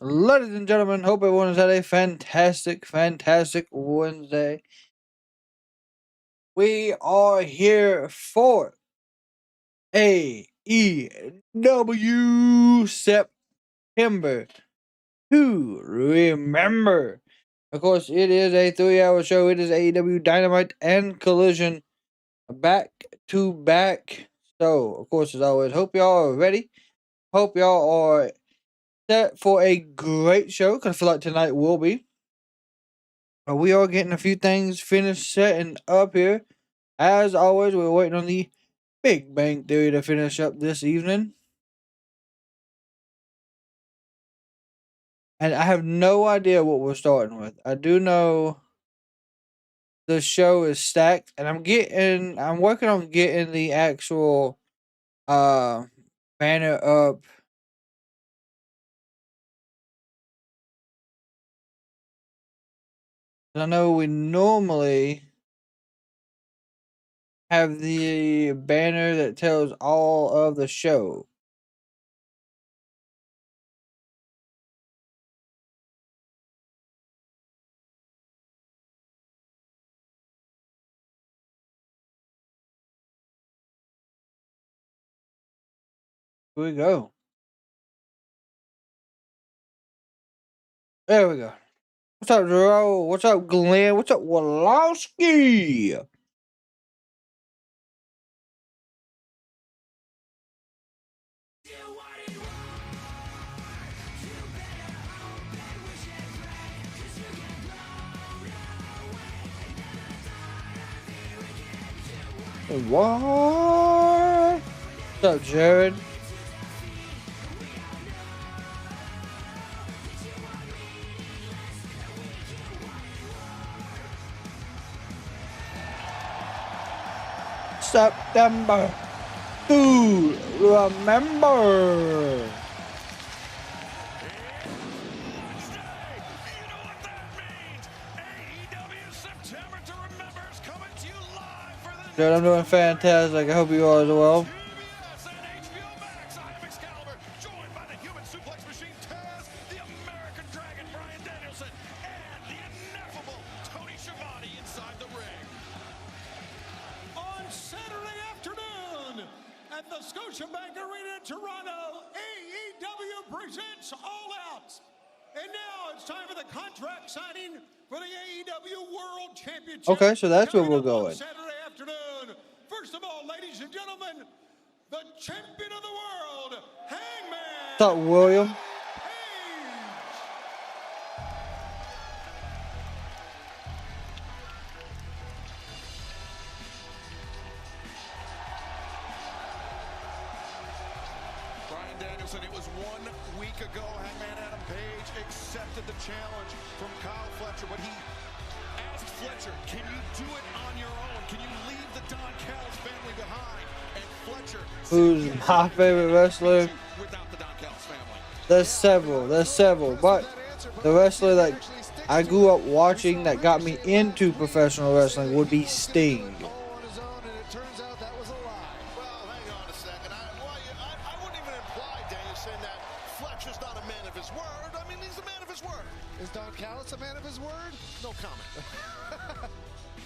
Ladies and gentlemen, hope everyone has had a fantastic Wednesday. We are here for AEW September to remember. Of course, it is a 3-hour show. It is AEW Dynamite and Collision back to back. So, of course, as always, hope y'all are ready. Hope y'all are set for a great show, because I feel like tonight will be. We are getting a few things finished setting up here. As always, we're waiting on the Big Bang Theory to finish up this evening. And I have no idea what we're starting with. I do know the show is stacked, and I'm working on getting the actual banner up. I know we normally have the banner that tells all of the show. Here we go. There we go. What's up, Drew? What's up, Glenn? What's up, Wallowski? What? What's up, Jared? September to remember. Dude, I'm doing fantastic. I hope you all as well. Toronto, AEW presents All Out. And now it's time for the contract signing for the AEW World Championship. Okay, so that's where we're going. Saturday afternoon. First of all, ladies and gentlemen, the champion of the world, Hangman. What's up, William? It was 1 week ago, Hangman Adam Page accepted the challenge from Kyle Fletcher, but he asked Fletcher, can you do it on your own? Can you leave the Don Callis family behind? And Fletcher, who's my favorite wrestler? Without the Don Callis family. There's several, but the wrestler that I grew up watching that got me into professional wrestling would be Sting.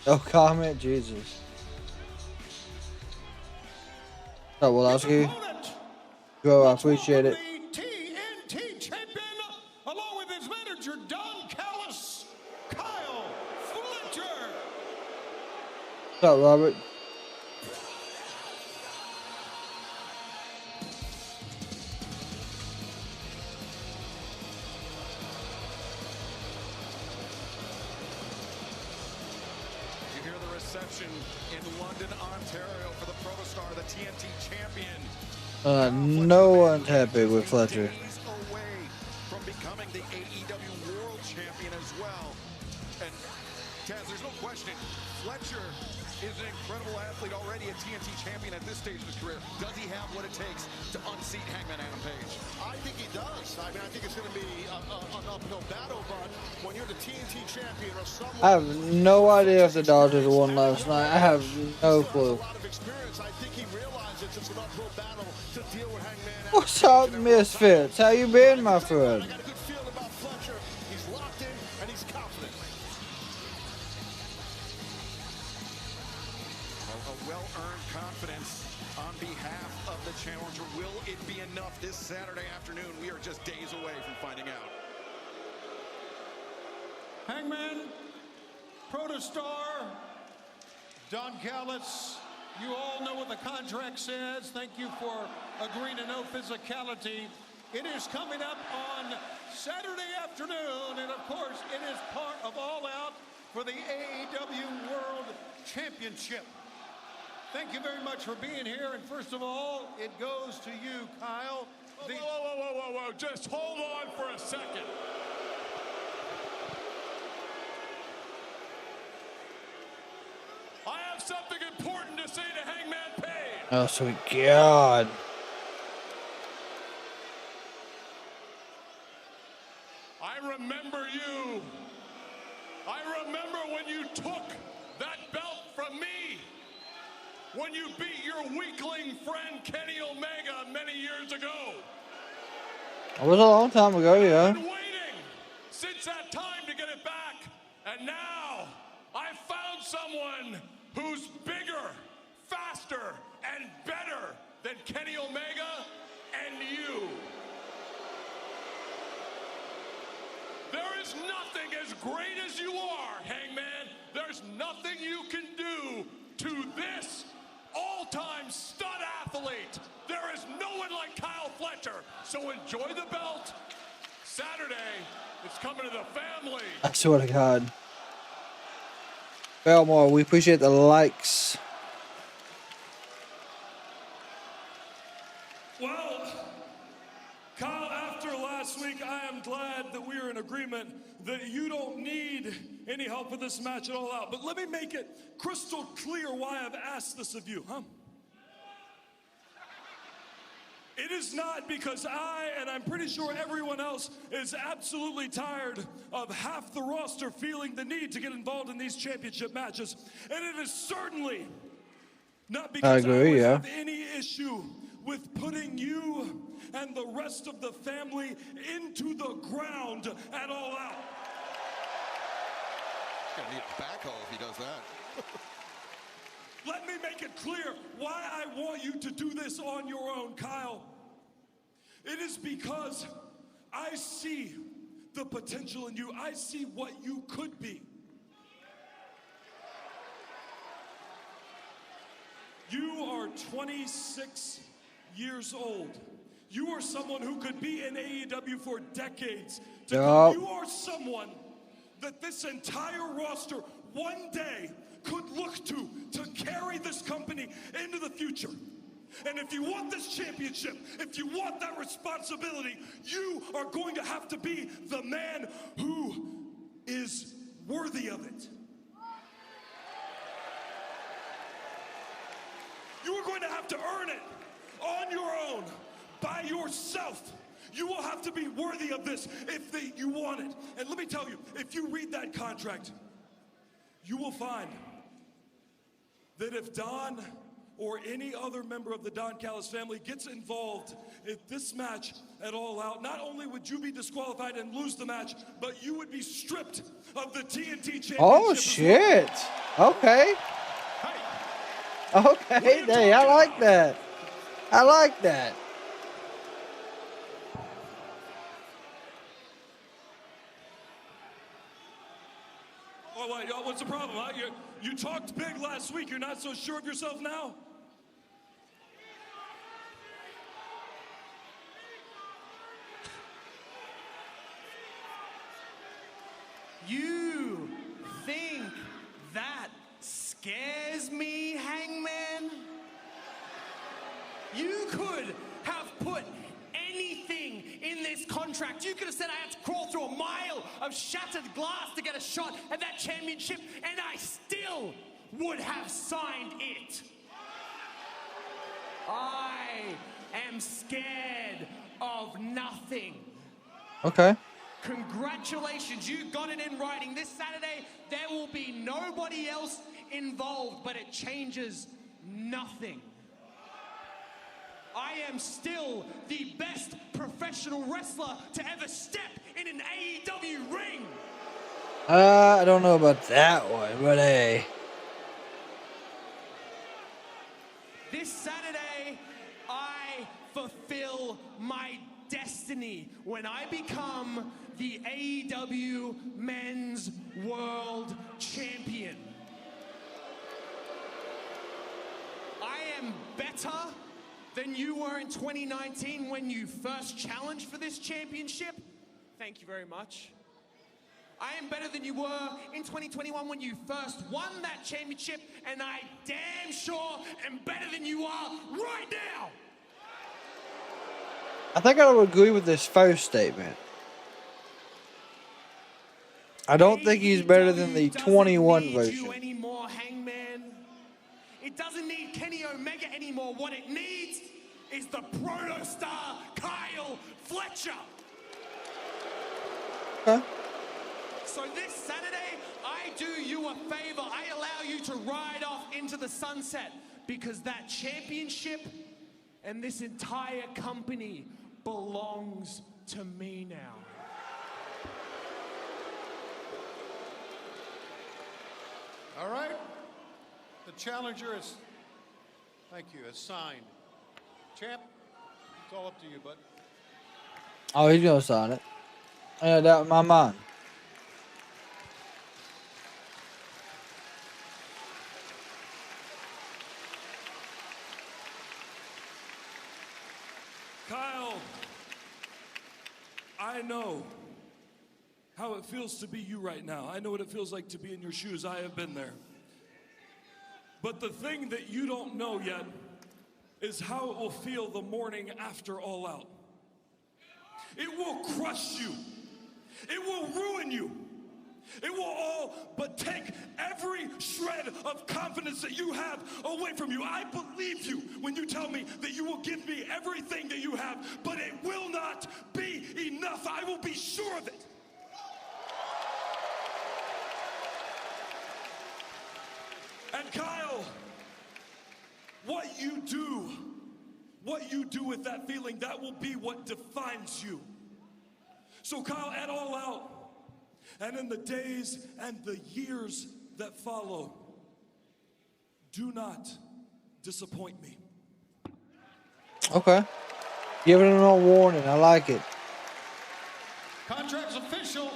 No comment, Jesus. What's up, Wallowski? Bro, I appreciate it. TNT champion, along with his manager, Don Callis, Kyle Fletcher. What's up, Robert? In London, Ontario for the protostar, the TNT champion. No one's happy with Fletcher. Days away from becoming the AEW World Champion as well. And Taz, there's no question, Fletcher is an incredible athlete, already a TNT champion at this stage of his career. Does he have what it takes to unseat Hangman Adam Page? I think he does. I mean, I think it's going to be an uphill battle, but when you're the TNT champion or someone... I have no idea if the Dodgers won last night. I have no clue. What's up, Misfits? How you been, my friend? this Saturday afternoon. We are just days away from finding out. Hangman, Protostar, Don Callis, you all know what the contract says. Thank you for agreeing to no physicality. It is coming up on Saturday afternoon, and of course, it is part of All Out for the AEW World Championship. Thank you very much for being here, and first of all, it goes to you, Kyle. Whoa. Just hold on for a second. I have something important to say to Hangman Page. Oh, sweet God. I remember you. I remember when you took that belt from me. When you beat your weakling friend Kenny Omega many years ago. It was a long time ago, yeah. I've been waiting since that time to get it back. And now I found someone who's bigger, faster, and better than Kenny Omega and you. There is nothing as great as you are, Hangman. There's nothing you can do to this all-time stud athlete. There is no one like Kyle Fletcher. So enjoy the belt. Saturday, it's coming to the family. I swear to God. Belmore, we appreciate the likes. Well, Kyle, after last week, I am glad that we are in agreement that you don't need any help with this match at All Out. But let me make it crystal clear why I've asked this of you, huh? It is not because I, and I'm pretty sure everyone else, is absolutely tired of half the roster feeling the need to get involved in these championship matches. And it is certainly not because I would have any issue with putting you and the rest of the family into the ground at All Out. He's gonna need a backhoe if he does that. Let me make it clear why I want you to do this on your own, Kyle. It is because I see the potential in you. I see what you could be. You are 26 years old. You are someone who could be in AEW for decades. You are someone that this entire roster one day could look to carry this company into the future. And if you want this championship, if you want that responsibility, you are going to have to be the man who is worthy of it. You are going to have to earn it on your own, by yourself. You will have to be worthy of this if you want it. And let me tell you, if you read that contract, you will find that if Don or any other member of the Don Callis family gets involved in this match at All Out, not only would you be disqualified and lose the match, but you would be stripped of the TNT championship. Oh, shit. Okay. Okay, hey, I like that. I like that. Oh, what's the problem? Huh? You talked big last week. You're not so sure of yourself now? You think that scares me, Hangman? You could have put anything in this contract. You could have said I had to crawl through a mile of shattered glass to get a shot at that championship, and I still would have signed it. I am scared of nothing. Okay. Congratulations, you got it in writing. This Saturday, there will be nobody else involved, but it changes nothing. I am still the best professional wrestler to ever step in an AEW ring. I don't know about that one, but hey. This Saturday, I fulfill my destiny when I become the AEW Men's World Champion. I am better than you were in 2019 when you first challenged for this championship. Thank you very much. I am better than you were in 2021 when you first won that championship, and I damn sure am better than you are right now. I think I would agree with this first statement. I don't think he's better than the 21 version. Anymore, Hangman. It doesn't need Kenny Omega anymore. What it needs is the protostar Kyle Fletcher. Okay. So this Saturday, I do you a favor. I allow you to ride off into the sunset because that championship and this entire company belongs to me now. All right. The challenger is, thank you, is signed. Champ, it's all up to you, bud. Oh, he's gonna sign it. I had that in my mind. Kyle, I know how it feels to be you right now. I know what it feels like to be in your shoes. I have been there. But the thing that you don't know yet is how it will feel the morning after All Out. It will crush you. It will ruin you. It will all but take every shred of confidence that you have away from you. I believe you when you tell me that you will give me everything that you have, but it will not be enough. I will be sure of it. And Kyle, what you do with that feeling, that will be what defines you. So Kyle, at All Out, and in the days and the years that follow, do not disappoint me. Okay. Giving it a warning. I like it. Contract's official.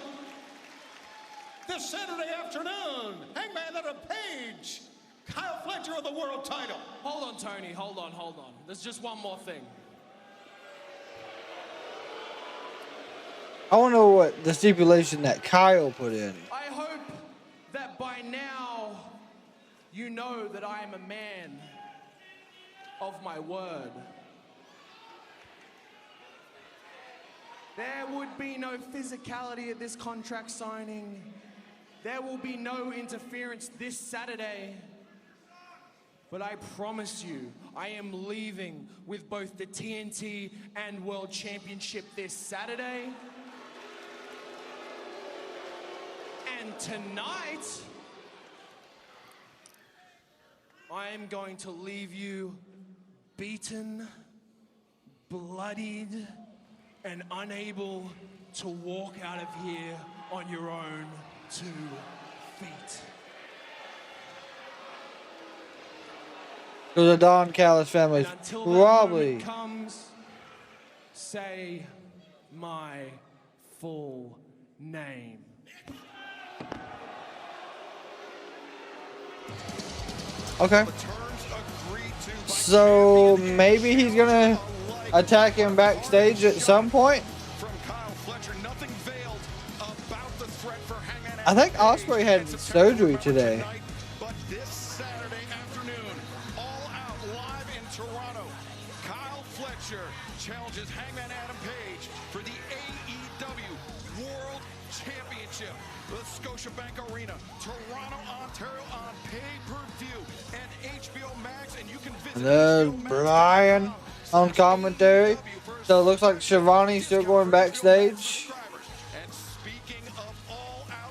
This Saturday afternoon, Hangman Adam Page, Kyle Fletcher of the world title. Hold on, Tony. Hold on. There's just one more thing. I want to know what the stipulation that Kyle put in. I hope that by now you know that I am a man of my word. There would be no physicality at this contract signing. There will be no interference this Saturday. But I promise you, I am leaving with both the TNT and World Championship this Saturday. And tonight, I am going to leave you beaten, bloodied, and unable to walk out of here on your own 2 feet. So the Don Callis family probably comes, say my full name. okay. So maybe he's gonna attack him backstage at some point. I think Ospreay had surgery today. But this Saturday afternoon, All Out live in Toronto, Kyle Fletcher challenges Hangman Adam Page for the AEW World Championship. The Scotiabank Arena, Toronto, Ontario on pay-per-view and HBO Max, and you can visit And there's Brian on commentary. So it looks like Shivani's still going backstage.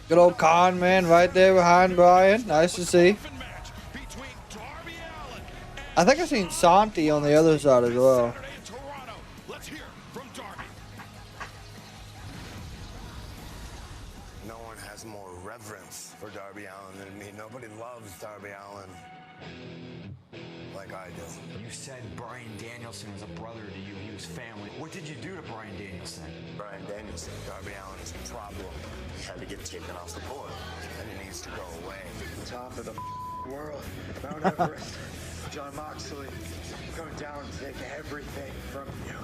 Good old con man right there behind Brian. Nice to see. I think I've seen Santi on the other side as well. No one has more reverence for Darby Allin than me. Nobody loves Darby Allin like I do. You said Bryan Danielson was a brother to you. He was family. What did you do to Bryan Danielson? Bryan Danielson, Darby Allin is a problem. He had to get taken off the board, and he needs to go away. Top of the world, Mount Everest, John Moxley, coming down to take everything from you.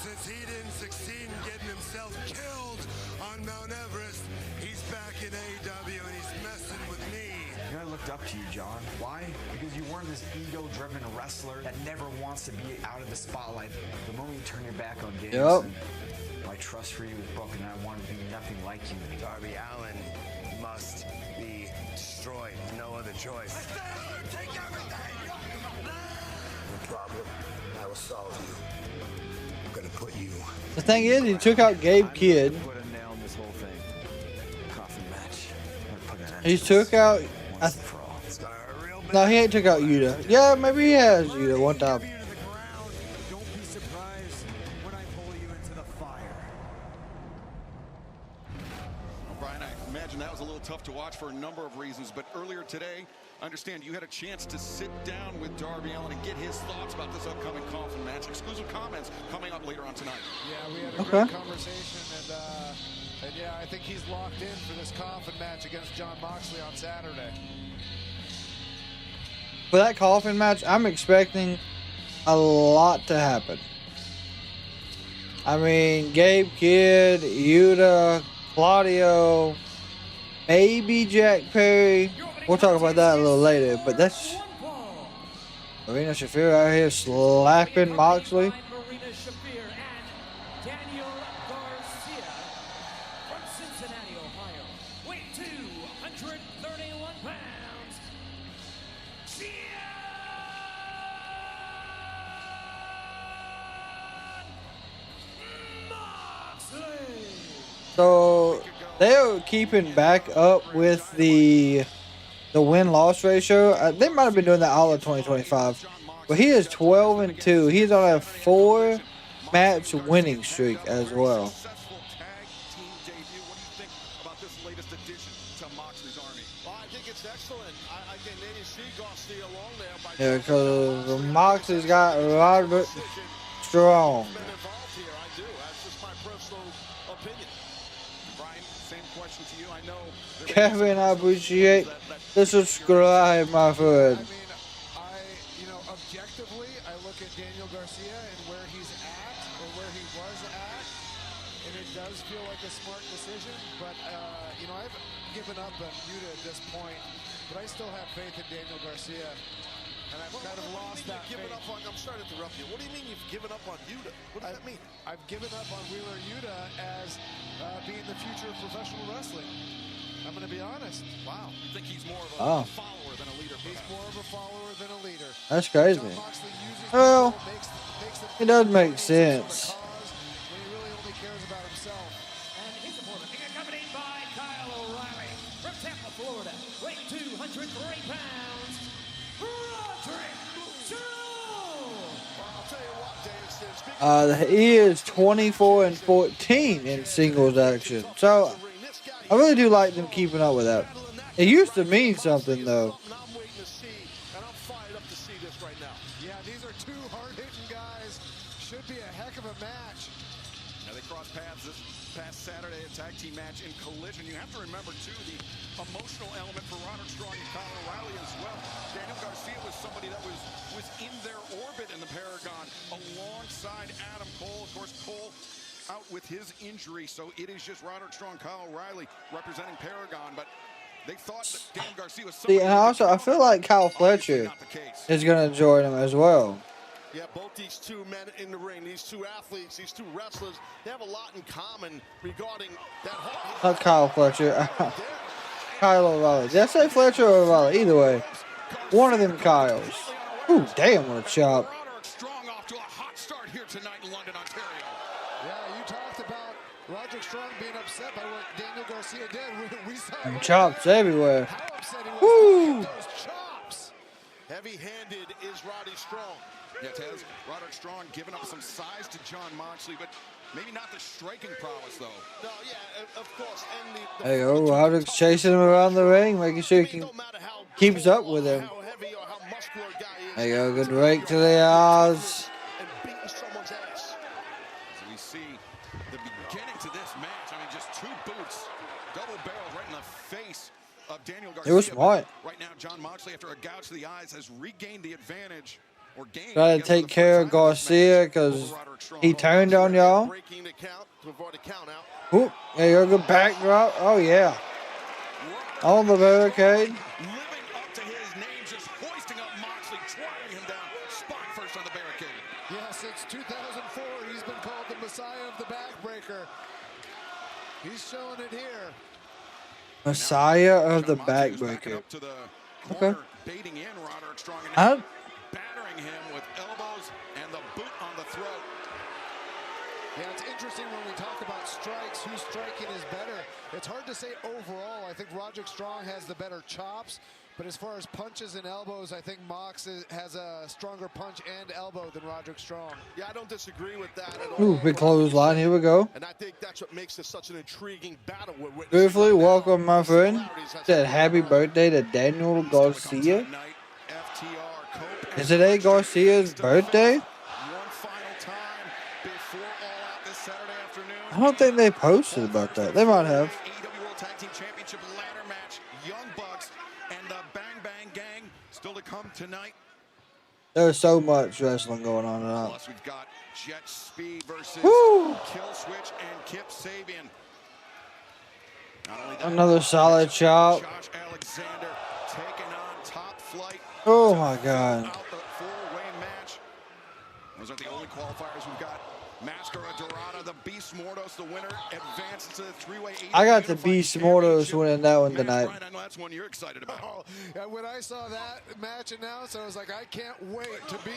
Since he didn't succeed in getting himself killed on Mount Everest, he's back in AEW and he's messing with me. You know, I looked up to you, John. Why? Because you weren't this ego-driven wrestler that never wants to be out of the spotlight. The moment you turn your back on Danielson, my trust for you was broken. I wanted to be nothing like you. Darby Allin must be destroyed. No other choice. Take everything! No problem. I will solve you. I'm gonna put you. The thing is, he took out Gabe Kidd. Put a nail in this whole thing. Coffin match. He took out. No, he ain't took out Yuta. Yeah, maybe he has Yuta one time. Don't be surprised when I pull you into the fire. Well, Brian, I imagine that was a little tough to watch for a number of reasons, but earlier today, I understand you had a chance to sit down with Darby Allin and get his thoughts about this upcoming coffin match. Exclusive comments coming up later on tonight. Yeah, we had a great conversation, and yeah, I think he's locked in for this coffin match against John Moxley on Saturday. For that coffin match, I'm expecting a lot to happen. I mean, Gabe Kidd, Yuta, Claudio, maybe Jack Perry. We'll talk about that a little later, but that's Marina Shafir out here slapping Moxley. So they're keeping back up with the win-loss ratio. They might have been doing that all of 2025, but he is 12-2. He's on a 4-match winning streak as well. Yeah, because Moxley's got Roderick strong. Kevin, I appreciate the subscribe, my friend. I mean, objectively, I look at Daniel Garcia and where he's at, or where he was at, and it does feel like a smart decision, but, I've given up on Yuta at this point, but I still have faith in Daniel Garcia, and I've kind of lost that faith. I'm sorry to interrupt you. What do you mean you've given up on Yuta? What does that mean? I've given up on Wheeler Yuta as being the future of professional wrestling. I'm going to be honest. Wow. You think he's more of a follower than a leader? He's more of a follower than a leader. That's crazy. Well, it does make sense. When he really only cares about himself. And his opponent, accompanied by Kyle O'Reilly from Tampa, Florida, weighing 203 pounds, Roderick. I'll tell you what, Dave. He is 24-14 in singles action. So I really do like them keeping up with that. It used to mean something, though. I'm waiting to see, and I'm fired up to see this right now. Yeah, these are two hard-hitting guys. Should be a heck of a match. Now they cross paths this past Saturday, a tag team match in Collision. You have to remember, too, the emotional element for Roderick Strong and Kyle O'Reilly as well. Daniel Garcia was somebody that was in their orbit in the Paragon alongside Adam Cole. Of course, Cole out with his injury, so it is just Roderick Strong, Kyle O'Reilly representing Paragon, but they thought that Dan Garcia was See, and also, I feel like Kyle Fletcher is going to join him as well. Yeah, both these two men in the ring, these two athletes, these two wrestlers, they have a lot in common regarding that whole... Not Kyle Fletcher. Kyle O'Reilly. Did I say Fletcher or O'Reilly? Either way. One of them Kyles. Ooh, damn, what a chop. Roderick Strong off to a hot start here tonight in London, Ontario. Yeah, you talked about Roderick Strong being upset by what Daniel Garcia did. We saw And chops everywhere. how upset he was Woo! with those chops. Heavy-handed is Roddy Strong. Yeah, Taz, Roderick Strong giving up some size to Jon Moxley, but maybe not the striking prowess, though. No, yeah, of course. And There you go. Roderick's chasing him around the ring, making sure he keeps up with him. There you go. Good rake to the eyes. As we see the beginning to this match, I mean, just 2 boots, double barrels right in the face of Daniel Garcia. It was smart. Right now, Jon Moxley, after a gouge to the eyes, has regained the advantage. Try to take care of Garcia because he turned on y'all. Oop, there you go, good backdrop. Oh, yeah. On the barricade. Living up to his name, just hoisting up Moxley, trying him down. Spot first on the barricade. Yeah, since 2004, he's been called the Messiah of the Backbreaker. He's showing it here. Messiah of the Backbreaker. Okay. Baiting in Roderick Strong and battering him with elbows and the boot on the throat. Yeah, it's interesting when we talk about strikes, who's striking is better. It's hard to say overall. I think Roderick Strong has the better chops, but as far as punches and elbows, I think Mox has a stronger punch and elbow than Roderick Strong. Yeah, I don't disagree with that at all. Ooh, big clothesline. Here we go. And I think that's what makes this such an intriguing battle. Beautifully, welcome, my friend. Said happy birthday to Daniel Garcia. Is today Garcia's birthday? I don't think they posted about that. They might have. AEW World Tag Team Championship ladder match. Young Bucks and the Bang Bang Gang still to come tonight. There's so much wrestling going on tonight. Plus, we've got JetSpeed versus Woo! Kill Switch and Kip Sabian. Not only that, Another solid chop. Josh Alexander taking on Top Flight. Oh my God. Out the 4-way match. Those aren't the only qualifiers we've got. Mascara, Dorada, the Beast Mortos, the winner advances to the 3-way. I got the Beast Mortos winning that one tonight. I know that's one you're excited about. Oh, and when I saw that match announced, I was like, I can't wait to be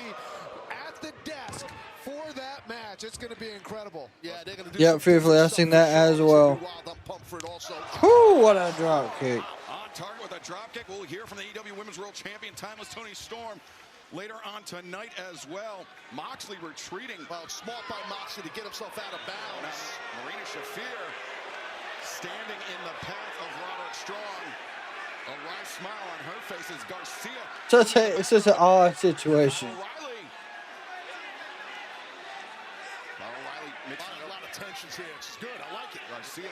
at the desk for that match. It's going to be incredible. Yeah, they're going to do. Yep, fearfully. I've seen that as well. Whoo, what a drop kick. On target with a drop kick. We'll hear from the AEW Women's World Champion, timeless Toni Storm, later on tonight as well. Moxley retreating. Well, smart by Moxley to get himself out of bounds. Now, Marina Shafir standing in the path of Roderick Strong. A wide smile on her face as Garcia. It's just an odd situation. O'Reilly mixing A lot of tensions here. It's good. I like it. Garcia.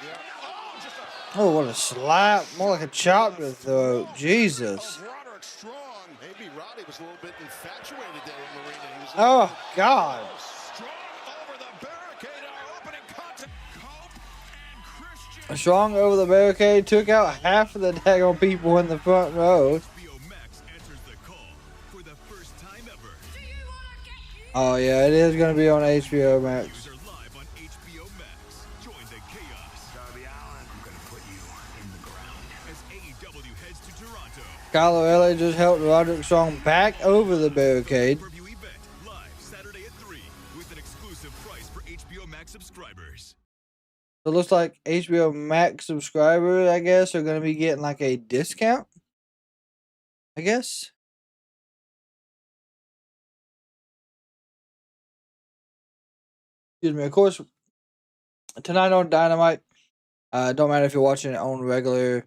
Yeah. Oh, just Oh, what a slap. More like a chop to the throat. Jesus. Roderick Strong. Maybe Roddy was a little bit infatuated there in Marina. He was Oh, God. Strong over the barricade. Our opening contact. Cope and Christian. Strong over the barricade. Took out half of the daggone people in the front row. Oh, yeah, it is going to be on HBO Max. Kylo LA just helped Roderick Strong back over the barricade. So it looks like HBO Max subscribers, I guess, are going to be getting like a discount. I guess. Excuse me. Of course, tonight on Dynamite, don't matter if you're watching it on regular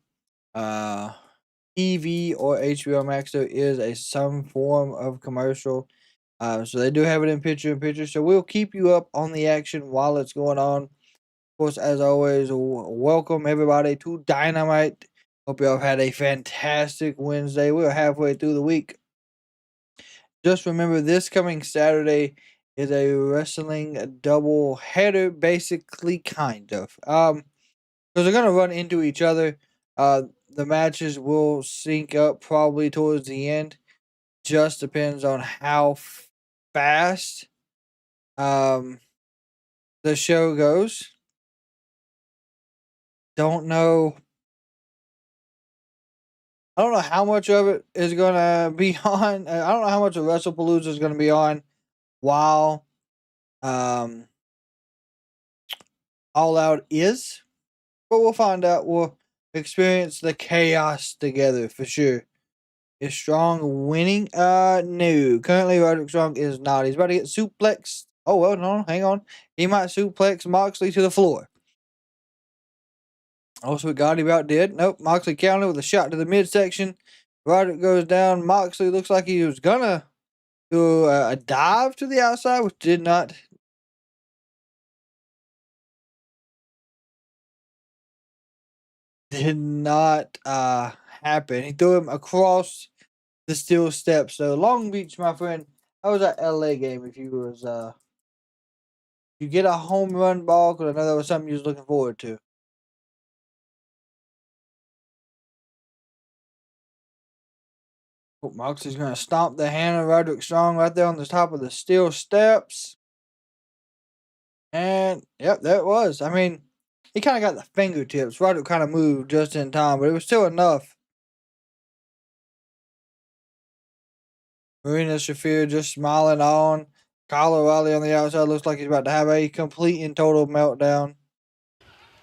TV or HBO Max, there is some form of commercial. So they do have it in picture-in-picture. So we'll keep you up on the action while it's going on. Of course, as always, welcome everybody to Dynamite. Hope y'all have had a fantastic Wednesday. We're halfway through the week. Just remember, this coming Saturday is a wrestling double header, basically, kind of. Because they're going to run into each other. The matches will sync up probably towards the end. Just depends on how fast the show goes. Don't know. I don't know how much of it is going to be on. I don't know how much of WrestlePalooza is going to be on while All Out is. But we'll find out. We'll experience the chaos together for sure. Is Strong winning? No. Currently, Roderick Strong is not. He's about to get suplexed. Oh, well, no, hang on. He might suplex Moxley to the floor. Also, we got him outdid. Nope, Moxley countered with a shot to the midsection. Roderick goes down. Moxley looks like he was gonna do a dive to the outside, which did not happen. He threw him across the steel steps. So Long Beach, my friend, that was an LA game. If you was you get a home run ball, because I know that was something you was looking forward to. Oh, Moxley's gonna stomp the hand of Roderick Strong right there on the top of the steel steps. And yep, there it was. I mean, he kind of got the fingertips. Roderick kind of moved just in time, but it was still enough. Marina Shafir just smiling on. Kyle O'Reilly on the outside looks like he's about to have a complete and total meltdown.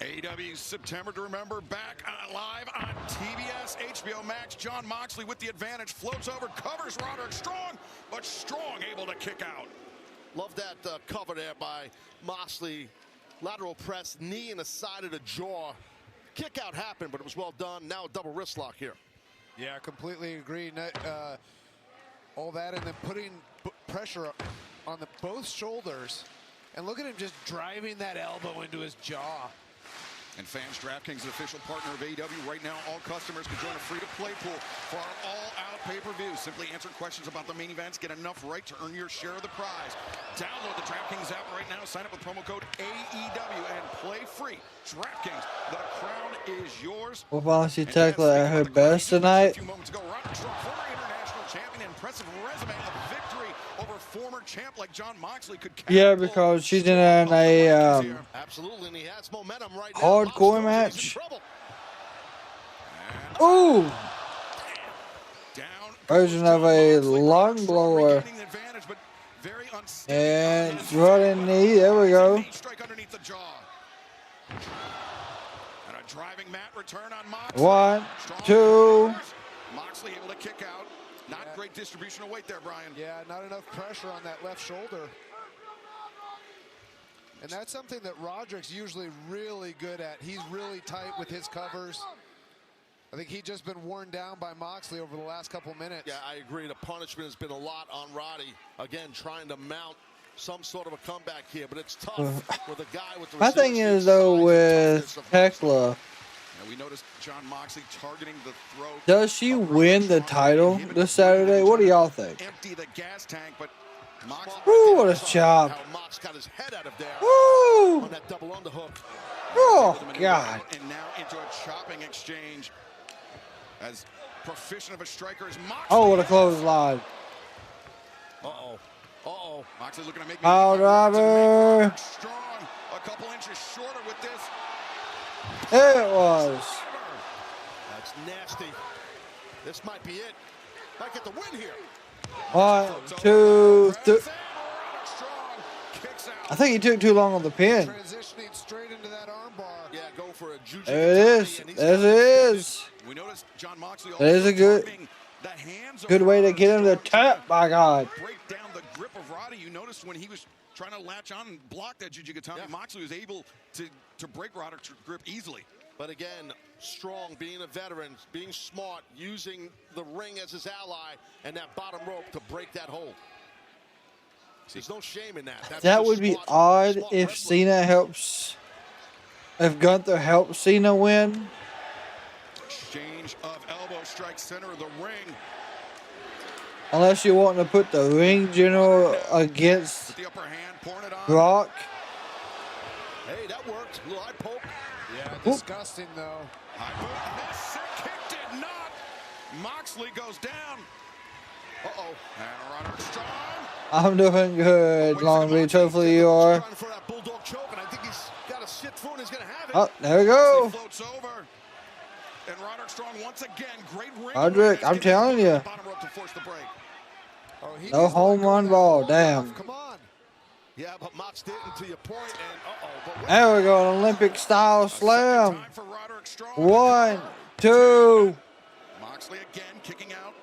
AEW September to remember, back live on TBS, HBO Max. Jon Moxley with the advantage, floats over, covers Roderick Strong, but Strong able to kick out. Love that cover there by Moxley. Lateral press, knee in the side of the jaw. Kick out happened, but it was well done. Now a double wrist lock here. Yeah, completely agree. All that, and then putting pressure on both shoulders. And look at him just driving that elbow into his jaw. And fans, DraftKings, the official partner of AEW. Right now, all customers can join a free-to-play pool for our all-out pay-per-view. Simply answer questions about the main events. Get enough right to earn your share of the prize. Download the DraftKings app right now. Sign up with promo code AEW and play free. DraftKings, the crown is yours. We'll probably see Thekla at her best tonight. A few moments ago, Roderick Strong, former international champion, impressive resume of victory over former champ like Jon Moxley could. Yeah, because she's in a absolutely, and he has momentum right now. hardcore match. Ooh! Version of a lung blower. And running knee. There we go. Strike underneath the jaw. And a driving mat return on Moxley. 1, 2. Moxley able to kick out. Not great distribution of weight there, Brian. Yeah, not enough pressure on that left shoulder. And that's something that Roderick's usually really good at. He's really tight with his covers. I think he's just been worn down by Moxley over the last couple minutes. Yeah, I agree. The punishment has been a lot on Roddy. Again, trying to mount some sort of a comeback here, but it's tough with a guy with the My thing is, though, with Thekla, we noticed Jon Moxley targeting the throat. Does she win the title this Saturday? What do y'all think? Empty the gas tank, but Ooh, what a chop. Mox got his head out of there. Ooh. On that double underhook. Oh, God. And now into a chopping exchange. As proficient of a striker as Moxley. Oh, what a clothesline. Uh-oh. Uh-oh. Moxley looking to make Power driver. Strong. A couple inches shorter with this. There it was. That's nasty. This might be it. Might get the win here. 1, 2, 3. I think he took too long on the pin. Transitioning straight into that armbar. Yeah, go for a juju. There it is. There it is. We noticed Jon Moxley. That is a good way to get him to tap, my God. Break down the grip of Roddy. You noticed when he was trying to latch on and block that Jujigatami, Moxley was able to break Roderick's grip easily. But again, Strong, being a veteran, being smart, using the ring as his ally and that bottom rope to break that hold. There's no shame in that. That's That would be odd if Cena helps, if Gunther helps Cena win. Exchange of elbow strikes center of the ring. Unless you want to put the ring general against the upper hand, pouring it on. Brock. Hey, that worked. A little eye poke. Yeah, disgusting though. High poke, miss, kick did not. Moxley goes down. Uh-oh. And Roderick Strong. I'm doing good, Long Beach. Hopefully you are. For that bulldog choke, and I think he's got a shit through and he's going to have it. Oh, there we go. Floats over. And Roderick Strong once again, great ring. Roderick, I'm telling you. Bottom rope to force the break. Oh, No home run ball. Damn. Come on. Yeah, but Mox didn't to your point, and There we go. An Olympic style slam. 1, 2. Moxley again kicking out.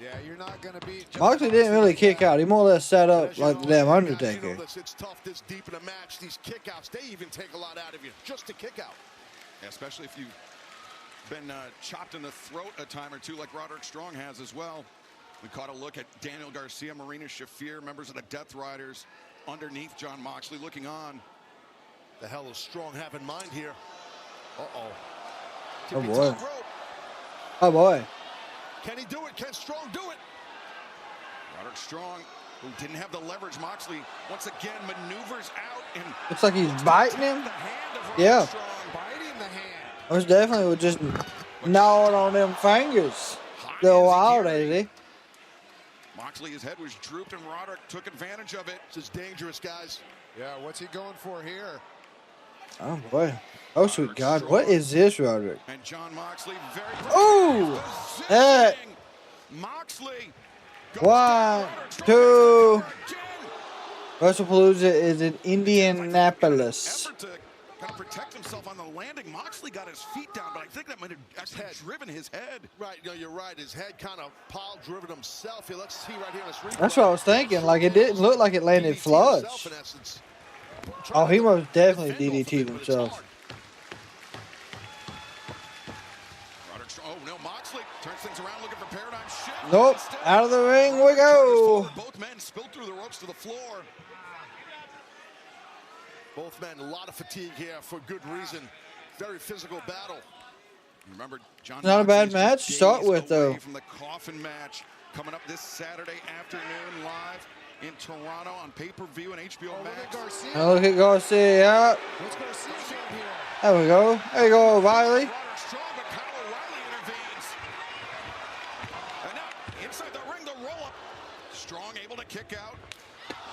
Yeah, you're not going to beat. Moxley didn't really kick out. He more or less set up like the damn Undertaker. You know this, it's tough this deep in a match. These kickouts, they even take a lot out of you just to kick out. Yeah, especially if you've been chopped in the throat a time or two like Roderick Strong has as well. We caught a look at Daniel Garcia, Marina Shafir, members of the Death Riders underneath Jon Moxley looking on. The hell is Strong have in mind here? Uh-oh. Oh, boy. Oh, boy. Can he do it? Can Strong do it? Roderick Strong, who didn't have the leverage. Moxley once again maneuvers out and looks like he's biting him. Yeah. Biting the hand. I was definitely just gnawing on them fingers. The wild, ain't he? Moxley's head was drooped and Roderick took advantage of it. This is dangerous, guys. Yeah, what's he going for here? Oh boy. Oh sweet God. What is this, Roderick? And Jon Moxley very oh! Hey! Moxley. 1, 2. WrestlePalooza is in Indianapolis. Effort to kind of protect himself on the landing. Moxley got his feet down, but I think that might have actually driven his head. Right, you know, you're right. His head kind of driven himself here. Let's see right here on this replay. That's what I was thinking. Like, it didn't look like it landed flush. Oh, he most definitely DDT'd himself. Oh, no, Moxley turns things around looking for paradigm shift. Nope, out of the ring we go. Both men spilled through the ropes to the floor. Both men, a lot of fatigue here for good reason. Very physical battle. Remember, Jon not a bad Moxley match to start with, though. From the coffin match coming up this Saturday afternoon live in Toronto on pay-per-view and HBO Max. Now look at Garcia. Yeah. There we go. There you go, Riley. Inside the ring, the roll-up. Strong able to kick out.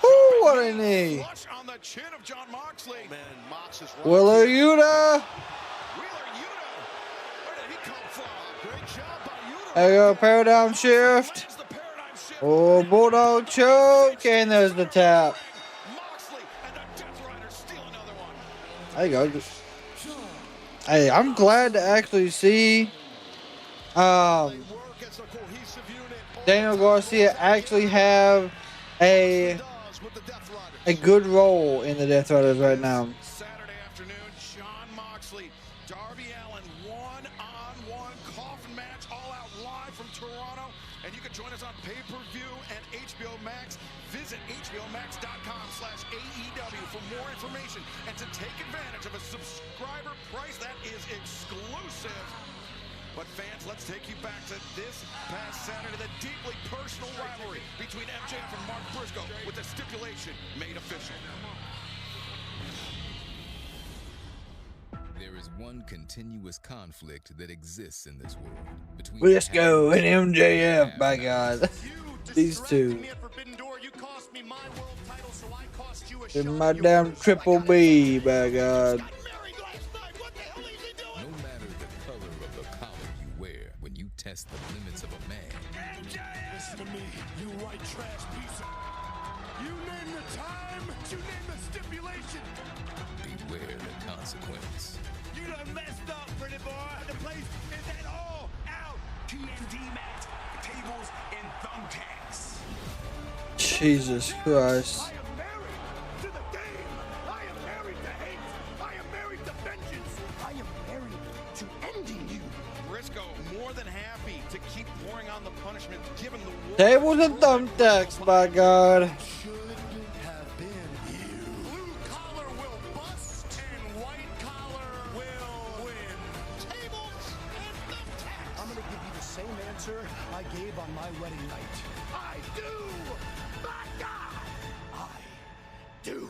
Ooh, what a knee. Flush on the chin of Jon Moxley. Man, Mox is Wheeler Yuta. Where did he come from? Great job by Yuta. There you go, paradigm shift. Oh, bulldog choke, and there's the tap. There you go. Hey, I'm glad to actually see Daniel Garcia actually have a good role in the Death Riders right now. Saturday afternoon, Jon Moxley, Darby Allin, one-on-one coffin match, all out live from Toronto. And you can join us on pay-per-view and HBO Max. Visit hbomax.com/AEW for more information and to take advantage of a subscriber price that is exclusive. But fans, let's take you back to this past Saturday, the deeply personal rivalry between MJF and Mark Briscoe with the stipulation made official. There is one continuous conflict that exists in this world between Briscoe and MJF, by God. These two. In my damn Triple B, by God. Test the limits of a man. Listen to me, you white trash piece of... You name the time, you name the stipulation. Beware the consequence. You done messed up, pretty boy. The place is at all out. TNT match, tables and thumbtacks. Jesus Christ. I am married to the game. I am married to hate. I am married to vengeance. I am married to ending you. Briscoe more than happy to keep pouring on the punishment given the war. Tables and thumbtacks, by God. Should have been you. Blue collar will bust and white collar will win. Tables and thumbtacks. I'm gonna give you the same answer I gave on my wedding night. I do. My God. I do.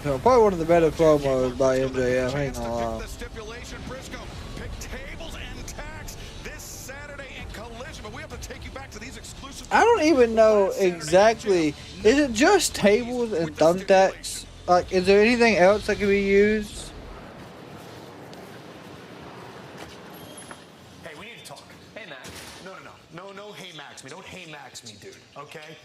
So, probably one of the better promos by MJF, ain't gonna lie. The stipulation, Briscoe pick tables and tacks this Saturday in Collision, but we have to take you back to these exclusive. I don't even know exactly. Is it just tables and thumbtacks? Like, is there anything else that can be used? Hey, we need to talk. Hey, Mac. No, hey, Max me. Don't hey, Max me, dude, okay?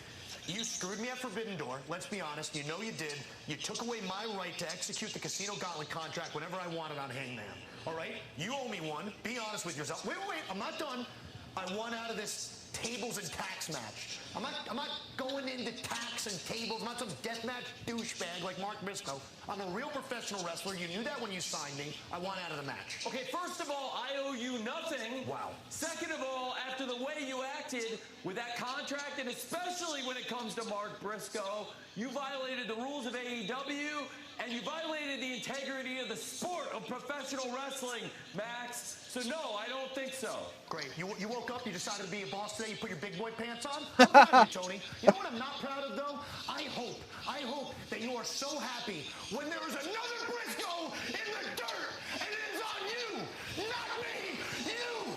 You screwed me at Forbidden Door. Let's be honest. You know you did. You took away my right to execute the Casino Gauntlet contract whenever I wanted on Hangman. All right? You owe me one. Be honest with yourself. Wait. I'm not done. I want out of this tables and tax match. I'm not going into tax and tables. I'm not some deathmatch douchebag like Mark Briscoe. I'm a real professional wrestler. You knew that when you signed me. I want out of the match. Okay, first of all, I owe you nothing. Wow. Second of all, after the way you acted with that contract, and especially when it comes to Mark Briscoe, you violated the rules of AEW, and you violated the integrity of the sport of professional wrestling, Max. So no, I don't think so. Great. You woke up, you decided to be a boss today, you put your big boy pants on? I'm proud of you, Tony. You know what I'm not proud of, though? I hope that you are so happy when there is another Briscoe in the dirt, and it is on you, not me, you!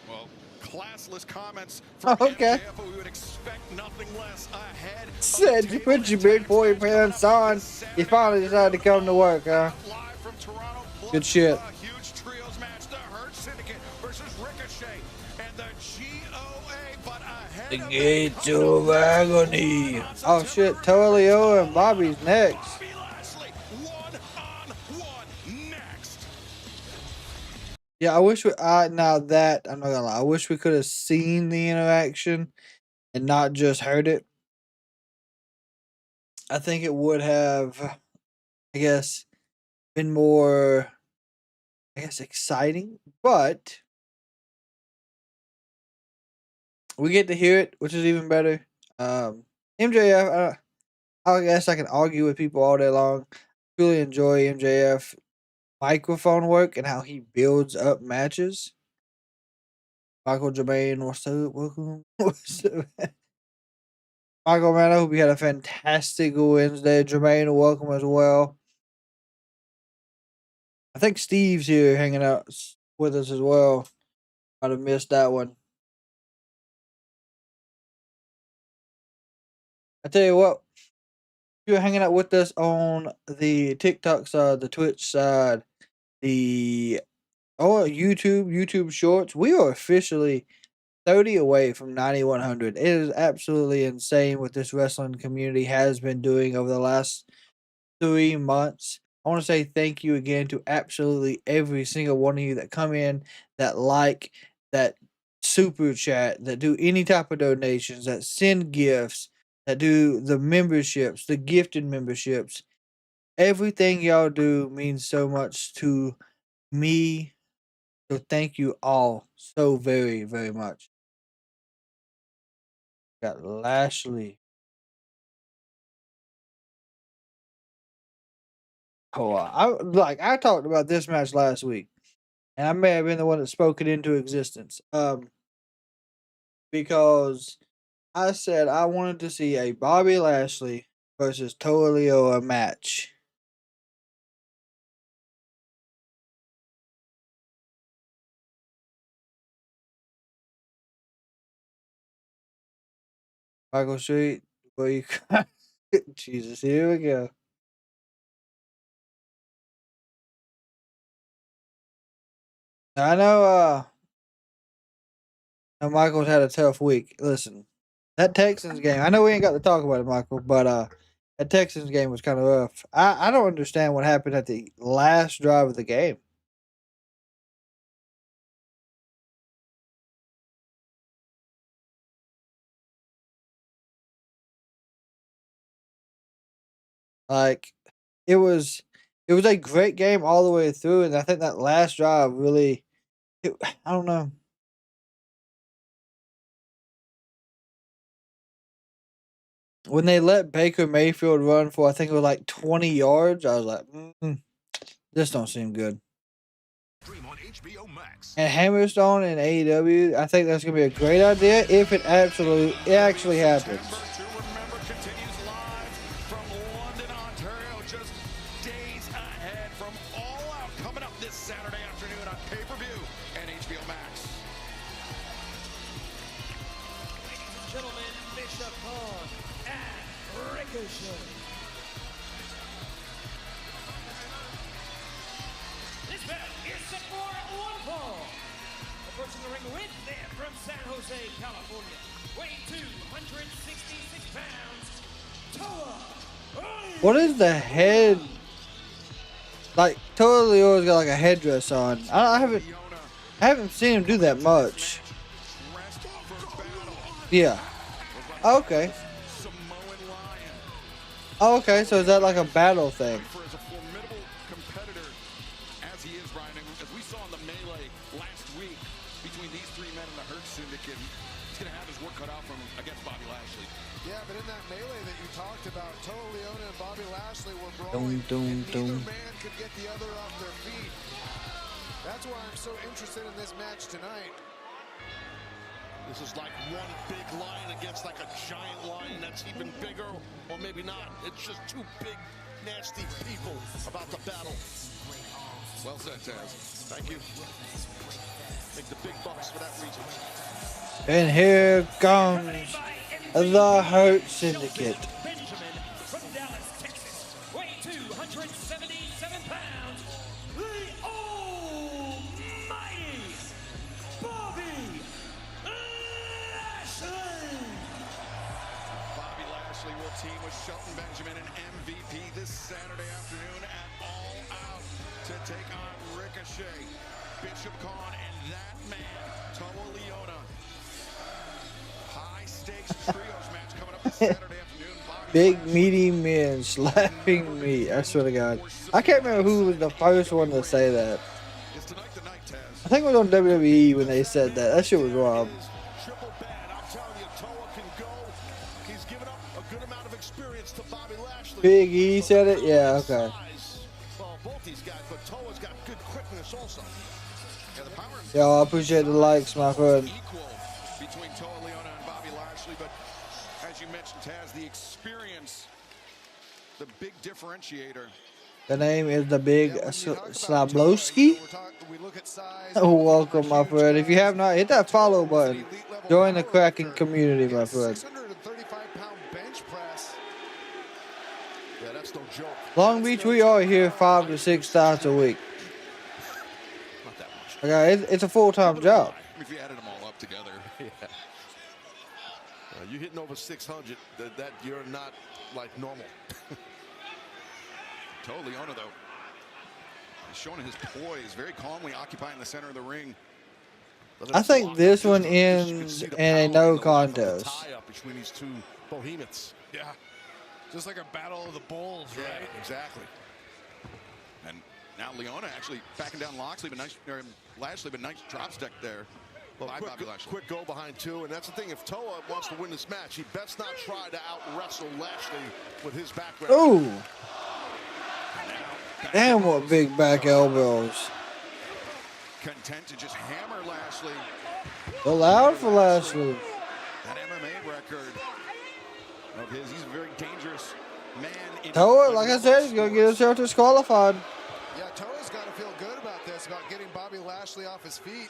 Well, classless comments from Okay. MJF, but we would expect nothing less ahead. Said you put your big boy pants on. You finally decided to come to work, huh? Live from Toronto, Good shit. a huge trios match, the Hurt Syndicate versus Ricochet and the GOA, but ahead The of gates of agony. Oh shit, Leo and Bobby's next. Bobby Lashley, one-on-one next. Yeah, I wish we. Now that I'm not gonna lie, I wish we could have seen the interaction and not just heard it. I think it would have, I guess, been more, I guess, exciting. But we get to hear it, which is even better. MJF, I guess I can argue with people all day long. Really enjoy MJF microphone work and how he builds up matches. Michael Jermaine, what's up? Welcome. What's up? Michael, man, I hope you had a fantastic Wednesday. Jermaine, welcome as well. I think Steve's here hanging out with us as well. Might have missed that one. I tell you what, if you're hanging out with us on the TikTok side, the Twitch side, the YouTube Shorts, we are officially 30 away from 9,100. It is absolutely insane what this wrestling community has been doing over the last 3 months. I want to say thank you again to absolutely every single one of you that come in, that like, that super chat, that do any type of donations, that send gifts, that do the memberships, the gifted memberships. Everything y'all do means so much to me. So thank you all so very, very much. Got Lashley. Oh, I talked about this match last week, and I may have been the one that spoke it into existence. Because I said I wanted to see a Bobby Lashley versus Leo match. Michael Street, where you Jesus, here we go. I know Michael's had a tough week. Listen, that Texans game, I know we ain't got to talk about it, Michael, but that Texans game was kind of rough. I don't understand what happened at the last drive of the game. Like, it was a great game all the way through, and I think that last drive really, I don't know. When they let Baker Mayfield run for, I think it was like 20 yards, I was like, this don't seem good. And Hammerstone and AEW, I think that's going to be a great idea if it actually happens. From London, Ontario, just days ahead from All Out, coming up this Saturday afternoon on pay-per-view and HBO Max. Ladies and gentlemen, Bishop Khan and Ricochet. This match is set for one fall. Approaching the ring with them from San Jose, California, weighing 266 pounds. What is the head? Like totally always got like a headdress on. I haven't seen him do that much. Yeah. Okay. Oh, okay, so is that like a battle thing? For as a formidable competitor as he is, Ryan, as we saw in the melee last week between these three men in the Hurt Syndicate, he's going to have his work cut out from him against Bobby Lashley. Yeah, but in that melee that you talked about, Liona and Bobby Lashley were brawling, and neither man could get the other off their feet. That's why I'm so interested in this match tonight. This is like one big lion against like a giant lion that's even bigger, or maybe not. It's just two big, nasty people about to battle. Well said, Taz. Thank you. Make the big bucks for that reason. And here comes the Hurt Syndicate. Benjamin from Dallas, Texas, weighing 277 pounds, the almighty Bobby Lashley. Bobby Lashley will team with Shelton Benjamin and MVP this Saturday afternoon at All Out to take on Ricochet, Bishop Khan, and that man, Toa Liona. High stakes trios match coming up this Saturday afternoon. Big meaty men slapping me. I swear to God. I can't remember who was the first one to say that. Is tonight the night, Taz? I think it was on WWE when they said that. That shit was wrong. Triple bad. I'm telling you, Toa can go. He's given up a good amount of experience to Bobby Lashley. Big E said it? Yeah, okay. Well, both these guys, but Toa's got good quickness also. Yeah, the power Yo, I appreciate the likes, my friend. equal between Toa Liona and Bobby Lashley, but as you mentioned, Taz, the experience, the big differentiator. The name is the Big Slablowski. Welcome, my friend. If you have not, hit that follow button. Join the Kraken community, my friend. 635-pound bench press. Yeah, that's no joke. Long Beach, we are here 5 to 6 times a week. Not that much. Okay, it's a full-time job. If you added them all up together. Yeah. You're hitting over 600. That you're not like normal. Toa Liona, though, is showing his poise, very calmly occupying the center of the ring. I think this one ends in a no contest. Tie-up between these two behemoths. Yeah, Just like a battle of the bulls, yeah, right? exactly. And now Liona actually backing down Lashley, but nice drop stick there by Bobby Lashley. Quick go behind two, and that's the thing. If Toa wants to win this match, he best not try to out-wrestle Lashley with his background. Ooh. Damn, what big back elbows. Content to just hammer Lashley. Allowed for Lashley. That MMA record of his, he's a very dangerous man. Toa, like I said, he's going to get himself disqualified. Yeah, Toa's got to feel good about this, about getting Bobby Lashley off his feet,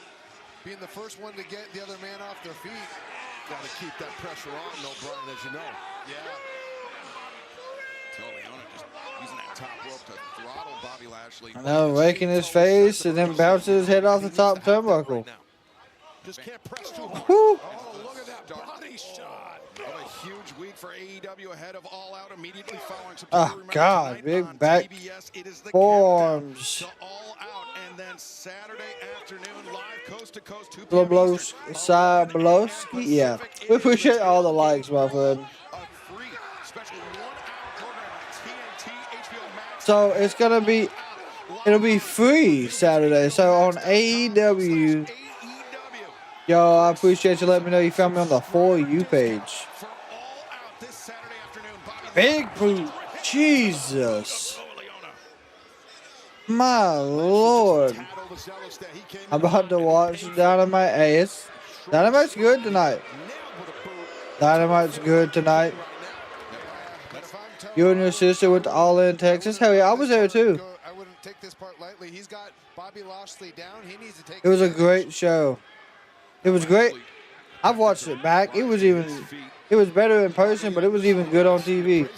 being the first one to get the other man off their feet. Got to keep that pressure on, though, Brian, as you know. Yeah. Toa Liona just using that top rope to throttle Bobby Lashley. I know, raking his face and then bouncing his head off the top turnbuckle. Just can't press too hard. Woo. Oh, look at that body shot. What a huge week for AEW ahead of All Out immediately following September. Oh, God, big back it is the forearms. to All Out, and then Saturday afternoon, live coast to coast, 2 p.m. Sablowski, yeah. We appreciate all the likes, my friend. A free special 1-hour program on TNT, HBO Max. So it's gonna be, it'll be free Saturday. So on AEW, yo, I appreciate you letting me know you found me on the For You page. For All Out this Saturday afternoon, Bobby Big boot, Jesus, my Lord. I'm about to watch Dynamite. Hey, Dynamite's good tonight. Dynamite's good tonight. You and your sister went to All In Texas. Hell yeah, I was there too. I wouldn't take this part lightly. He's got Bobby Lashley down. He needs to take It was a great show. It was great. I've watched it back. It was better in person, but it was even good on TV.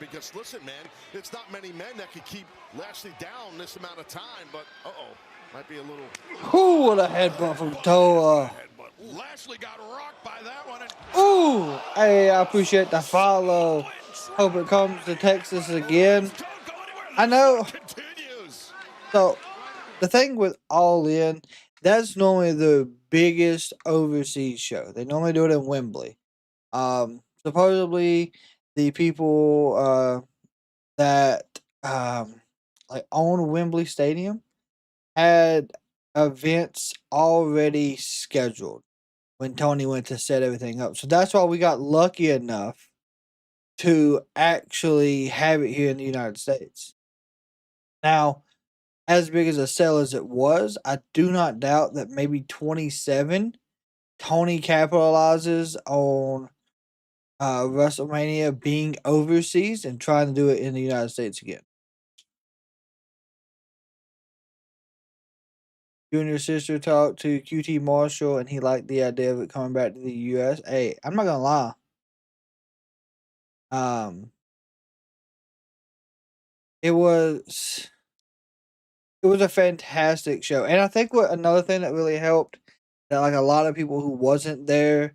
Because listen, man, it's not many men that can keep Lashley down this amount of time, but might be a little. Ooh, what a headbutt from Toa. Lashley got rocked by that one. Ooh, hey, I appreciate the follow. Hope it comes to Texas again. I know. So the thing with All In, that's normally the biggest overseas show. They normally do it in Wembley. Supposedly the people that like own Wembley Stadium had events already scheduled when Tony went to set everything up. So that's why we got lucky enough to actually have it here in the United States. Now, as big as a sell as it was, I do not doubt that maybe 27 Tony capitalizes on WrestleMania being overseas and trying to do it in the United States again. Junior sister talked to QT Marshall and he liked the idea of it coming back to the US. Hey, I'm not gonna lie. It was a fantastic show. And I think what another thing that really helped that like a lot of people who wasn't there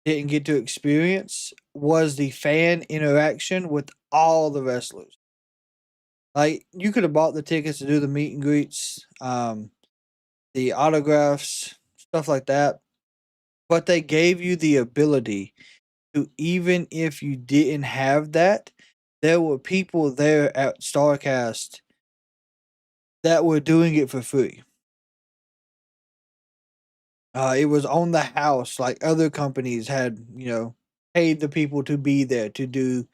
didn't get to experience was the fan interaction with all the wrestlers. Like you could have bought the tickets to do the meet and greets, the autographs, stuff like that. But they gave you the ability to, even if you didn't have that, there were people there at StarCast that were doing it for free. It was on the house, like other companies had, paid the people to be there to do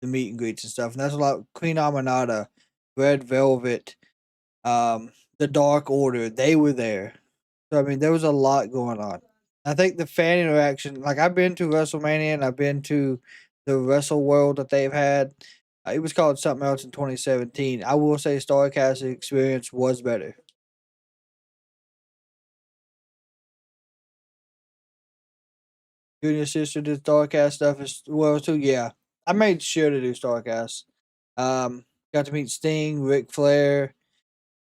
the meet and greets and stuff. And that's a lot. Queen Aminata, Red Velvet, the Dark Order, they were there. So I mean, there was a lot going on. I think the fan interaction, like I've been to WrestleMania and I've been to the Wrestle World that they've had. It was called something else in 2017. I will say StarCast experience was better. Junior sister did StarCast stuff as well too. Yeah, I made sure to do StarCast. Got to meet Sting, Ric Flair,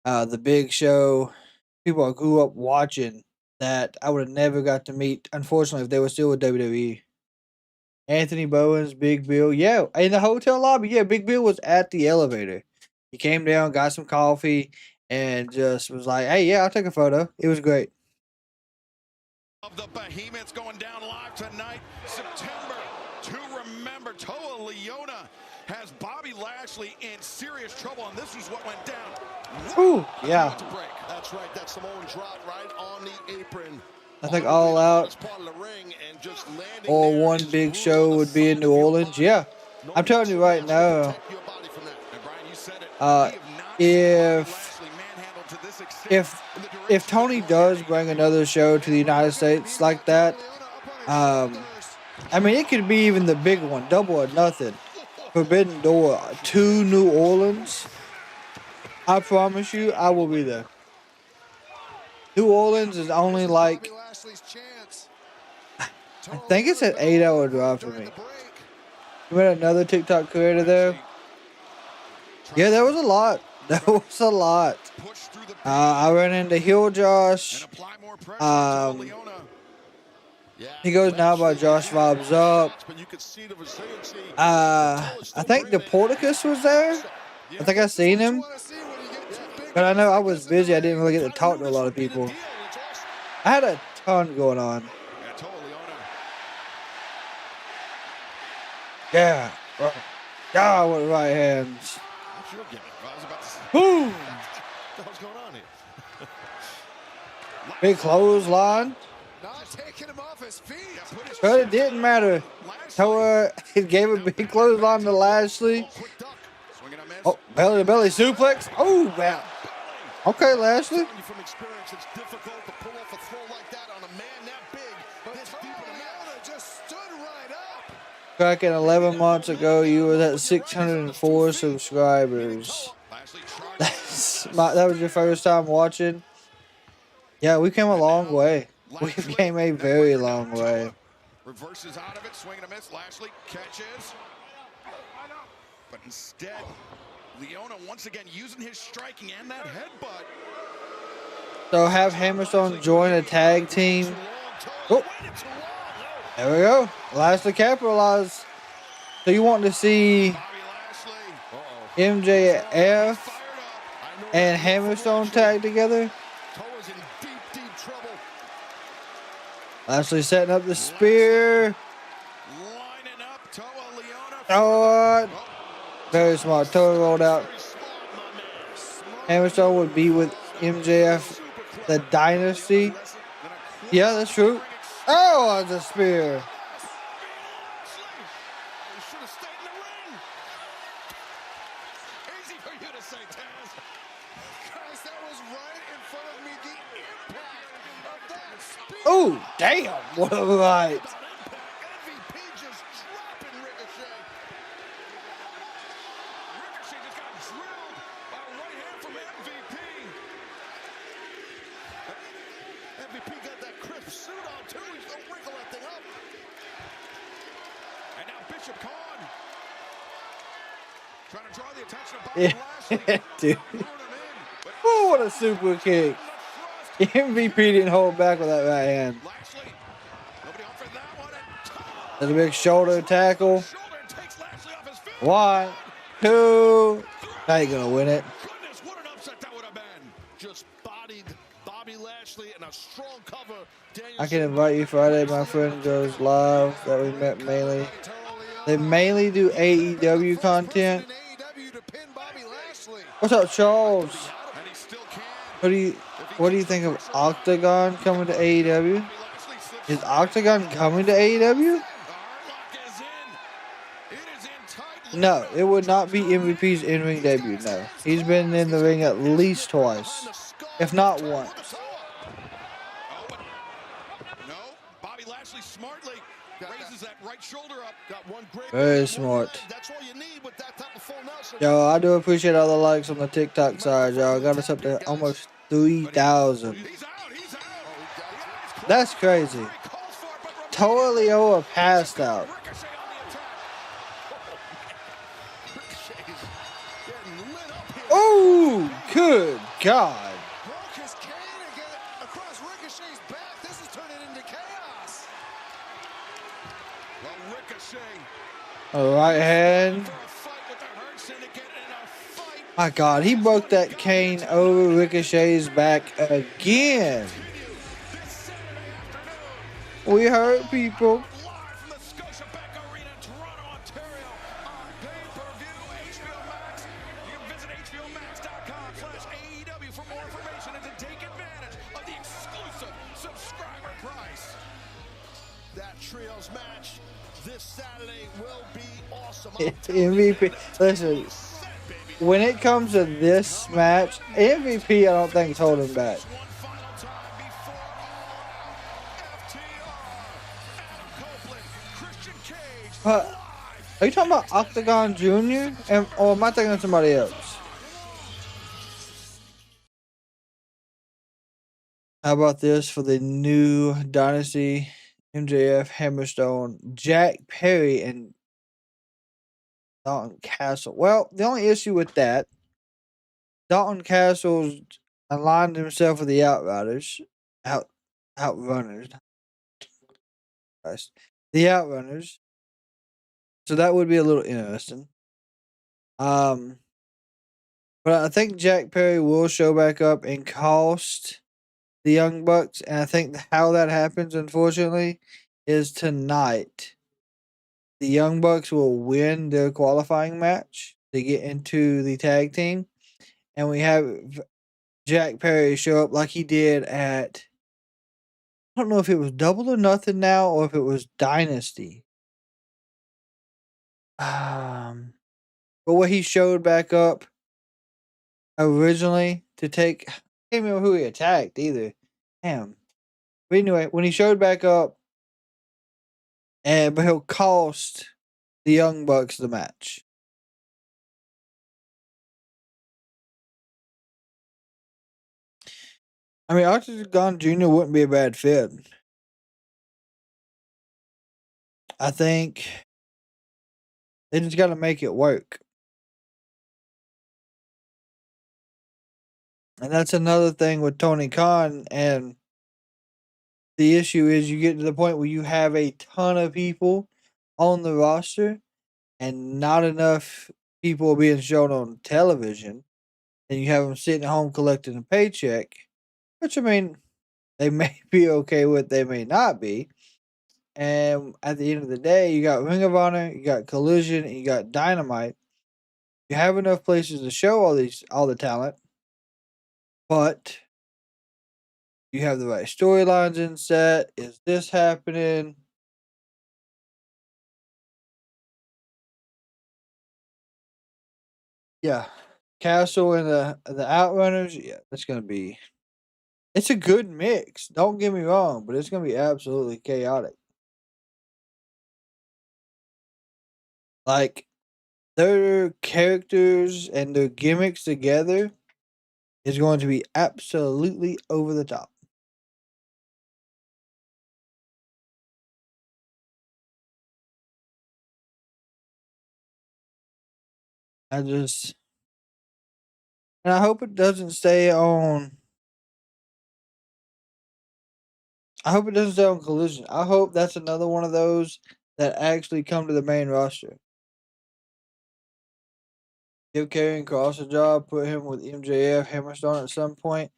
The Big Show. People I grew up watching that I would have never got to meet, unfortunately, if they were still with WWE. Anthony Bowens, Big Bill. Yeah, in the hotel lobby. Yeah, Big Bill was at the elevator. He came down, got some coffee, and just was like, hey, yeah, I'll take a photo. It was great. Of the Behemoths going down live tonight, September to remember. Toa Liona has Bobby Lashley in serious trouble, and this is what went down. Ooh, yeah. That's right, that Samoan drop right on the apron. I think All Out or one big show would be in New Orleans. Yeah, I'm telling you right now. If Tony does bring another show to the United States like that, I mean it could be even the big one, Double or Nothing, Forbidden Door to New Orleans. I promise you, I will be there. New Orleans is only like, I think it's an 8-hour drive for me. You met another TikTok creator there? Yeah, there was a lot. There was a lot. I ran into Heel Josh. He goes now by Josh Vibes Up. I think the Porticus was there. I think I seen him. But I know I was busy. I didn't really get to talk to a lot of people. I had a ton going on. Yeah. Yeah, with right hands. Boom. What's going on here? Big clothesline. Not taking him off his feet. But it didn't matter. Toa gave a big clothesline to Lashley. Oh, belly to belly suplex. Oh, man. Okay, Lashley. From experience, it's difficult to pull off a throw like that on a man that big. This deep in the mat. Just stood right up. Kraken, 11 months ago, you were at 604 subscribers. That was your first time watching? Yeah, we came a long way. We came a very long way. Reverses out of it, swinging a miss. Lashley catches. But instead, Liona once again using his striking and that headbutt. So have Hammerstone join a tag team. Oh, there we go. Lashley capitalized. So you want to see MJF and Hammerstone tag together. Lashley setting up the spear. Oh, very smart. Toa rolled out. Hammerstone would be with MJF, the Dynasty. Yeah, that's true. Oh, the spear. Oh, damn. What a right. Yeah, dude. Oh, what a super kick. MVP didn't hold back with that right hand. There's a big shoulder tackle. 1, 2. Now you're going to win it. I can invite you Friday. My friend goes live that we met mainly. They mainly do AEW content. What's up, Charles? What do you think of Octagon coming to AEW? Is Octagon coming to AEW? No, it would not be MVP's in-ring debut, no. He's been in the ring at least twice, if not once. Very smart. Yo, I do appreciate all the likes on the TikTok side, y'all. Got us up to almost 3,000. That's crazy. Toa Liona passed out. Oh, good God. A right hand. My God, he broke that cane over Ricochet's back again. We hurt people. MVP. Listen, when it comes to this match, MVP, I don't think is holding back. But are you talking about Octagon Jr.? Or am I thinking of somebody else? How about this for the new Dynasty? MJF, Hammerstone, Jack Perry, and Dalton Castle. Well, the only issue with that, Dalton Castle's aligned himself with the Outriders. Outrunners. The Outrunners. So that would be a little interesting. But I think Jack Perry will show back up and cost the Young Bucks. And I think how that happens, unfortunately, is tonight. The Young Bucks will win their qualifying match to get into the tag team. And we have Jack Perry show up like he did at, I don't know if it was Double or Nothing now or if it was Dynasty. But what he showed back up originally to take, I can't remember who he attacked either. Damn. But anyway, when he showed back up, but he'll cost the Young Bucks the match. I mean, Octagon Jr. wouldn't be a bad fit. I think they just got to make it work. And that's another thing with Tony Khan. And the issue is you get to the point where you have a ton of people on the roster and not enough people being shown on television, and you have them sitting at home collecting a paycheck, which, I mean, they may be okay with, they may not be. And at the end of the day, you got Ring of Honor, you got Collision, and you got Dynamite. You have enough places to show all the talent, but you have the right storylines in set. Is this happening? Yeah. Castle and the Outrunners, yeah, that's gonna be, it's a good mix. Don't get me wrong, but it's gonna be absolutely chaotic. Like, their characters and their gimmicks together is going to be absolutely over the top. And I hope it doesn't stay on. I hope it doesn't stay on Collision. I hope that's another one of those that actually come to the main roster. Give Karrion Kross a job, put him with MJF, Hammerstone at some point.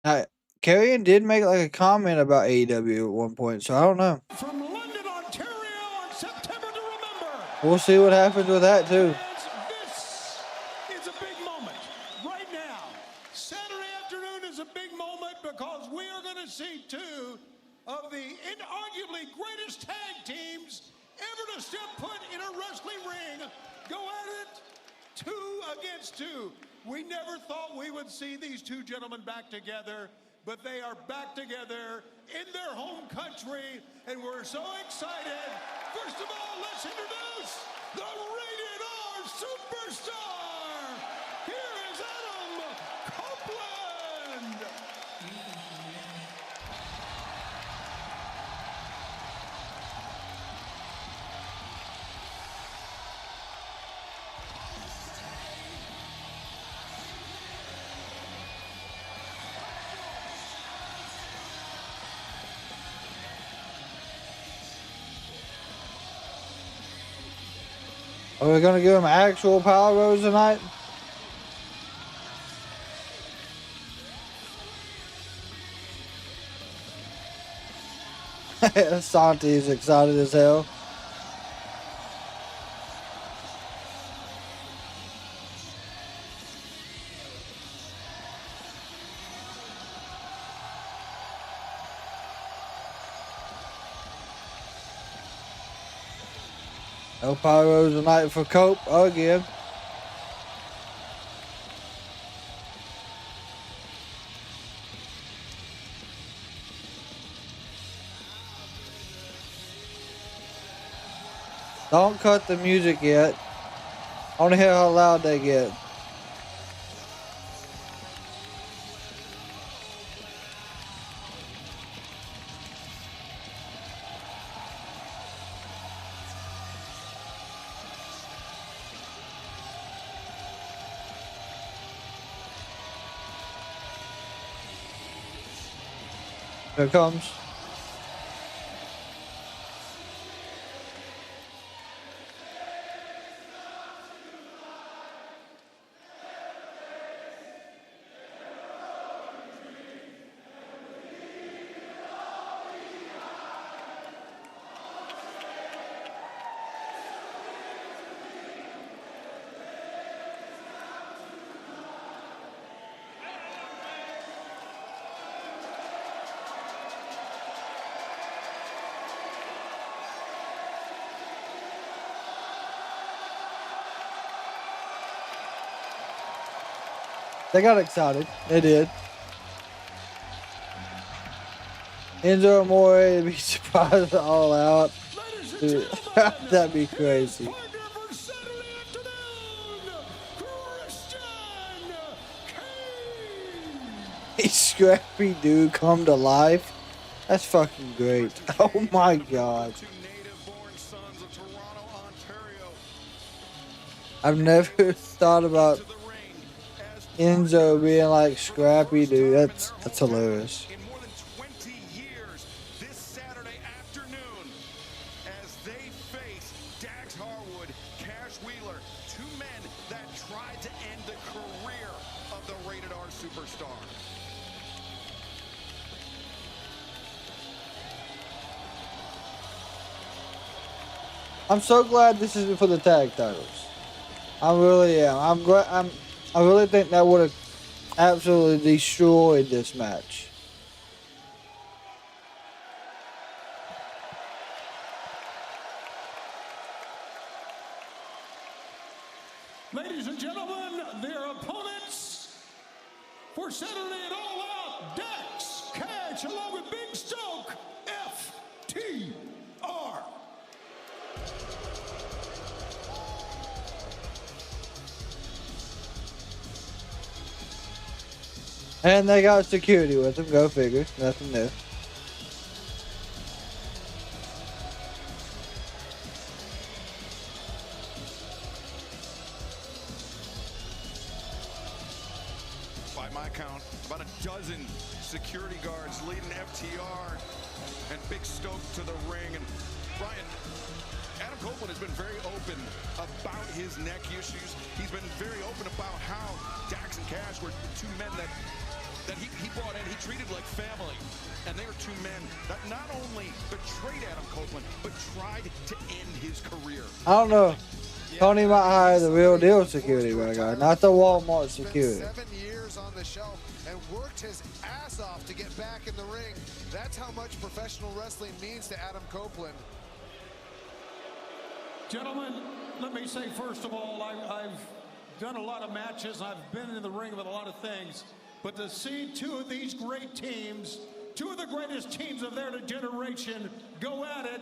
Now, Karrion did make like a comment about AEW at one point, so I don't know. From London, Ontario, on September to remember. We'll see what happens with that too. This is a big moment right now. Saturday afternoon is a big moment because we are going to see two of the inarguably greatest tag teams ever to step foot in a wrestling ring go at it 2 against 2. We never thought we would see these two gentlemen back together, but they are back together in their home country, and we're so excited. First of all, let's introduce the Rated R Superstar. Here is Adam Copeland. Are we gonna give him actual power rows tonight? Santi is excited as hell. No pyros tonight for Cope again. Don't cut the music yet. I want to hear how loud they get. Here it comes. They got excited. They did. Enzo Amore to be surprised all out. Dude, that'd be crazy. Hey, Scrappy Dude come to life. That's fucking great. Oh my god. I've never thought about Enzo being like Scrappy Dude. That's hilarious. In more than 20 years, this Saturday afternoon, as they face Dax Harwood Hood, Cash Wheeler, two men that tried to end the career of the Rated R superstar. I'm so glad this isn't for the tag titles. I really am. I'm glad. I really think that would have absolutely destroyed this match. Ladies and gentlemen, their opponents for Saturday at All Out, Dax, Catch, along with Big Stoke, FTR. And they got security with them. Go figure. Nothing new. By my count, about a dozen security guards leading FTR and Big Stoke to the ring. And Brian, Adam Copeland has been very open about his neck issues. He's been very open about how Dax and Cash were two men that he brought in, he treated like family. And they were two men that not only betrayed Adam Copeland, but tried to end his career. I don't know. Tony might hire the real deal security guy, not the Walmart security. 7 years on the shelf and worked his ass off to get back in the ring. That's how much professional wrestling means to Adam Copeland. Gentlemen, let me say first of all, I've done a lot of matches. I've been in the ring with a lot of things. But to see two of these great teams, two of the greatest teams of their generation, go at it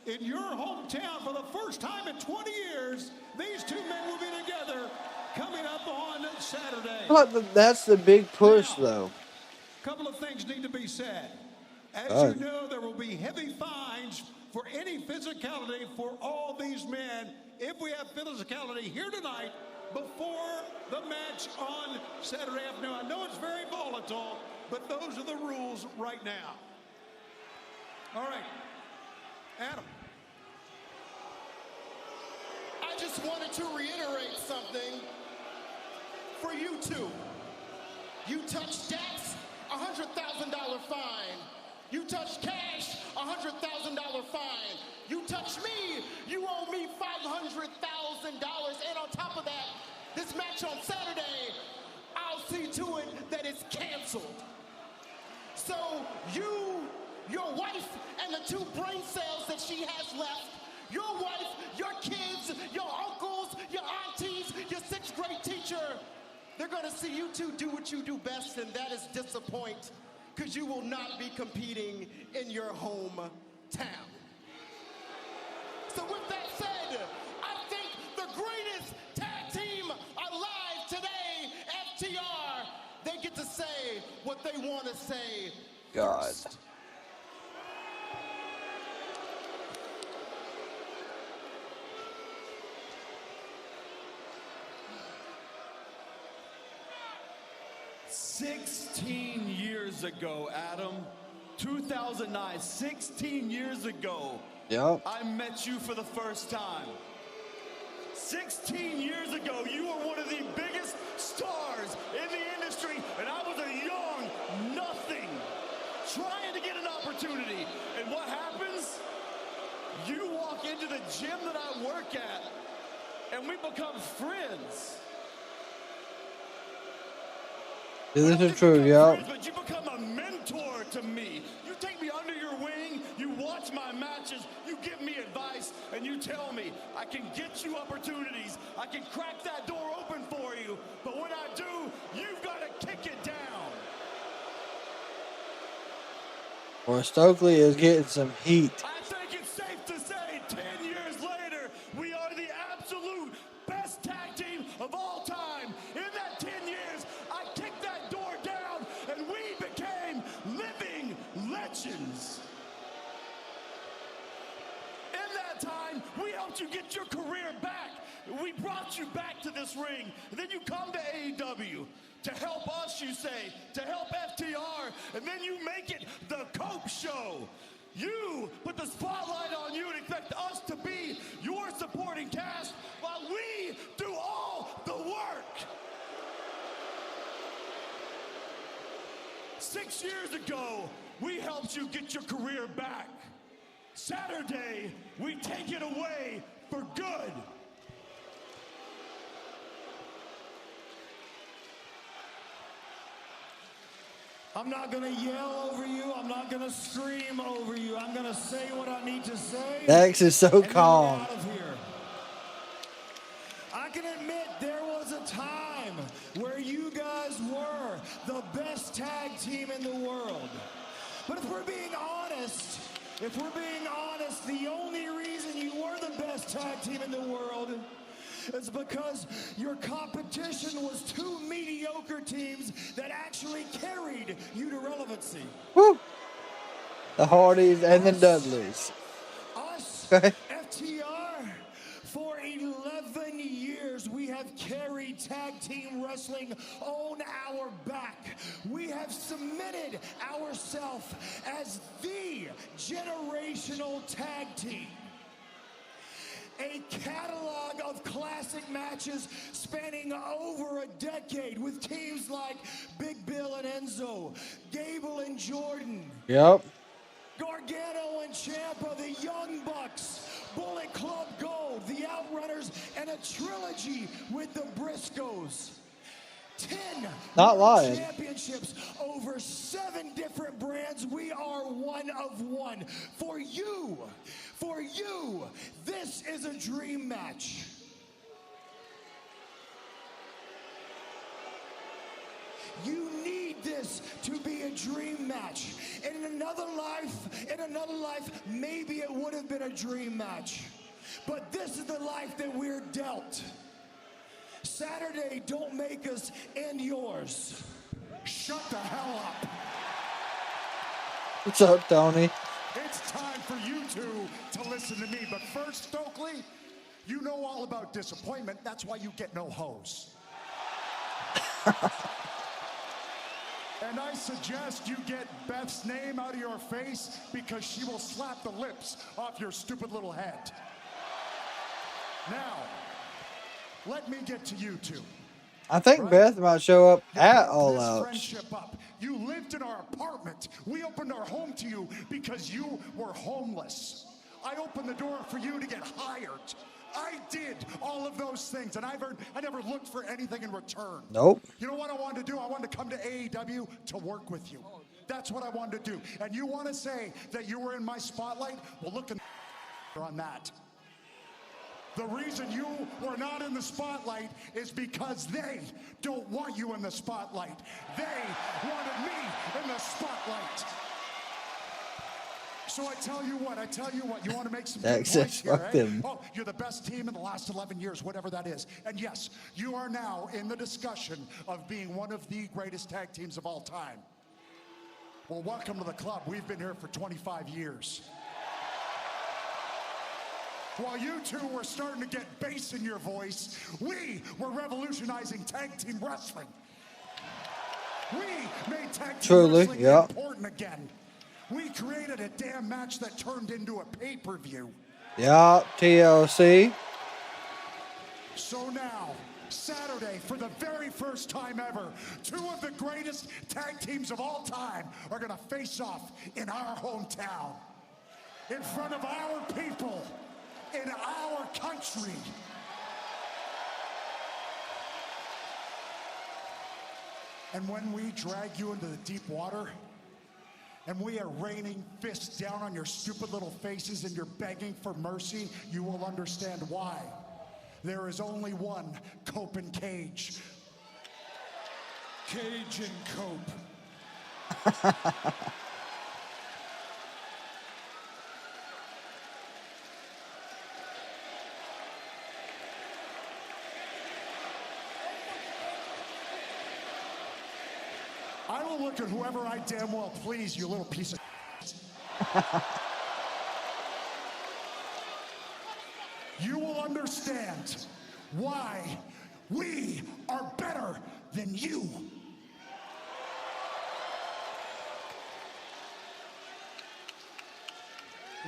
in your hometown for the first time in 20 years, these two men will be together coming up on Saturday. But that's the big push, though. A couple of things need to be said. As you know, there will be heavy fines for any physicality for all these men if we have physicality here tonight before the match on Saturday afternoon. I know it's very volatile, but those are the rules right now. All right, Adam. I just wanted to reiterate something for you two. You touched Dax, $100,000 fine. You touched Cash, $100,000 fine. You touch me, you owe me $500,000. And on top of that, this match on Saturday, I'll see to it that it's canceled. So you, your wife, and the two brain cells that she has left, your wife, your kids, your uncles, your aunties, your sixth grade teacher, they're gonna see you two do what you do best, and that is disappoint, because you will not be competing in your hometown. So with that said, I think the greatest tag team alive today, FTR, they get to say what they want to say. God. First. "16 years ago, Adam, 2009, 16 years ago, Yep. I met you for the first time. 16 years ago, you were one of the biggest stars in the industry, and I was a young nothing trying to get an opportunity. And what happens? You walk into the gym that I work at, and we become friends. This is true, yeah. But you become a mentor to me. You take me under your wing, you watch my matches, you give me advice, and you tell me I can get you opportunities, I can crack that door open for you, but when I do, you've got to kick it down. Or Stokely is getting some heat. I think it's safe to say 10 years later, we are the absolute best tag team of all time. In that 10 years, I kicked that door down, and we became living legends. In that time, we helped you get your career back. We brought you back to this ring. And then you come to AEW to help us, you say, to help FTR, and then you make it the Cope Show. You put the spotlight on you and expect us to be your supporting cast while we do all the work. 6 years ago, we helped you get your career back. Saturday, we take it away for good. I'm not gonna yell over you. I'm not gonna scream over you. I'm gonna say what I need to say. Dax is so and calm. get out of here. I can admit there was a time where you guys were the best tag team in the world. But if we're being honest, the only reason you were the best tag team in the world is because your competition was two mediocre teams that actually carried you to relevancy. Woo! The Hardys and the Dudleys. Us, Okay. FTR, for 11 years we have carried tag team wrestling on our back. We have cemented ourselves as the generational tag team. A catalog of classic matches spanning over a decade with teams like Big Bill and Enzo, Gable and Jordan, Yep. Gargano and Ciampa, the Young Bucks, Bullet Club Gold, the Outrunners, and a trilogy with the Briscoes. 10 Not world lying. championships over 7 different brands. We are one of one. For you, this is a dream match. You need this to be a dream match. And in another life, maybe it would have been a dream match. But this is the life that we're dealt. Saturday, don't make us end yours. Shut the hell up. What's up, Tony? It's time for you two to listen to me. But first, Stokely, you know all about disappointment. That's why you get no hose. And I suggest you get Beth's name out of your face because she will slap the lips off your stupid little head. Now, let me get to you two. I think Beth might show up at All This Out. friendship up. You lived in our apartment. We opened our home to you because you were homeless. I opened the door for you to get hired. I did all of those things, and I never looked for anything in return. Nope. You know what I wanted to do? I wanted to come to AEW to work with you. That's what I wanted to do. And you want to say that you were in my spotlight? Well, look on that. The reason you were not in the spotlight is because they don't want you in the spotlight. They wanted me in the spotlight. So I tell you what, you want to make some good points here, eh? Oh, you're the best team in the last 11 years, whatever that is. And yes, you are now in the discussion of being one of the greatest tag teams of all time. Well, welcome to the club. We've been here for 25 years. While you two were starting to get bass in your voice, we were revolutionizing tag team wrestling. We made tag team wrestling important again. We created a damn match that turned into a pay-per-view. Yeah, TLC. So now, Saturday, for the very first time ever, 2 of the greatest tag teams of all time are going to face off in our hometown, in front of our people, in our country. And when we drag you into the deep water, and we are raining fists down on your stupid little faces and you're begging for mercy, you will understand why. There is only one Cope and Cage. Cage and Cope. I will look at whoever I damn well please, you little piece of You will understand why we are better than you.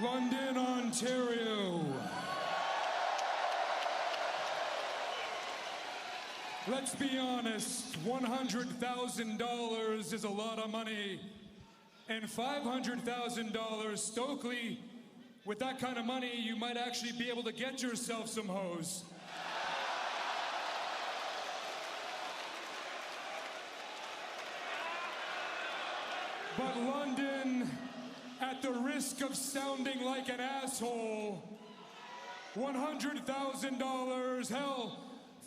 London, Ontario. Let's be honest, $100,000 is a lot of money. And $500,000, Stokely, with that kind of money, you might actually be able to get yourself some hoes. But London, at the risk of sounding like an asshole, $100,000, hell,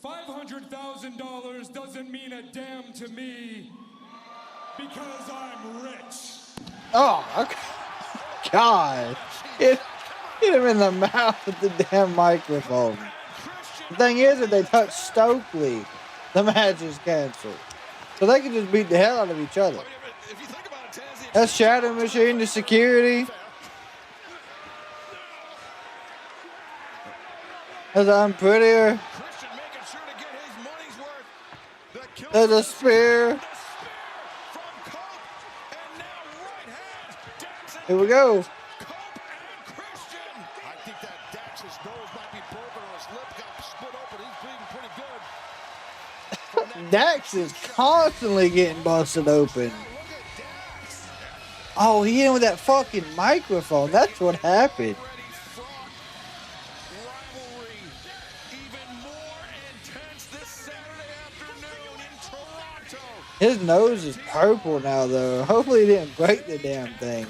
$500,000 doesn't mean a damn to me because I'm rich. Oh, okay. God. Hit him in the mouth with the damn microphone. The thing is, if they touch Stokely, the match is canceled. So they can just beat the hell out of each other. That's Shadow Machine to security. As I'm prettier. There's a spear. Here we go. Dax is constantly getting busted open. Oh, he in with that fucking microphone. That's what happened. His nose is purple now, though. Hopefully he didn't break the damn thing.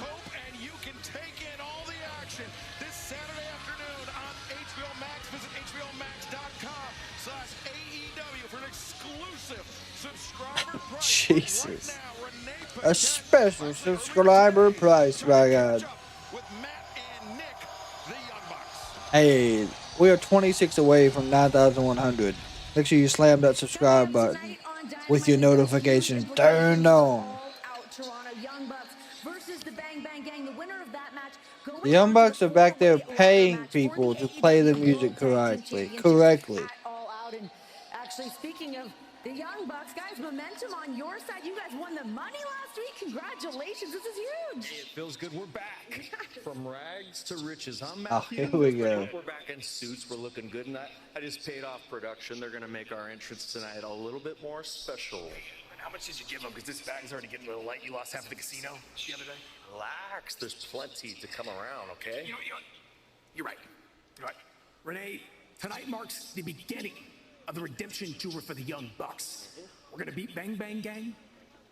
Jesus. A special subscriber price, my God. Hey, we are 26 away from 9,100. Make sure you slam that subscribe button with your notifications turned on. The Young Bucks are back there paying people to play the music correctly. Actually, speaking of the Young Bucks, guys, momentum on your side. You guys won the money last week. Congratulations. This is huge. It feels good. We're back. From rags to riches, huh, Oh, here we go. We're back in suits. We're looking good. And I just paid off production. They're going to make our entrance tonight a little bit more special. How much did you give them? Because this bag's already getting a little light. You lost half of the casino the other day. Relax. There's plenty to come around, okay? You're right. You're right. Renee, tonight marks the beginning of the redemption tour for the Young Bucks. We're going to beat Bang Bang Gang.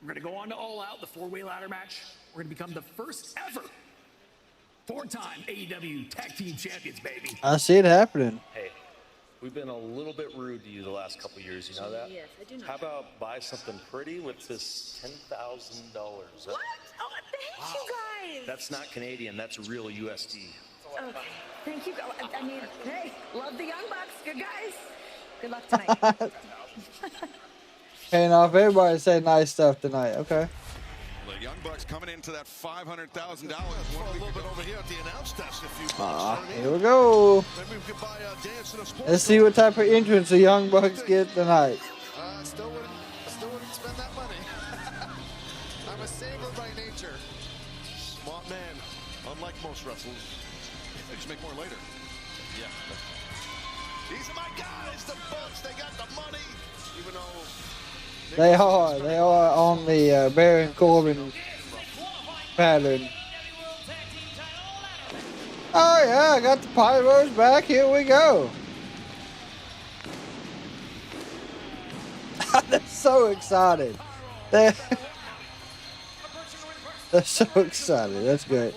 We're going to go on to All Out, the four-way ladder match. We're going to become the first ever four-time AEW Tag Team Champions, baby. I see it happening. Hey, we've been a little bit rude to you the last couple years. You know that? Yes, I do know. How about buy something pretty with this $10,000? What? Oh, thank you guys. That's not Canadian. That's real USD. Okay. Thank you. I mean, hey, love the Young Bucks. Good guys. Good luck tonight. Paying off everybody to say nice stuff tonight. Okay. The Young Bucks coming into that $500,000. A little bit over here at the announce desk. Here we go. Let's see what type of entrance the Young Bucks get tonight. Still wouldn't spend that money. I'm a saver by nature. Smart man. Unlike most wrestlers. They just make more later. Yeah. These are my guys, the Bucks. They got the money. Even though They are on the Baron Corbin pattern. Oh yeah, I got the Pyros back. Here we go. They're so excited. They're so excited. That's great.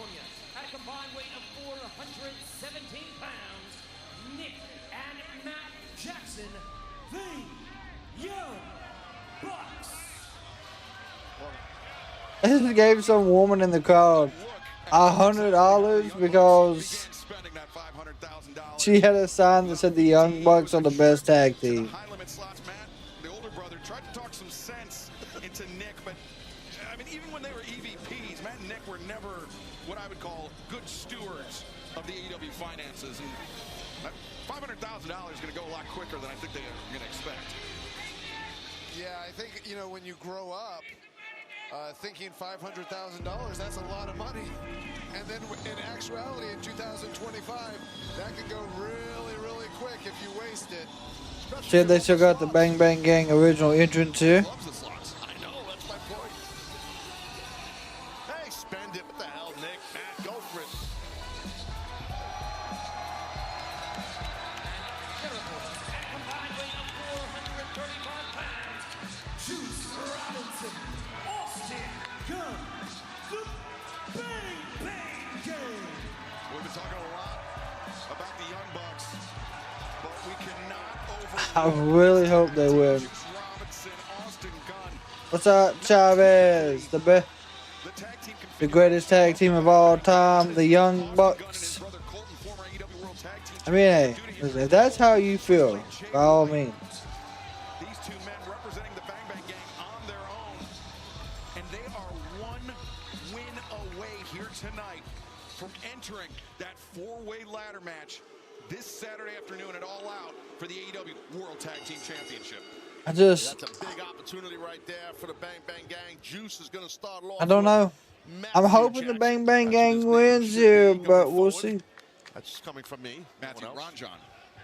I just gave some woman in the crowd $100 because she had a sign that said the Young Bucks are the best tag team. the older brother tried to talk some sense into Nick, but I mean, even when they were EVPs, Matt and Nick were never what I would call good stewards of the AEW finances. And $500,000 is going to go a lot quicker than I think they're going to expect. Yeah, I think, when you grow up, thinking $500,000, that's a lot of money. And then in actuality, in 2025, that could go really, really quick if you waste it. See, they still got the Bang Bang Gang original entrance here. I know, that's my point. Hey, spend it. What the hell, Nick? Matt, go for it. Combined weight of 435 pounds, Juice Robinson, Austin Gunn, the Bang Bang Gang. We've been talking a lot about the Young Bucks, but we cannot I really hope they win. What's up, Chavez? The greatest tag team of all time, the Young Bucks. I mean, hey, if that's how you feel, by all means. These two men representing the Bang Bang Gang on their own, and they are one win away here tonight from entering that four-way ladder match this Saturday afternoon at All Out for the AEW World Tag Team Championship. That's a big opportunity right there for the Bang Bang Gang. Juice is going to start off. I don't know. I'm hoping the Bang Bang Gang wins here, but we'll see. That's coming from me. Matthew, Ron John.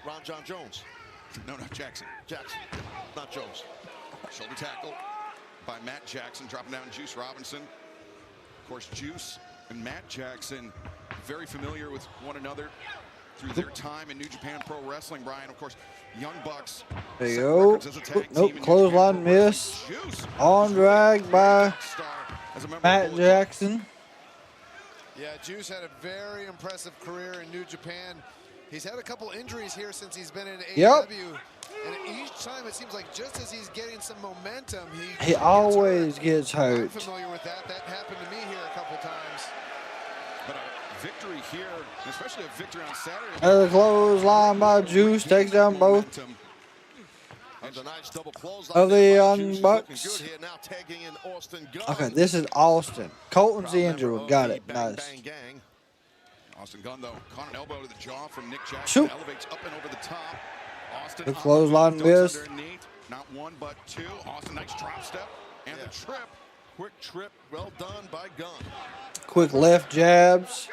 Ron John Jones. No, not Jackson. Jackson, not Jones. Shoulder tackle by Matt Jackson, dropping down Juice Robinson. Of course, Juice and Matt Jackson very familiar with one another through their time in New Japan Pro Wrestling. Brian, of course, Young Bucks. There you go. Nope, clothesline miss. On drag by Matt Jackson. Yeah, Juice had a very impressive career in New Japan. He's had a couple injuries here since he's been in AEW. And each time it seems like just as he's getting some momentum, he always gets hurt. I'm familiar with that. That happened to me here a couple times. But a victory here, especially a victory on Saturday. Another clothesline by Juice, takes down both of the Young Bucks. Okay, this is Austin. Colton's the injured. Got it. Nice. Austin Gunn, though, caught an elbow to the jaw from Nick Jackson. Shoot. Elevates up and over the top. Austin The clothesline miss. underneath. Not one, but two. Austin, nice drop step. And the trip. Quick trip. Well done by Gunn. Quick left jabs.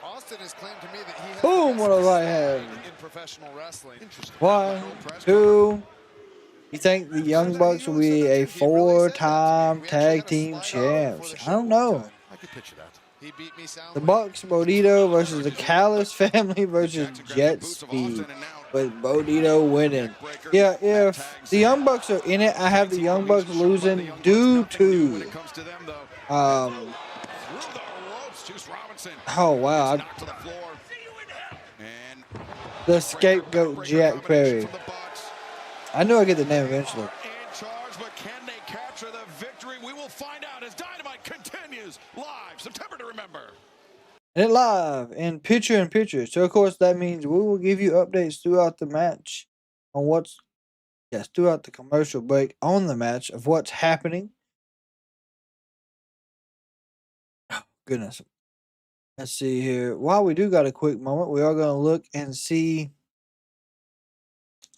Austin has claimed to me that he has Boom, the what a best right hand. in professional wrestling. 1, 2. You think the Young Bucks will be a 4-time tag team champs? I don't know. I could picture that. He beat me soundly. The Bucks, Bodito versus the Callis family versus JetSpeed, with Bodito winning. Yeah, if the Young Bucks are in it, I have the Young Bucks losing due to oh wow, the scapegoat Jack Perry. I knew I'd get the name eventually. But can they capture the victory? We will find out as Dynamite continues live September to remember. And it live in picture. So of course that means we will give you updates throughout the match on throughout the commercial break on the match of what's happening. Oh, goodness. Let's see here. While we do got a quick moment, we are going to look and see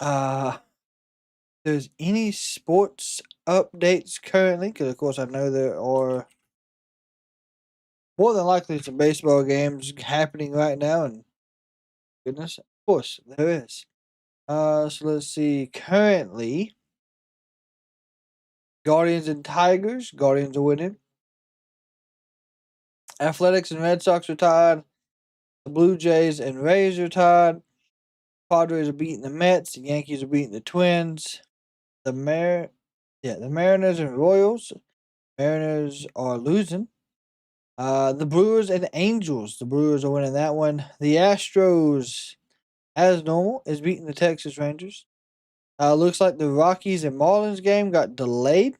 there's any sports updates currently, because of course I know there are more than likely some baseball games happening right now, and goodness, of course there is. So let's see. Currently, Guardians and Tigers. Guardians are winning. Athletics and Red Sox are tied. The Blue Jays and Rays are tied. Padres are beating the Mets. The Yankees are beating the Twins. The Mariners and Royals. Mariners are losing. The Brewers and Angels. The Brewers are winning that one. The Astros, as normal, is beating the Texas Rangers. Looks like the Rockies and Marlins game got delayed.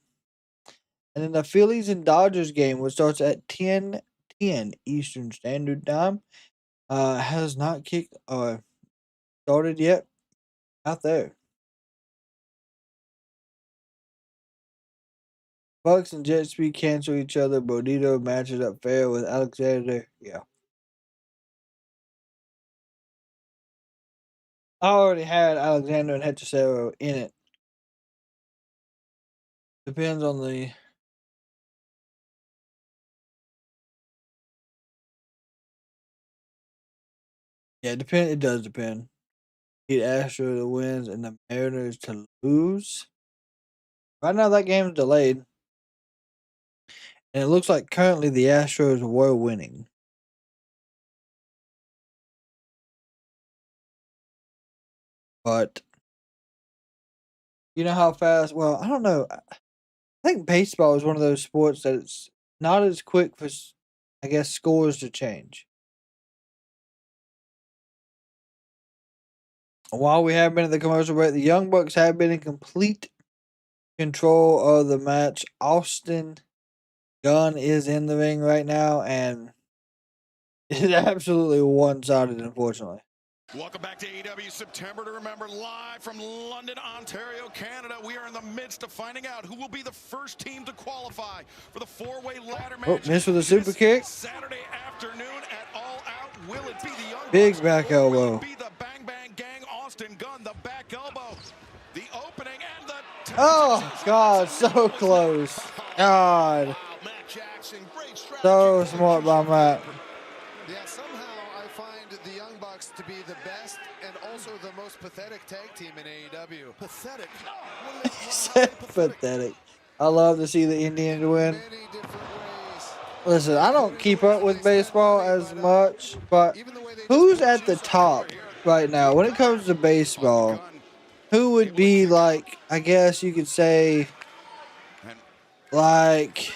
And then the Phillies and Dodgers game, which starts at 10:10 Eastern Standard Time, has not kicked or started yet out there. Bucks and JetSpeed cancel each other. Bodito matches up fair with Alexander. Yeah. I already had Alexander and Hechicero in it. Depends on the Yeah, it does depend. Need Astros to win and the Mariners to lose. Right now, that game's delayed. And it looks like currently the Astros were winning. But you know how fast? Well, I don't know. I think baseball is one of those sports that it's not as quick for, I guess, scores to change. While we have been at the commercial break, the Young Bucks have been in complete control of the match. Austin Gunn is in the ring right now, and it's absolutely one-sided, unfortunately. Welcome back to AEW September to Remember, live from London, Ontario, Canada. We are in the midst of finding out who will be the first team to qualify for the four-way ladder match. Oh, missed with a super kick. Saturday afternoon at All Out. Will it be the Young Big Bucks, back or will elbow. it be the Bang Bang Gang, Austin Gunn, the back elbow, the opening, and the... Oh, God, so close. God. So smart by Matt. Yeah, somehow I find the Young Bucks to be the best and also the most pathetic tag team in AEW. Pathetic? He said pathetic. I love to see the Indians win. Listen, I don't keep up with baseball as much, but who's at the top right now when it comes to baseball? Who would be like, I guess you could say, like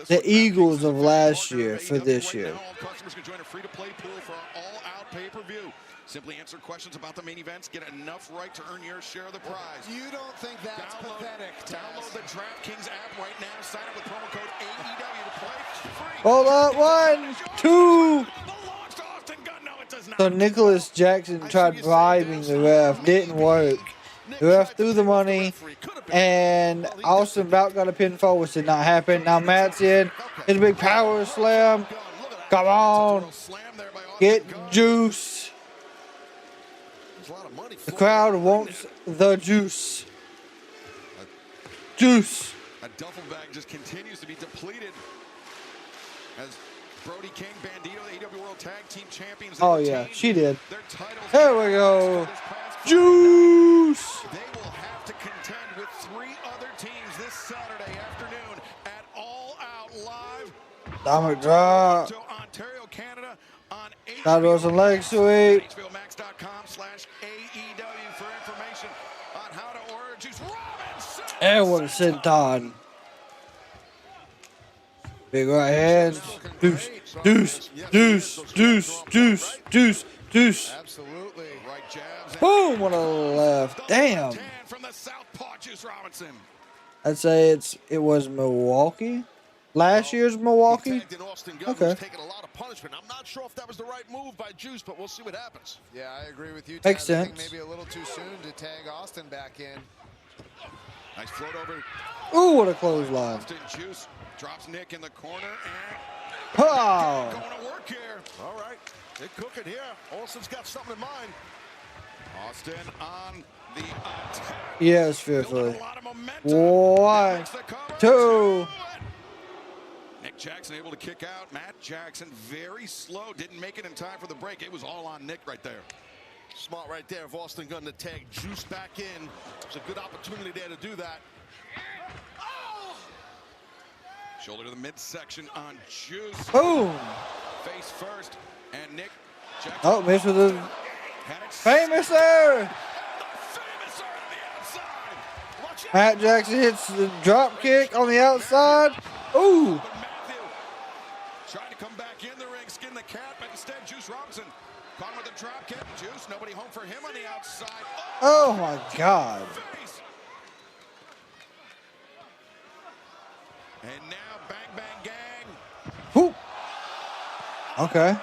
the Eagles of last year for this year? Customers can join a free-to-play pool for our all-out pay-per-view. Simply answer questions about the main events, get enough right to earn your share of the prize. You don't think that's pathetic, Download the DraftKings app right now. Sign up with promo code AEW to play free. Hold up, 1, 2. So Nicholas Jackson tried bribing the ref, didn't work. The ref threw the money, and Austin Bout got a pinfall, which did not happen. Now Matt's in. His big power slam. Come on. Get juice. The crowd wants the juice. Juice. A duffel bag just continues to be depleted as Brody King, Bandito, the AEW World Tag Team Champions. Oh, yeah, she did. There we go. Juice. They will have to contend with 3 other teams this Saturday afternoon at All Out Live. Stomach drop. To Ontario, Canada on That was a leg sweep. HBOMax.com/AEW for information on how to order juice. And what a senton. Big right hands. Deuce, deuce, deuce, deuce, deuce, deuce, deuce. Absolutely. Right jabs. Boom, what a left. Damn. From the southpaw, Juice Robinson. I'd say it was Milwaukee. Last year's Milwaukee. Okay. Taking a lot of punishment. I'm not sure if that was the right move by Juice, but we'll see what happens. Yeah, I agree with you. Makes Taz. I think sense. maybe a little too soon to tag Austin back in. Nice float over. Ooh, what a clothesline. Austin Juice drops Nick in the corner and Oh. going to work here. All right, they're cooking here. Austin's got something in mind. Austin on the attack. Yes, fearfully. 1, 2. Nick Jackson able to kick out. Matt Jackson very slow. Didn't make it in time for the break. It was all on Nick right there. Smart right there of Austin Gunn to tag Juice back in. It's a good opportunity there to do that. Shoulder to the midsection on Juice. Boom. Face first. And Nick Jackson. Oh, missed with the famous there. Matt Jackson hits the drop kick on the outside. Ooh. Trying to come back in the ring, skin the cat, but instead Juice Robinson caught him with a drop kick. Juice, nobody home for him on the outside. Oh my God. And now Bang Bang Gang. Whoop. Okay.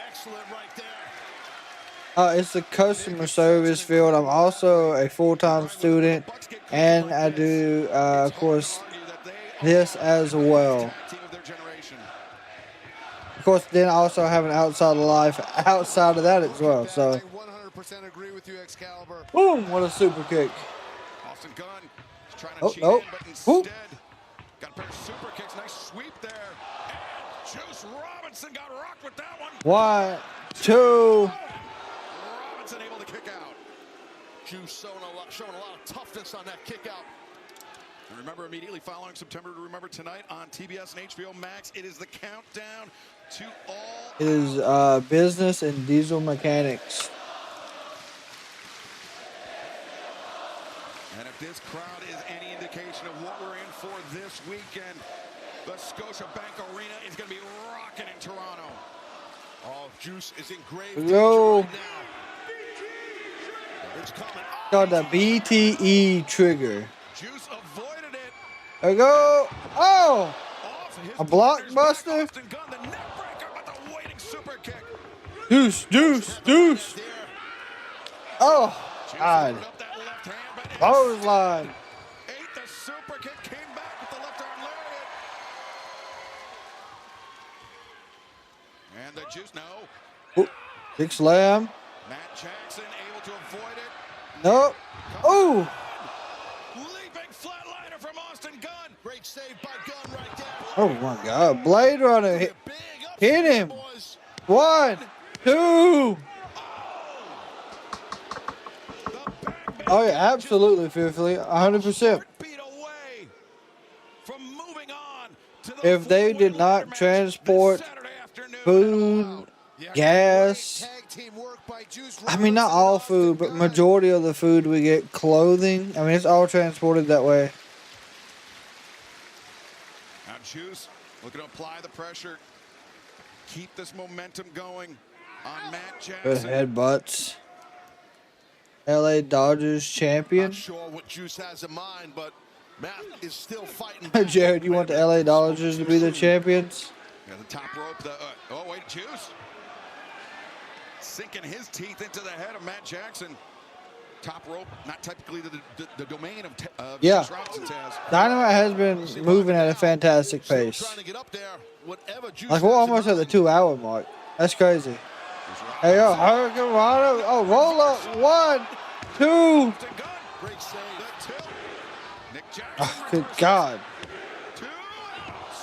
Excellent right there. It's the customer service field. I'm also a full-time student, and I do, of course, this as well. Of course, then I also have an outside life outside of that as well. So, 100% agree with you, Excalibur. boom! What a super kick. Austin Gunn is trying to Oh, cheat no. in, but Whoop. instead got a pair of super kicks. Nice sweep there. Juice Robinson got rocked with that one. 1, 2. Robinson able to kick out. Juice showing a lot of toughness on that kick out. And remember, immediately following September to Remember tonight on TBS and HBO Max, it is the countdown to All It is business and diesel mechanics. And if this crowd is any indication of what we're in for this weekend, the Scotiabank Arena is going to be rocking in Toronto. Oh, Juice is in grave Yo. danger right now. It's coming. Called the BTE trigger. Juice avoided it. There we go. Oh! A blockbuster. Deuce, deuce, deuce. Oh, God. Clothesline. The super kick came back with the left arm lariat. And the Juice, no. Ooh, big slam. Matt Jackson able to avoid it. Nope. Ooh. Leaping flatliner from Austin Gunn. Great save by Gunn right there. Oh, my God. Blade Runner hit him. 1, 2. Oh, yeah, absolutely, fearfully. 100%. If they did not transport food, gas, I mean, not all food, but majority of the food we get, clothing, I mean, it's all transported that way. Now Juice looking to apply the pressure. Keep this momentum going on Matt Good Jackson. headbutts. LA Dodgers champion. Not sure what Juice has in mind, but Matt is still fighting. Jared, you want the LA Dodgers to be the champions? Yeah, the top rope. Oh, wait, Juice. Sinking his teeth into the head of Matt Jackson. Top rope, not technically the domain of Yeah. Juice Robinson has. Dynamite has been moving at a fantastic pace. Like, we're almost at the 2-hour mark. That's crazy. Hey, yo, Hurricane Rana. Oh, roll up. 1, 2. Great save. Oh, good God.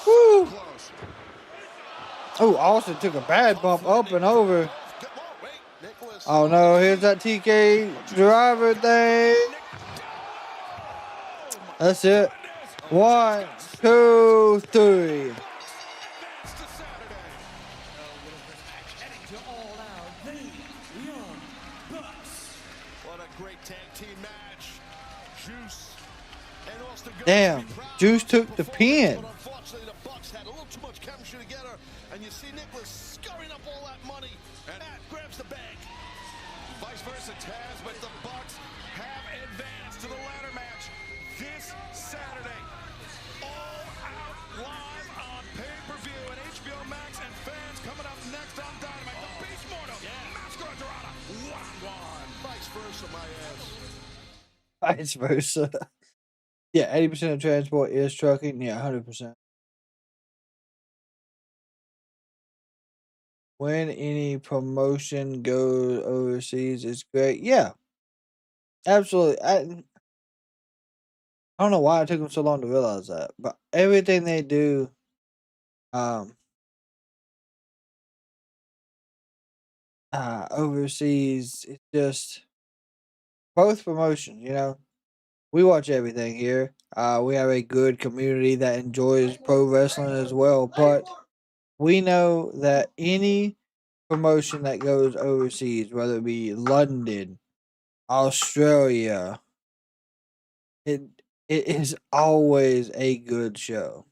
Woo. Oh, Austin took a bad bump up and over. Oh, no. Here's that TK driver thing. That's it. 1, 2, 3. Damn, Juice took the pin. Unfortunately, the Bucks had a little too much chemistry together, and you see Nicholas scurrying up all that money, and Matt grabs the bag. Vice versa, Taz, but the Bucks have advanced to the ladder match this Saturday. All Out live on pay-per-view and HBO Max, and fans coming up next on Dynamite. The Beast Mortal, Mascara, Dorada, 1-1. Vice versa, my ass. Vice versa. Yeah, 80% of transport is trucking. Yeah, 100%. When any promotion goes overseas, it's great. Yeah, absolutely. I don't know why it took them so long to realize that, but everything they do, overseas, it's just both promotions. You know, we watch everything here. We have a good community that enjoys pro wrestling as well, but we know that any promotion that goes overseas, whether it be London, Australia, it is always a good show.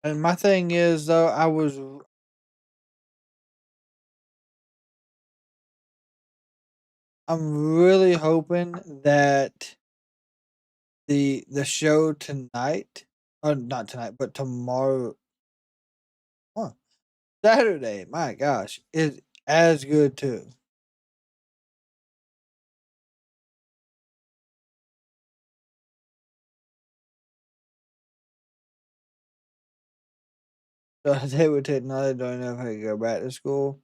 And my thing is, though, I'm really hoping that the show tonight, or not tonight, but tomorrow, Saturday, my gosh, is as good too. So they would take another. Don't know if I could go back to school.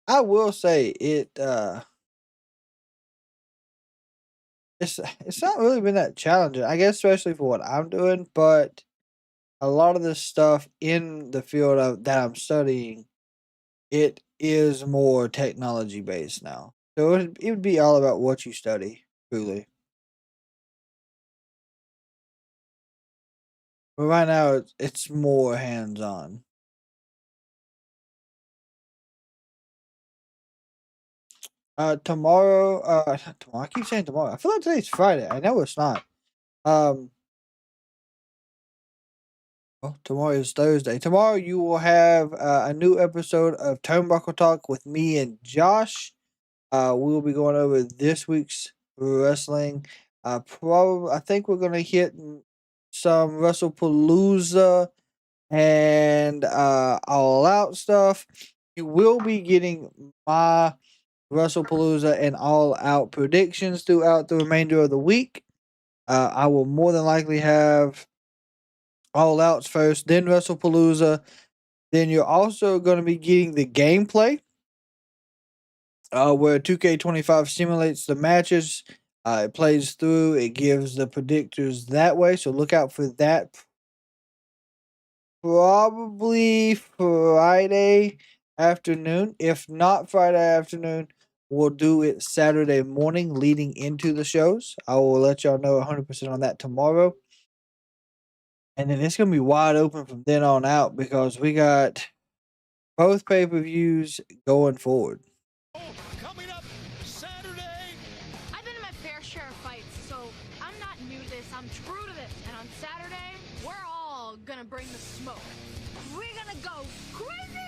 I will say it. it's not really been that challenging, I guess, especially for what I'm doing. But a lot of this stuff in the field of that I'm studying, it is more technology based now. So it would be all about what you study, truly. But right now, it's more hands on. Tomorrow, not tomorrow. I keep saying tomorrow. I feel like today's Friday. I know it's not. Well, tomorrow is Thursday. Tomorrow you will have a new episode of Turnbuckle Talk with me and Josh. We will be going over this week's wrestling. Probably, I think we're gonna hit some WrestlePalooza and All Out stuff. You will be getting my WrestlePalooza and All Out predictions throughout the remainder of the week. I will more than likely have All Outs first, then WrestlePalooza. Then you're also going to be getting the gameplay, where 2K25 simulates the matches. It plays through. It gives the predictors that way. So look out for that. Probably Friday afternoon. If not Friday afternoon, we'll do it Saturday morning leading into the shows. I will let y'all know 100% on that tomorrow. And then it's going to be wide open from then on out because we got both pay-per-views going forward. Coming up Saturday. I've been in my fair share of fights, so I'm not new to this. I'm true to this. And on Saturday, we're all gonna bring the smoke. We're gonna go crazy.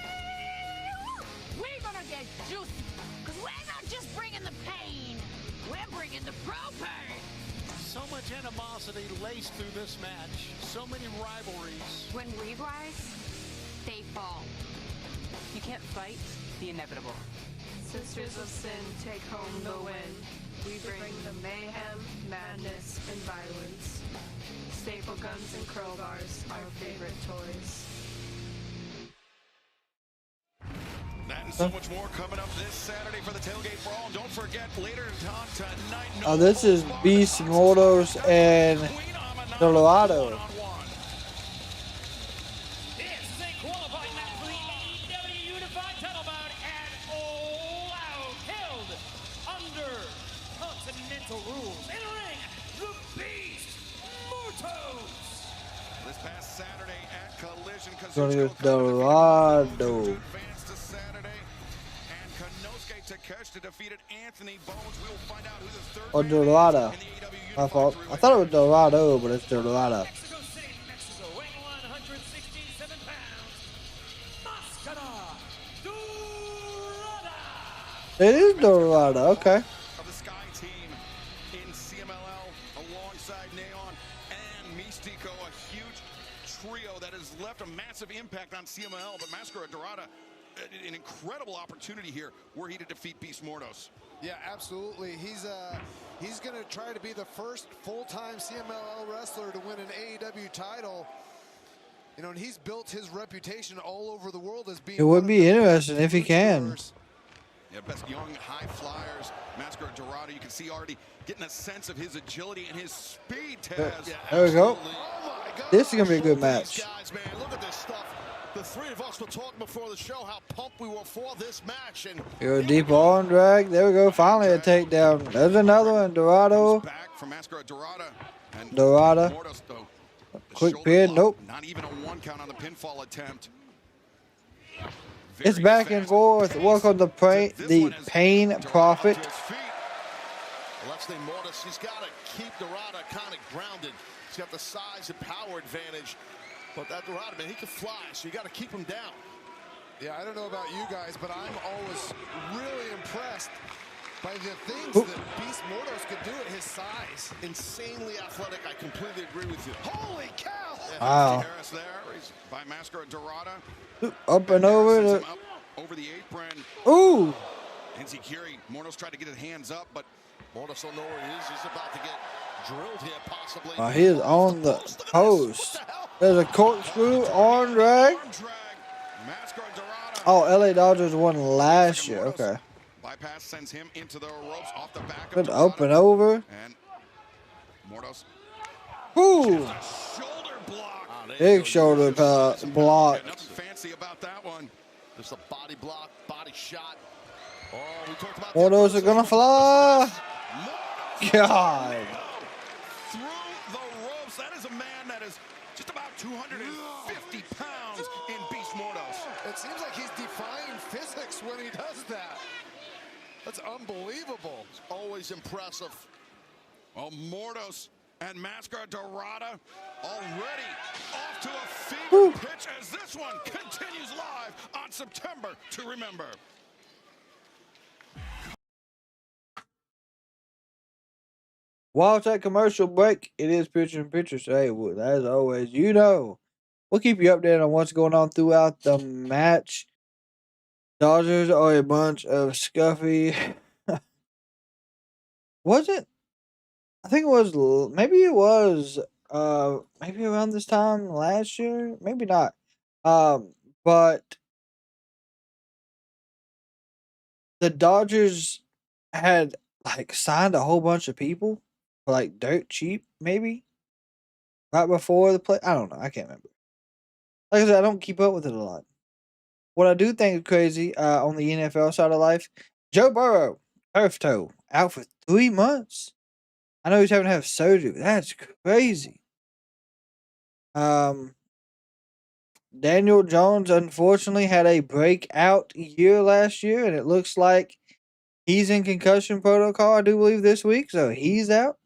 We're gonna get juicy. Because we're not just bringing the pain. We're bringing the propane. So much animosity laced through this match. So many rivalries. When we rise, they fall. You can't fight the inevitable. Sisters of Sin take home the win. We bring the mayhem, madness, and violence. Staple guns and crowbars, our favorite toys. That and so much more coming up this Saturday for the Tailgate Brawl. Don't forget, later on tonight. Oh, this is Beast, Mortos, and Dorada. This is a qualifying match for the AEW Unified Title bout at All Out, held under continental rules. In the ring, the Beast, Mortos. This past Saturday at Collision, Gonna get Dorado. Takeshita defeated Anthony Bones. We'll find out who the third Or Dorada. My fault. I thought it was Dorado, but it's Dorada. Mexico City, Mexico, weighing 167 pounds. Mascara, Dorada. It is Dorada, okay. Of the Sky Team in CMLL alongside Neon and Mystico, a huge trio that has left a massive impact on CMLL, but Mascara Dorada, an incredible opportunity here were he to defeat Beast Mortos. Yeah, absolutely. He's going to try to be the first full-time CMLL wrestler to win an AEW title. You know, and he's built his reputation all over the world as being. It would be interesting if he can. Yeah, best young high flyers, Mascara Dorada. You can see already getting a sense of his agility and his speed, Taz. There we go. Oh This is gonna be a good match. Guys, man, look at this stuff. The three of us were talking before the show how pumped we were for this match, and Here a deep arm drag. There we go. Finally a takedown. There's another one. Dorado. Back from Mascara Dorada. And Dorada. Mortos, though, Quick pin. Nope. not even a one count on the pinfall attempt. It's back and forth. Work on the pain profit. Leslie Mortos, he's got to keep Dorada kind of grounded. He's got the size and power advantage. But that Dorada, man, he can fly, so you got to keep him down. Yeah, I don't know about you guys, but I'm always really impressed by the things that Beast Mortos could do at his size. Insanely athletic, I completely agree with you. Holy cow! Wow. Harris there, he's by Mascara Dorada. Up and over the. Over the apron. Ooh. Hechicero, Mortos tried to get his hands up, but Mortos don't know where he is. He's about to get drilled here, possibly. He is on the post. There's a corkscrew arm drag. Oh, LA Dodgers won last year. Okay. Bypass sends him into the ropes off the back. Good up and over. And Mortos. Ooh. Shoulder block. Big shoulder block. Nothing fancy about that one. Just a body block, body shot. Oh, we talked about Mortos are gonna fly. God. Through the ropes. That is a man that is just about 250 pounds in Beast Mortos. It seems like he's defying physics when he does that. That's unbelievable. It's always impressive. Well, Mortos and Mascara Dorada already off to a fever pitch as this one continues live on September to remember. While it's at commercial break, it is picture in picture. So, hey, well, as always, you know, we'll keep you updated on what's going on throughout the match. Dodgers are a bunch of scuffy. Was it? I think it was. Maybe around this time last year. Maybe not. But the Dodgers had like signed a whole bunch of people for like dirt cheap, maybe right before the play. I don't know. I can't remember. Like I said, I don't keep up with it a lot. What I do think is crazy on the NFL side of life, Joe Burrow, turf toe, out for 3 months. I know he's having to have surgery. That's crazy. Daniel Jones unfortunately had a breakout year last year, and it looks like he's in concussion protocol, I do believe, this week, so he's out.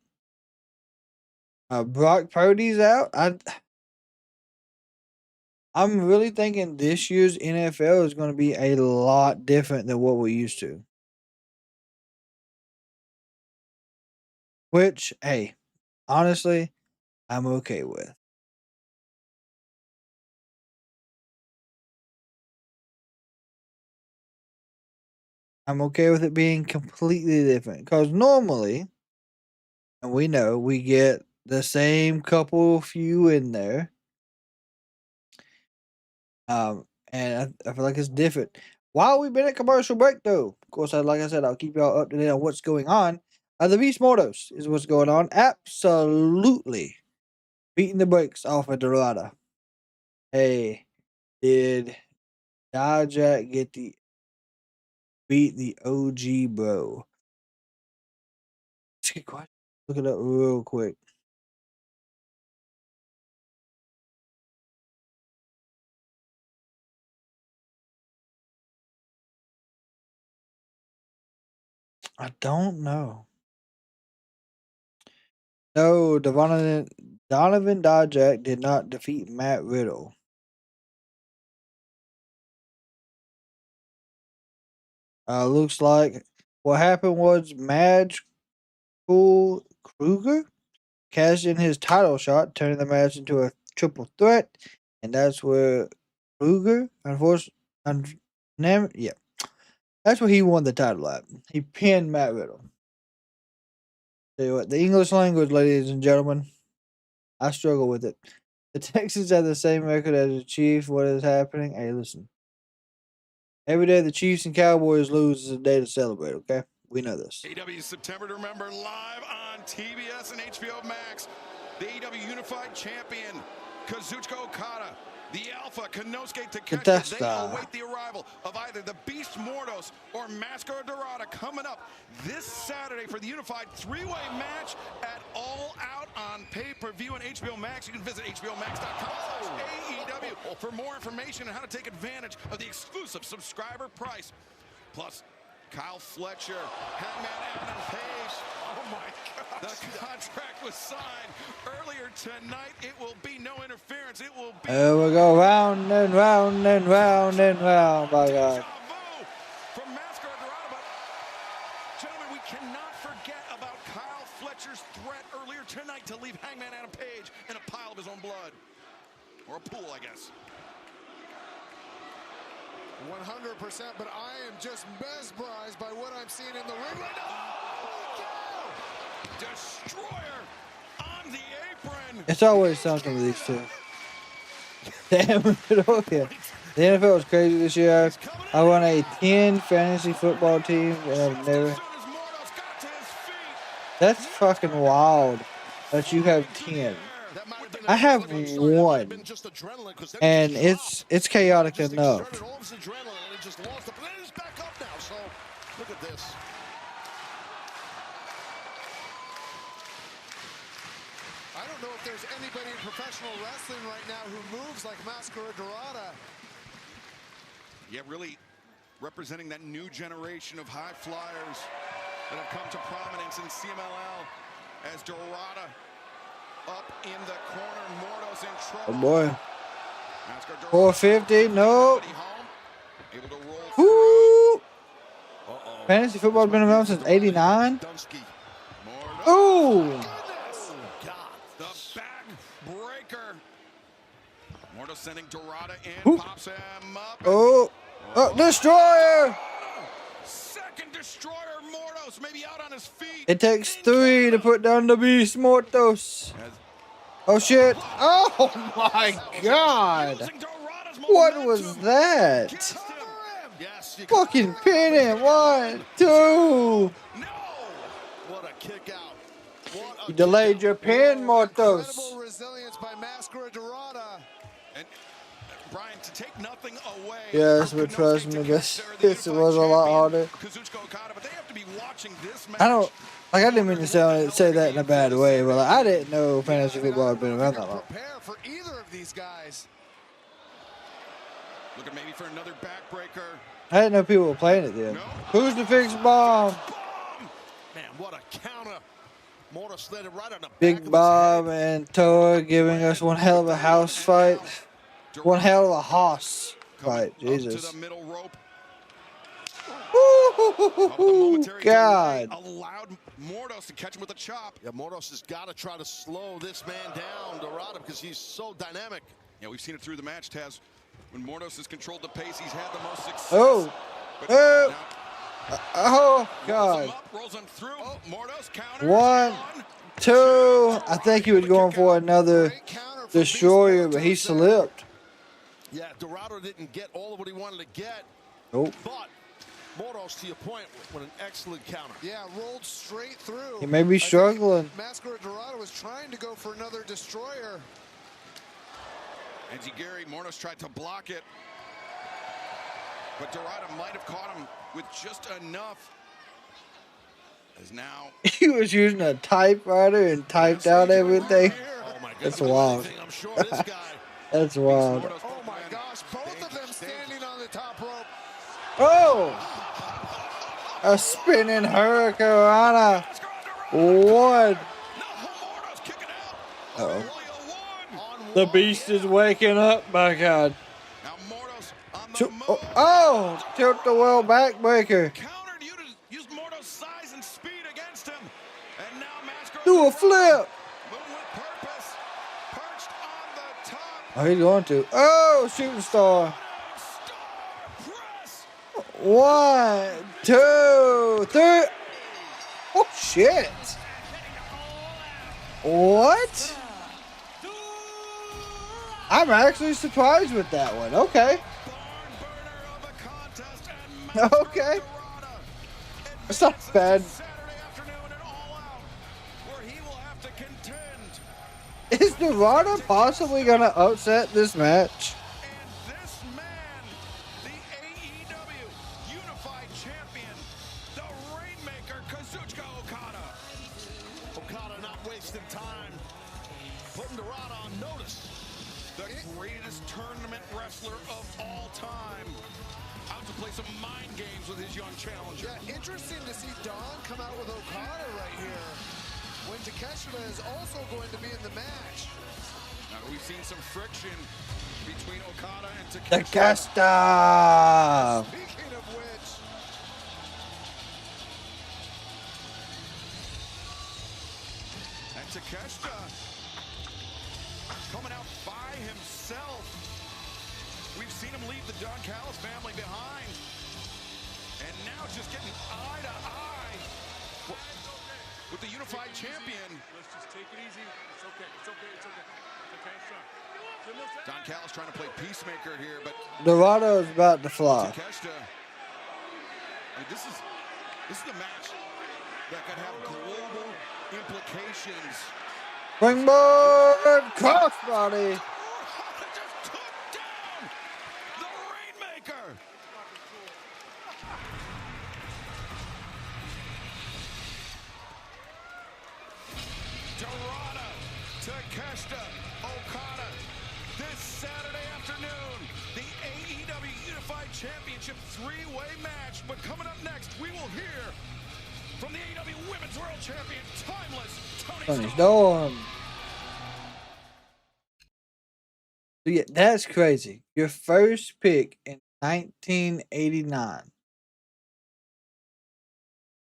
Brock Purdy's out. I'm really thinking this year's NFL is going to be a lot different than what we're used to. Which, hey, honestly, I'm okay with. I'm okay with it being completely different. Because normally, and we know, we get the same couple few in there. And I feel like it's different. While we've been at commercial break, though, of course, like I said, I'll keep y'all up to date on what's going on. The Beast Mortos is what's going on. Absolutely beating the brakes off of Dorada. Hey, did Dijak get beat the OG bro? That's a good question. Look it up real quick. I don't know. No, Donovan Dijak did not defeat Matt Riddle. Looks like what happened was Madge Kruger cashed in his title shot, turning the match into a triple threat, and that's where Kruger, that's where he won the title at. He pinned Matt Riddle. Tell you what, the English language, ladies and gentlemen, I struggle with it. The Texans have the same record as the Chiefs. What is happening? Hey, listen. Every day the Chiefs and Cowboys lose is a day to celebrate, okay? We know this. AEW September to remember, live on TBS and HBO Max. The AEW Unified Champion, Kazuchika Okada, the Alpha, Konosuke Takeshita, they await the arrival of either the Beast Mortos or Mascara Dorada coming up this Saturday for the Unified three-way match at All Out on pay-per-view and HBO Max. You can visit hbomax.com/AEW for more information on how to take advantage of the exclusive subscriber price. Plus, Kyle Fletcher, Hangman Adam Page. Oh my God. The contract was signed earlier tonight. It will be no interference. It will be. There we go, round and round and round and round, my God. From Mascara Dorada, but gentlemen, we cannot forget about Kyle Fletcher's threat earlier tonight to leave Hangman Adam Page in a pile of his own blood. Or a pool, I guess. 100%, but I am just mesmerized by what I'm seeing in the ring right now. Destroyer on the apron. It's always something with these two. Damn it, okay. The NFL is crazy this year. I run a 10 fantasy football team, and I've never. That's fucking wild. But you have 10. I have 1. And it's chaotic enough. Look at this. I don't know if there's anybody in professional wrestling right now who moves like Mascara Dorada. Yeah, really representing that new generation of high flyers that have come to prominence in CMLL as Dorada up in the corner. Mortos in trouble. Oh boy. 450, no. Woo! Fantasy football's been around since '89. Ooh! The back breaker. Mortos sending Dorada in, pops him up. Oh, destroyer! Second destroyer, Mortos maybe out on his feet. It takes 3 to put down the beast, Mortos. Oh shit! Oh my god! What was that? Fucking pin him! 1, 2. What a kick out. You delayed your pin, Mortos. Incredible resilience by Mascara Dorada. And Brian, to take nothing away. Yes, but trust me, this was a lot harder. I didn't mean to say that in a bad way, but like, I didn't know fantasy football had been around that long. Prepare for either of these guys. Looking maybe for another backbreaker. I didn't know people were playing it then. Who's the fixed bomb? Man, what a counter. Mortos slid it right on the Big Bob and Toa giving us one hell of a house fight. One hell of a hoss fight. Jesus. Ooh, God. Allowed Mortos to catch him with a chop. Yeah, Mortos has got to try to slow this man down, Dorada, because he's so dynamic. Yeah, we've seen it through the match, Taz. When Mortos has controlled the pace, he's had the most success. Oh. Oh. Oh, God. Rolls him through. Mortos counter. 1, 2. I think he was going for another destroyer, but he slipped. Yeah, Dorada didn't get all of what he wanted to get. Nope. But Mortos, to your point, with an excellent counter. Yeah, rolled straight through. He may be struggling. Mascara Dorada was trying to go for another destroyer. Gary, Mortos tried to block it. But Dorada might have caught him with just enough. As now He was using a typewriter and typed out everything. Oh my God. That's wild. I'm sure this guy. That's wild. Oh my gosh, both of them standing on the top rope. Oh! A spinning hurricane. 1. Uh-oh. The beast is waking up, my God. Oh! Tilt the world backbreaker. Do a flip. Oh, he's going to. Oh, shooting star. 1, 2, 3. Oh, shit. What? I'm actually surprised with that one. Okay. Okay. That's not bad. Is Dorada possibly going to upset this match? Okada not wasting time. Putting Dorada on notice. The greatest tournament wrestler of all time. Out to play some mind games with his young challenger. Yeah, interesting to see Don come out with Okada right here. When Takeshita is also going to be in the match. Now we've seen some friction between Okada and Takeshita. Speaking of which. And Takeshita coming out by himself. We've seen him leave the Don Callis family behind. And now just getting eye to eye with the unified champion. Let's just take it easy. It's okay. It's okay. It's okay. Okay, son. Don Callis trying to play peacemaker here, but Dorada is about to fly. Takeshita. I mean, this is the match that could have global implications Springboard crossbody. Dorada to Keshta Okada this Saturday afternoon. The AEW Unified Championship three-way match. But coming up next, we will hear from the AEW Women's World Champion, Timeless Toni Storm. So yeah, that's crazy. Your first pick in 1989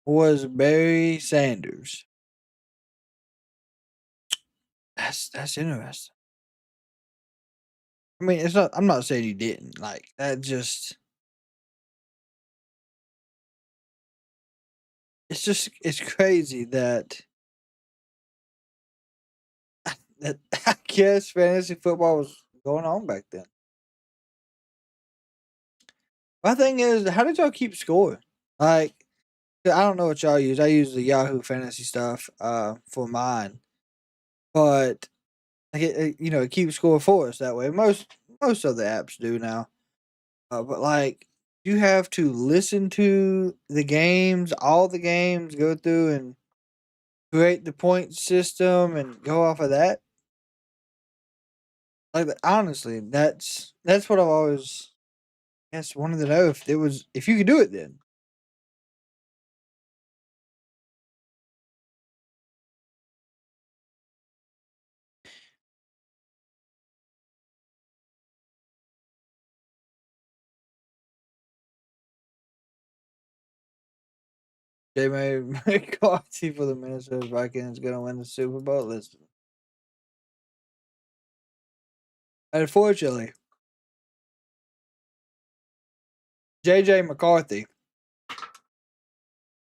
was Barry Sanders. That's interesting. I mean, it's not. I'm not saying you didn't. Like that. Just. It's crazy that. That I guess fantasy football was going on back then. My thing is, how did y'all keep score? Like, I don't know what y'all use. I use the Yahoo Fantasy stuff for mine, but like it keeps score for us that way. Most of the apps do now, but like you have to listen to the games, all the games, go through and create the point system and go off of that. Like honestly, that's what I've always wanted to know if you could do it then. J.May McCarthy for the Minnesota Vikings going to win the Super Bowl. Listen. Unfortunately, J.J. McCarthy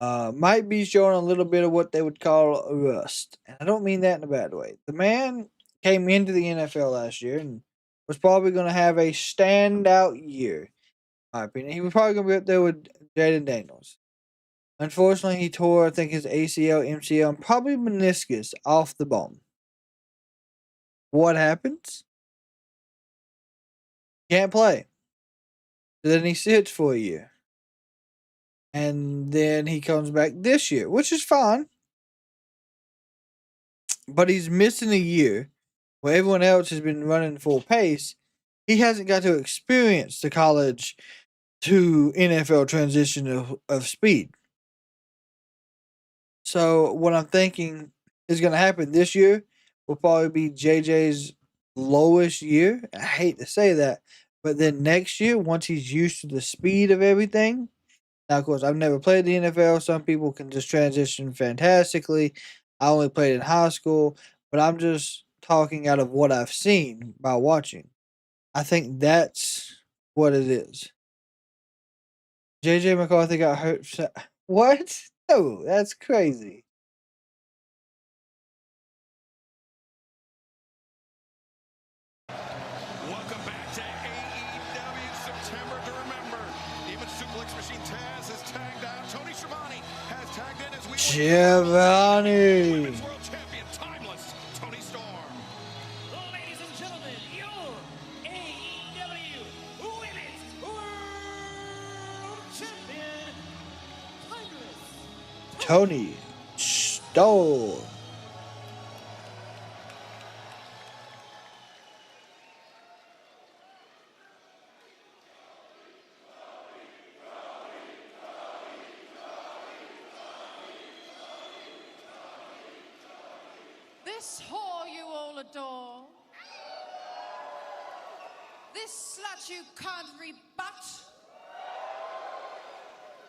might be showing a little bit of what they would call rust. And I don't mean that in a bad way. The man came into the NFL last year and was probably going to have a standout year, in my opinion. He was probably going to be up there with Jaden Daniels. Unfortunately, he tore, I think, his ACL, MCL, and probably meniscus off the bone. What happens? Can't play. So then he sits for a year. And then he comes back this year, which is fine. But he's missing a year where everyone else has been running full pace. He hasn't got to experience the college to NFL transition of speed. So what I'm thinking is going to happen this year will probably be JJ's lowest year. I hate to say that, but then next year, once he's used to the speed of everything. Now, of course, I've never played the NFL. Some people can just transition fantastically. I only played in high school, but I'm just talking out of what I've seen by watching. I think that's what it is. JJ McCarthy got hurt. What? No, that's crazy. Welcome back to AEW September to remember. Even Suplex Machine Taz has tagged out. Tony Schiavone has tagged in as we Schiavone. Women's World Champion, Timeless Toni Storm. Ladies and gentlemen, your AEW Women's World Champion, Timeless Toni Storm. This whore you all adore, this slut you can't rebut,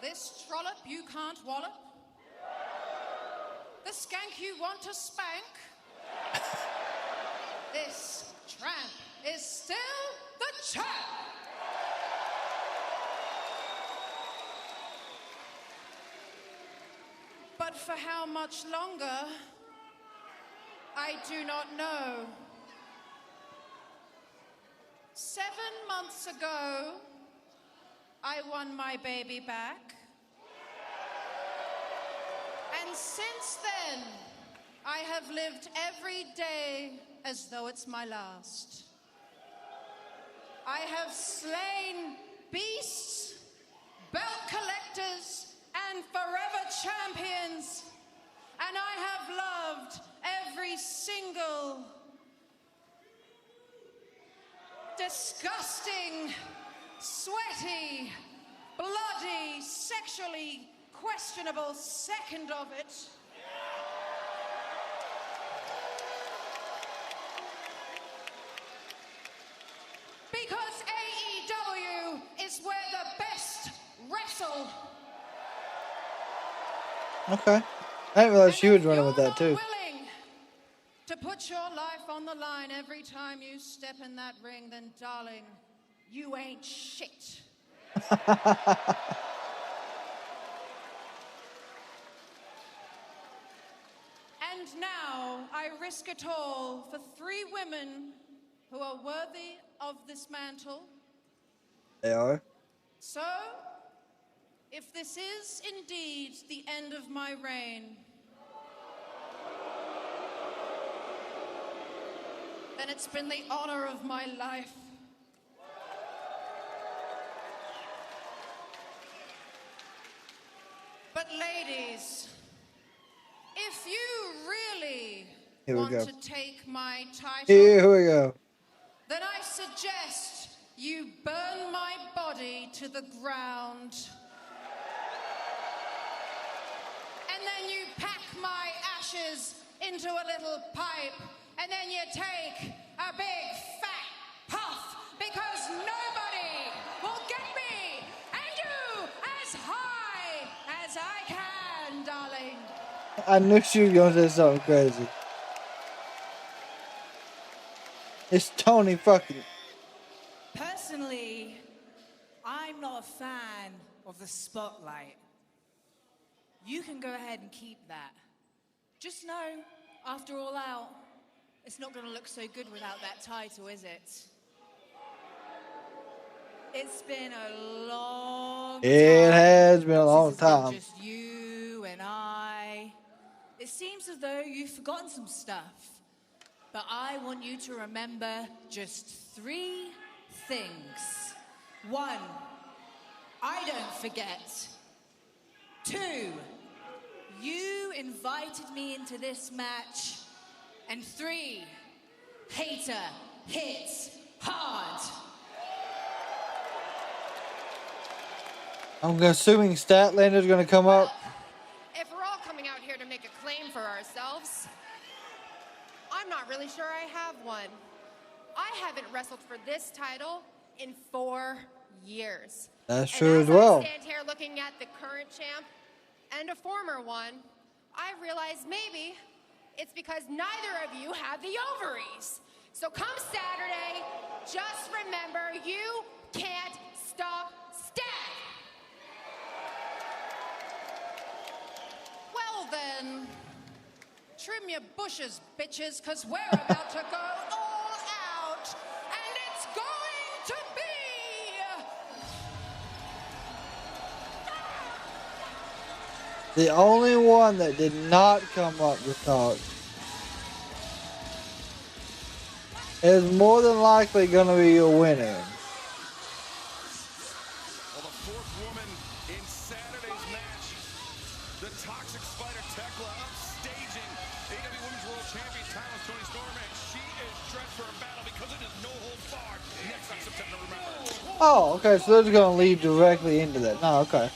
this trollop you can't wallop, the skank you want to spank, this tramp is still the champ. But for how much longer, I do not know. 7 months ago, I won my baby back. And since then, I have lived every day as though it's my last. I have slain beasts, belt collectors, and forever champions. And I have loved every single disgusting, sweaty, bloody, sexually questionable second of it. Because AEW is where the best wrestle. Okay. I didn't realize she was running with that too. Willing to put your life on the line every time you step in that ring, then darling, you ain't shit. And now I risk it all for 3 women who are worthy of this mantle. They are. So, if this is indeed the end of my reign, then it's been the honor of my life. But ladies, if you really want to take my title, Here we go. then I suggest you burn my body to the ground. And then you pack my ashes into a little pipe, and then you take a big fat puff, because nobody will get me and you as high as I can, darling. I knew she was going to say something crazy. It's Toni fucking. Personally, I'm not a fan of the spotlight. You can go ahead and keep that. Just know, after All Out, it's not going to look so good without that title, is it? It's been a long time. It has been a long time. Just you and I. It seems as though you've forgotten some stuff. But I want you to remember just 3 things. 1, I don't forget. 2, you invited me into this match. And 3, hater hits hard. I'm assuming Statlander's going to come up. If we're all coming out here to make a claim for ourselves, I'm not really sure I have one. I haven't wrestled for this title in 4 years. That's true as well. I stand here looking at the current champ and a former one, I realize maybe it's because neither of you have the ovaries. So come Saturday, just remember you can't stop Steph. Well then, trim your bushes, bitches, because we're about to go all out, and it's going to be... The only one that did not come up to talk is more than likely going to be your winner. Well, the 4th woman in Saturday's match, the Toxic Spider Thekla upstaging AEW Women's World Champion title Toni Storm, and she is dressed for a battle because it is no holds barred next on September, remember. Oh, okay, so they're just going to lead directly into that. No, okay.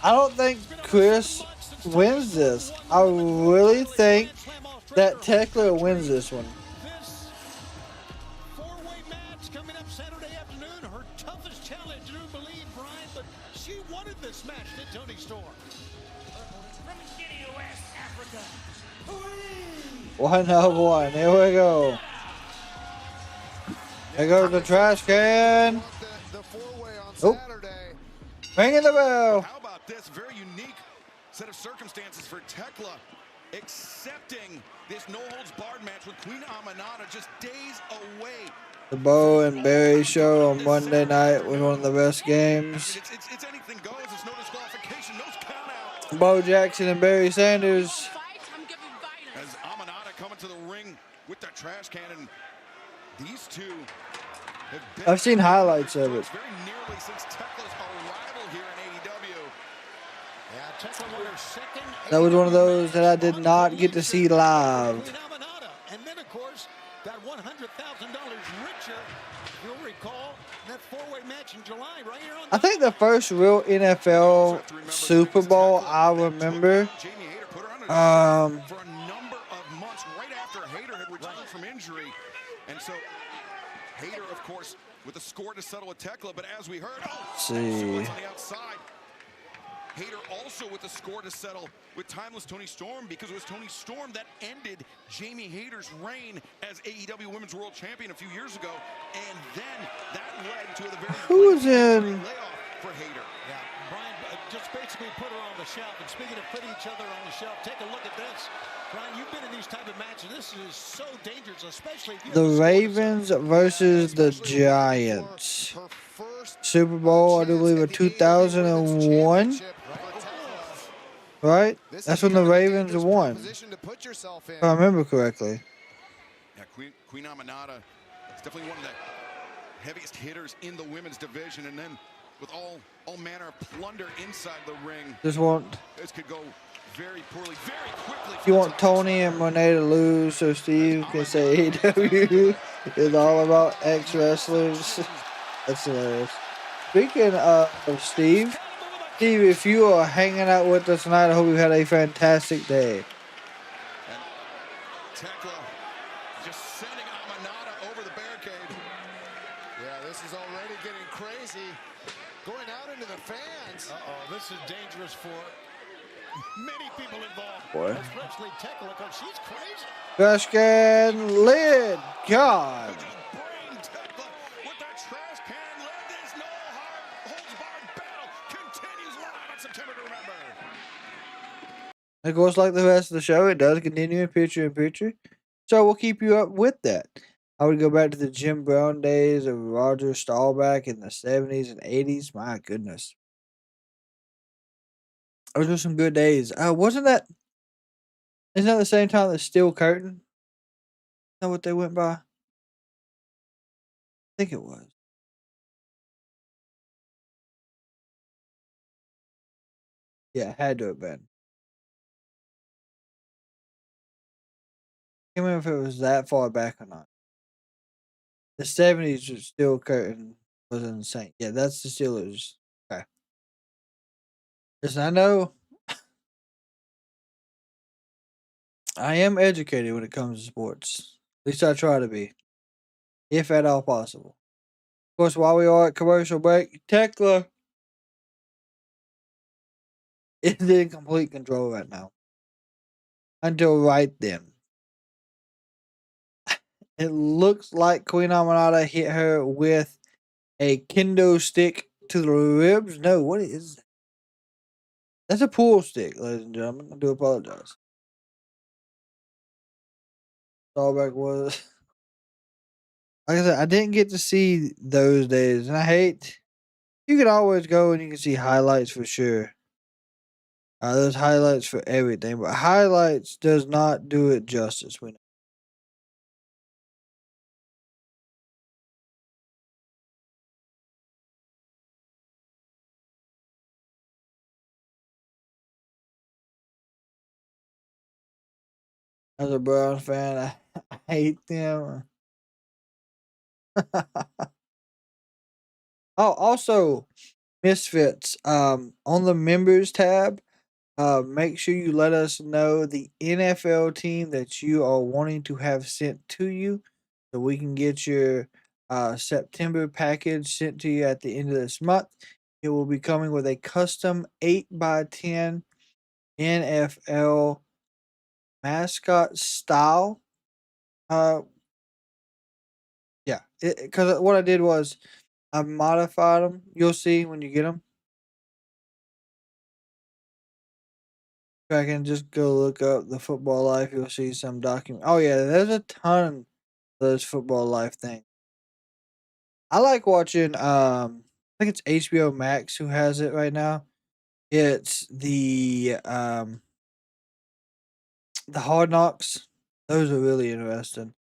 I don't think Chris wins this. I really think that Thekla wins this one. This 4-way match coming up Saturday afternoon. Her toughest challenge, you believe, Brian, but she wanted this match, did Toni Storm. From Guinea, West Africa. 1-1. Here we go. Here goes the trash can. Oh. Ringing the bell. How about this very unique set of circumstances for Thekla, accepting this no holds barred match with Queen Aminata just days away The Bo and Barry show on Monday night was one of the best games. It's anything goes. It's no disqualification, no count out. Bo Jackson and Barry Sanders. As Aminata coming to the ring with that trash can, and these two have been I've seen highlights of it. very nearly since Thekla's arrival here in AEW. Yeah, Thekla won her second. That was one of those that I did not get to see live. And then, of course, got $100,000 richer. You'll recall that four-way match in July, right here on. I think the first real NFL Super Bowl I remember. For a number of months, right after Hayter had returned from injury, and so Hayter, of course, with a score to settle with Thekla. But as we heard, See. on the outside. Hayter also with a score to settle with timeless Toni Storm, because it was Toni Storm that ended Jamie Hayter's reign as AEW Women's World Champion a few years ago, and then that led to the very Who's in? layoff for Hayter. Yeah, Brian just basically put her on the shelf. And speaking of putting each other on the shelf, take a look at this. Brian, you've been in these type of matches. This is so dangerous, especially if you The Ravens versus the Giants. Super Bowl, I do believe, of 2001. Right? That's when the Ravens won. If I remember correctly. Yeah, Queen Aminata is definitely one of the heaviest hitters in the women's division, and then with all manner of plunder inside the ring. Just want This could go very poorly, very quickly. you want Tony and Monet to lose so Steve can say AEW is all about ex-wrestlers. That's hilarious. Speaking of Steve, if you are hanging out with us tonight, I hope you had a fantastic day. Thekla just sending Aminata over the barricade. Yeah, this is already getting crazy. Going out into the fans. Uh-oh, this is dangerous for many people involved. Boy. Especially Thekla, because she's crazy. Guskin lid. God. Bring Thekla with that trash can lid. This no holds barred battle continues live on September to remember. Of course, like the rest of the show, it does continue in picture. So we'll keep you up with that. I would go back to the Jim Brown days of Roger Staubach in the 70s and 80s. My goodness. Those were some good days. Isn't that the same time as Steel Curtain? Is that what they went by? I think it was. Yeah, it had to have been. I can't remember if it was that far back or not. The 70s was Steel Curtain was insane. Yeah, that's the Steelers. Okay. Listen, I know I am educated when it comes to sports. At least I try to be. If at all possible. Of course, while we are at commercial break, Thekla is in complete control right now. Until right then. It looks like Queen Aminata hit her with a kendo stick to the ribs. No, what is that? That's a pool stick, ladies and gentlemen. I do apologize. Starback was. Like I said, I didn't get to see those days, and I hate. You can always go and you can see highlights for sure. There's highlights for everything, but highlights does not do it justice. We know. As a Browns fan, I hate them. Oh, also, Misfits. On the members tab, make sure you let us know the NFL team that you are wanting to have sent to you, so we can get your September package sent to you at the end of this month. It will be coming with a custom 8x10 NFL mascot style. Yeah, because what I did was I modified them. You'll see when you get them. I can just go look up the Football Life. You'll see some document. Oh yeah, there's a ton of those Football Life things. I like watching. I think it's HBO Max who has it right now. It's the Hard Knocks. Those are really interesting.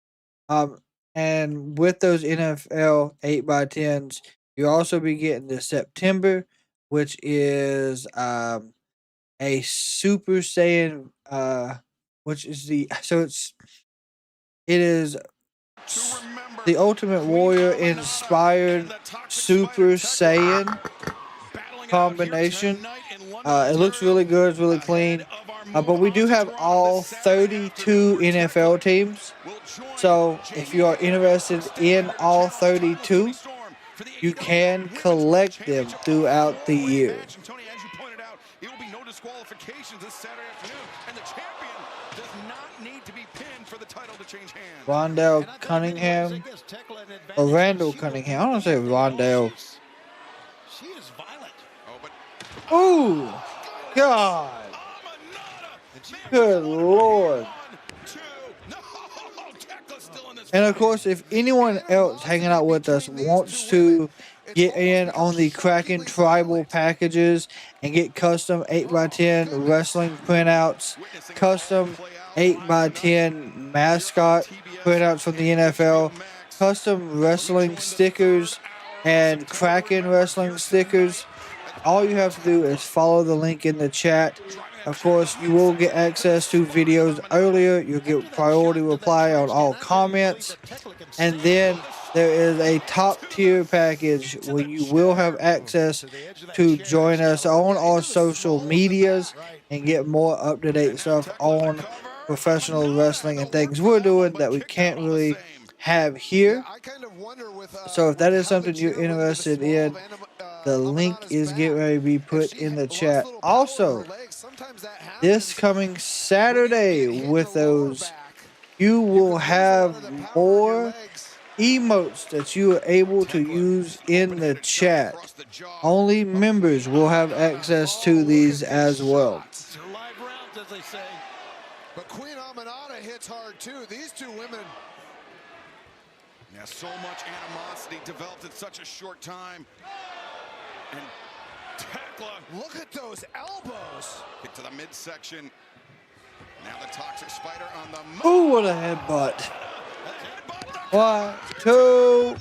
Um, and with those NFL 8x10s, you also be getting the September, which is a Super Saiyan, which is it is the Ultimate Warrior inspired Super Saiyan combination. It looks really good, it's really clean. But we do have all 32 NFL teams. So if you are interested in all 32, you can collect them throughout the year. Tony, as you pointed out, it will be no disqualifications this Saturday afternoon, and the champion does not need to be pinned for the title to change hands. Rondell Cunningham, or Randall Cunningham. I don't want to say Rondell. She is violent. Ooh, God. Good Lord. And of course, if anyone else hanging out with us wants to get in on the Kraken Tribal packages and get custom 8x10 wrestling printouts, custom 8x10 mascot printouts from the NFL, custom wrestling stickers, and Kraken wrestling stickers, all you have to do is follow the link in the chat. Of course, you will get access to videos earlier. You'll get priority reply on all comments. And then there is a top tier package where you will have access to join us on our social medias and get more up-to-date stuff on professional wrestling and things we're doing that we can't really have here. So if that is something you're interested in, the link is getting ready to be put in the chat. Also, this coming Saturday with those, you will have more emotes that you are able to use in the chat. Only members will have access to these as well. But Queen Aminata hits hard too. These two women. Yeah, so much animosity developed in such a short time. And Thekla. Look at those elbows. Kick to the midsection. Now the Toxic Spider on the move. Ooh, what a headbutt. 1, 2.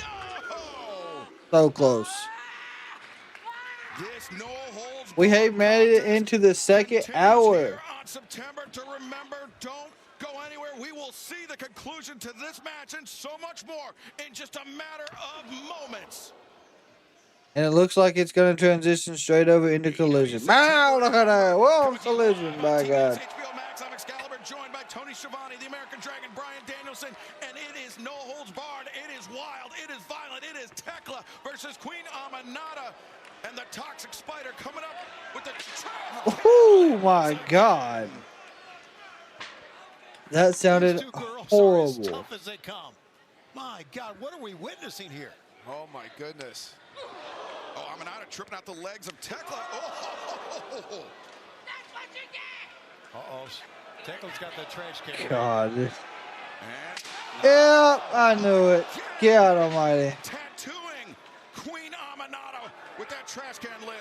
So close. We have made it into the second hour. On September to remember, don't go anywhere. We will see the conclusion to this match and so much more in just a matter of moments. And it looks like it's going to transition straight over into Collision. Wow, look at that. Whoa, Collision, by God. HBO Max, I'm Excalibur, joined by Tony Schiavone, the American Dragon, Bryan Danielson, and it is no holds barred. It is wild. It is violent. It is Thekla versus Queen Aminata, and the Toxic Spider coming up with the... Oh, my God. That sounded horrible. Tough as they come. My God, what are we witnessing here? Oh, my goodness. Oh, Aminata tripping out the legs of Thekla. Oh. That's what you get. Uh-oh. Thekla's got the trash can. God. Yeah, I knew it. God almighty. Tattooing Queen Aminata with that trash can lid.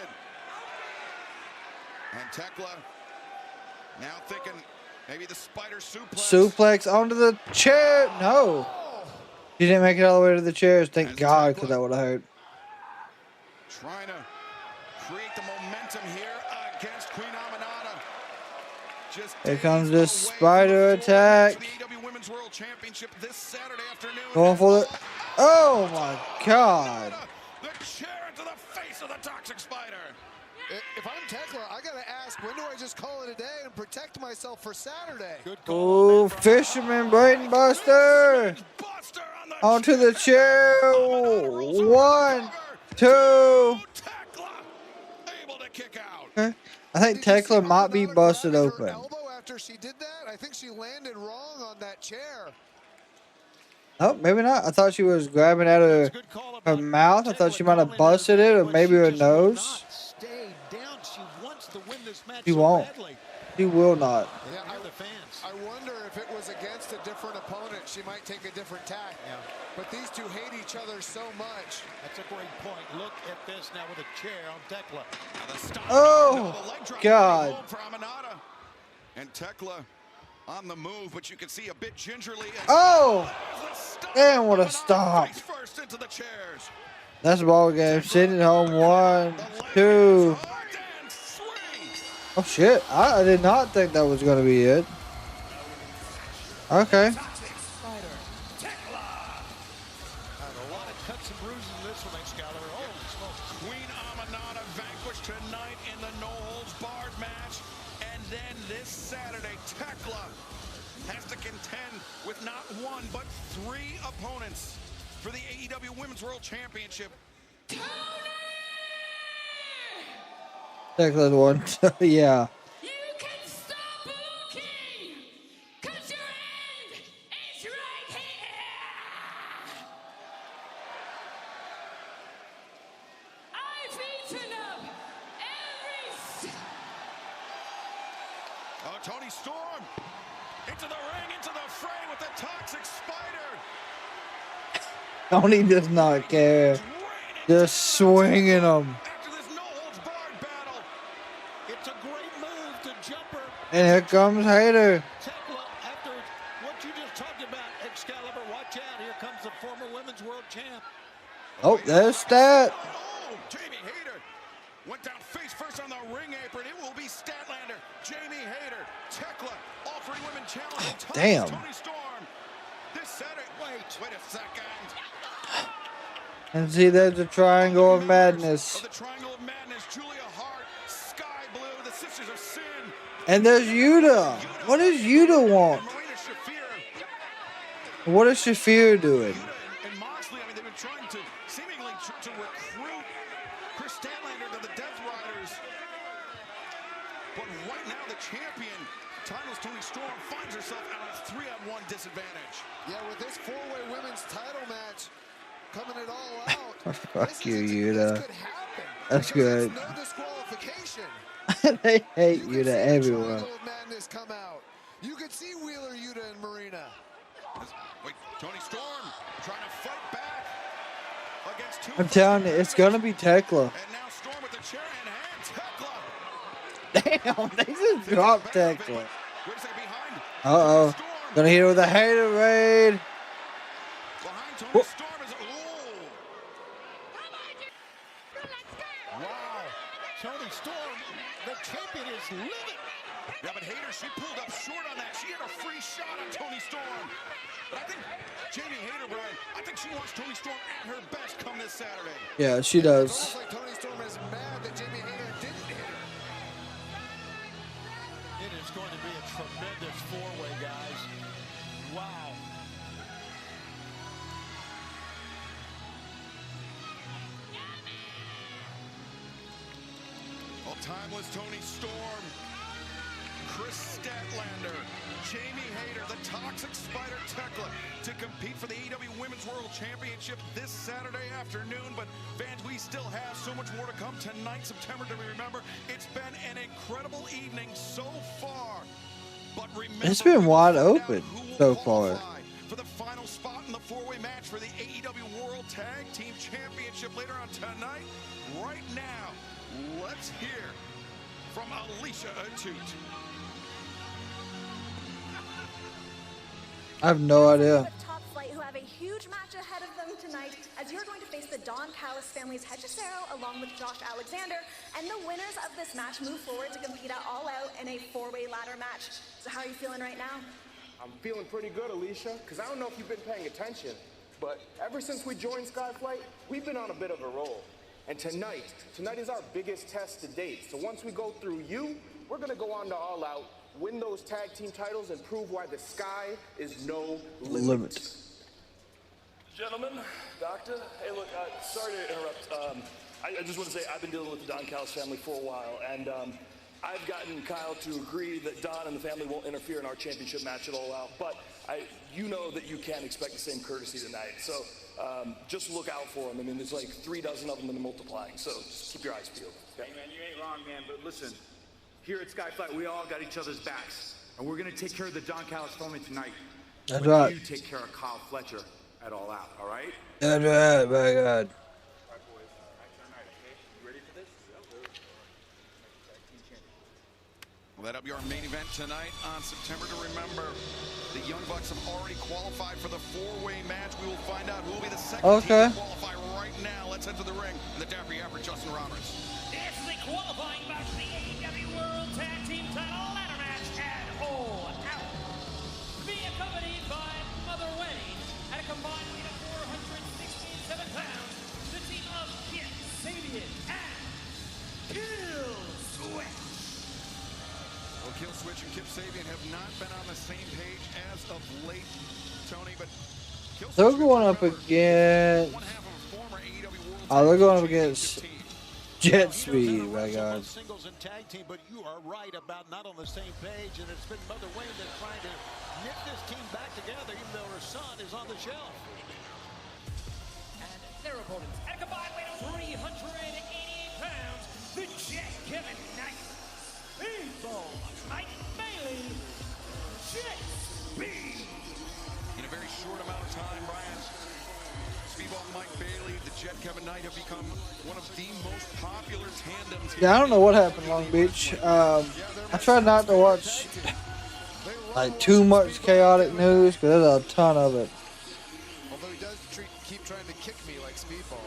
And Thekla now thinking maybe the spider suplex. Suplex onto the chair. No. She didn't make it all the way to the chairs. Thank God, because that would have hurt. Trying to create the momentum here against Queen Aminata. Just here comes the spider attack. AEW Women's World Championship this Saturday afternoon. Going for it. Oh my God. The chair into the face of the Toxic Spider. If I'm Thekla, I gotta ask, when do I just call it a day and protect myself for Saturday? Oh, Fisherman Brain Buster. Onto the chair. 1, 2. Okay. I think Thekla might be busted open. After she did that, I think she landed wrong on that chair. Oh, maybe not. I thought she was grabbing out of her mouth. I thought she might have busted it, or maybe her nose. Stay down. She wants to win this match He so won't. badly. He will not. Yeah, the fans. I wonder if it was against a different opponent, she might take a different tack. Yeah. But these two hate each other so much. That's a great point. Look at this now with a chair on Thekla. Oh, God. For Aminata. And Thekla on the move, but you can see a bit gingerly. Oh, damn, what a stop. First into the chairs. That's a ball game. Sitting home 1, 2. Oh, shit. I did not think that was going to be it. Okay. And a lot of cuts and bruises in this one, Excalibur. Holy smokes. Queen Aminata vanquished tonight in the no-holds-barred match. And then this Saturday, Thekla has to contend with not one, but 3 opponents for the AEW Women's World Championship. Thekla's one. Yeah. You can stop looking, 'cause your end is right here. I've eaten up every... Oh, Toni Storm into the ring, into the fray with the toxic spider. Tony does not care. Just swinging them. It's a great move to jump her. And here comes Hater. Thekla, after what you just talked about, Excalibur, watch out. Here comes the former women's world champ. Oh, there's that. Oh, Jamie Hayter went down face first on the ring apron. It will be Statlander, Jamie Hayter, Thekla, all 3 women challenging. Damn. Toni Storm. This Saturday. Wait a second. And see, there's the Triangle of Madness. The Triangle of Madness, Julia Hart, Sky Blue, the Sisters of Sin. And there's Yuta. What does Yuta want? What is Shafir doing? And Moxley, I mean, they've been trying to seemingly to recruit Chris Statlander to the Death Riders. But right now, the champion, timeless Toni Storm, finds herself at a 3-on-1 disadvantage. Yeah, with this 4-way women's title match coming it all out. Fuck you, Yuta. That's good. No disqualification. They hate Yuta everywhere. Madness come out. You can see Wheeler, Yuta, and Marina. Wait, Toni Storm trying to fight back against 2. I'm telling you, it's gonna be Thekla. And now Storm with the chair in hand. Thekla. Damn, they just dropped Thekla. Wait a second, behind. Uh-oh. Gonna hit her with a Hater raid. Behind Toni Storm is Wow. Toni Storm, the champion is living. Yeah, but Hayter, she pulled up short on that. She had a free shot on Toni Storm. But I think Jamie Hayter, Brian, I think she wants Toni Storm at her best come this Saturday. Yeah, she does. It's almost like Toni Storm is mad that Jamie Hayter didn't hit her. It is going to be a tremendous 4-way, guys. Wow. Well, timeless Toni Storm, Chris Statlander, Jamie Hayter, the Toxic Spider Thekla to compete for the AEW Women's World Championship this Saturday afternoon. But fans, we still have so much more to come tonight, September, to remember. It's been an incredible evening so far. But remember, It's been wide open so far. for the final spot in the 4-way match for the AEW World Tag Team Championship later on tonight. Right now, let's hear from Alicia Atut. I have no idea. Top Flight, who have a huge match ahead of them tonight, as you're going to face the Don Callis family's Hechicero along with Josh Alexander, and the winners of this match move forward to compete at All Out in a 4-way ladder match. So how are you feeling right now? I'm feeling pretty good, Alicia, because I don't know if you've been paying attention, but ever since we joined Skyflight, we've been on a bit of a roll. And tonight is our biggest test to date. So once we go through you, we're going to go on to All Out, win those tag team titles, and prove why the sky is no limit. Gentlemen, doctor, hey look, sorry to interrupt. I just want to say I've been dealing with the Don Callis family for a while, and I've gotten Kyle to agree that Don and the family won't interfere in our championship match at All Out, but you know that you can't expect the same courtesy tonight, so just look out for them. I mean, there's like 3 dozen of them and they're multiplying, so just keep your eyes peeled. Okay? Hey man, you ain't wrong, man, but listen, here at Skyflight, we all got each other's backs, and we're gonna take care of the Don Callis family tonight. That's when right. You take care of Kyle Fletcher at All Out, all right? That's right, my God. Well, that'll be our main event tonight on September to Remember. The Young Bucks have already qualified for the four-way match. We will find out who will be the second team to qualify right now. Let's head to the ring. The Dapper Yapper, Justin Roberts. This is the qualifying match for the AEW World Tag Team Title ladder match at All Out. Be accompanied by Mother Wayne at a combined weight of 467 pounds. The team of Kip Sabian and Kill Switch. Well, Kill Switch and Kip Sabian have not been on the same page as of late, Tony, but they're going up against. Oh, they're going up against JetSpeed, my God. Singles and tag team, but you are right about not on the same page, and it's been Mother Wayne that's trying to knit this team back together, even though her son is on the shelf. And their opponents at a combined weight of 388 pounds, the Jet Kevin Knight, pinfall Mike Bailey, JetSpeed. In a very short amount of time, Brian, Speedball Mike Bailey, the Jet Kevin Knight have become one of the most popular tandems. Yeah, I don't know what happened, Long Beach. I try not to watch like too much chaotic news because there's a ton of it. Although he does keep trying to kick me like Speedball.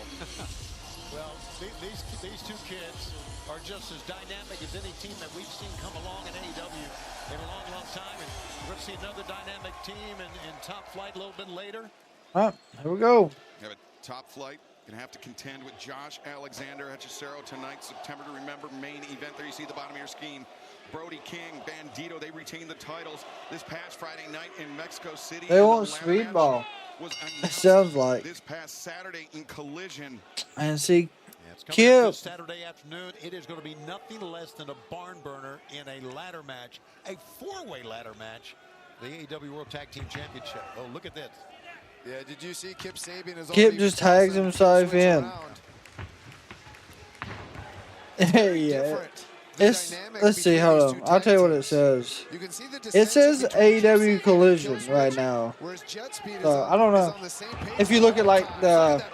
Well, these two kids are just as dynamic as any team that we've seen come along in AEW in a long, long time. And we're going to see another dynamic team in Top Flight a little bit later. All right, here we go. You have a Top Flight. Going to have to contend with Josh Alexander, Hechicero tonight, September to Remember main event. There you see the bottom of your screen. Brody King, Bandito, they retained the titles this past Friday night in Mexico City. They want Speedball. It sounds like. This past Saturday in Collision. And see, It's coming up Kip. this Saturday afternoon. It is going to be nothing less than a barn burner in a ladder match, a four-way ladder match, the AEW World Tag Team Championship. Oh, look at this. Yeah, did you see Kip Sabian is Kip just tags himself in. Yeah. Let's see, hold on. I'll tell you what it says. It says AEW Collision right now. So I don't know. If you look at like the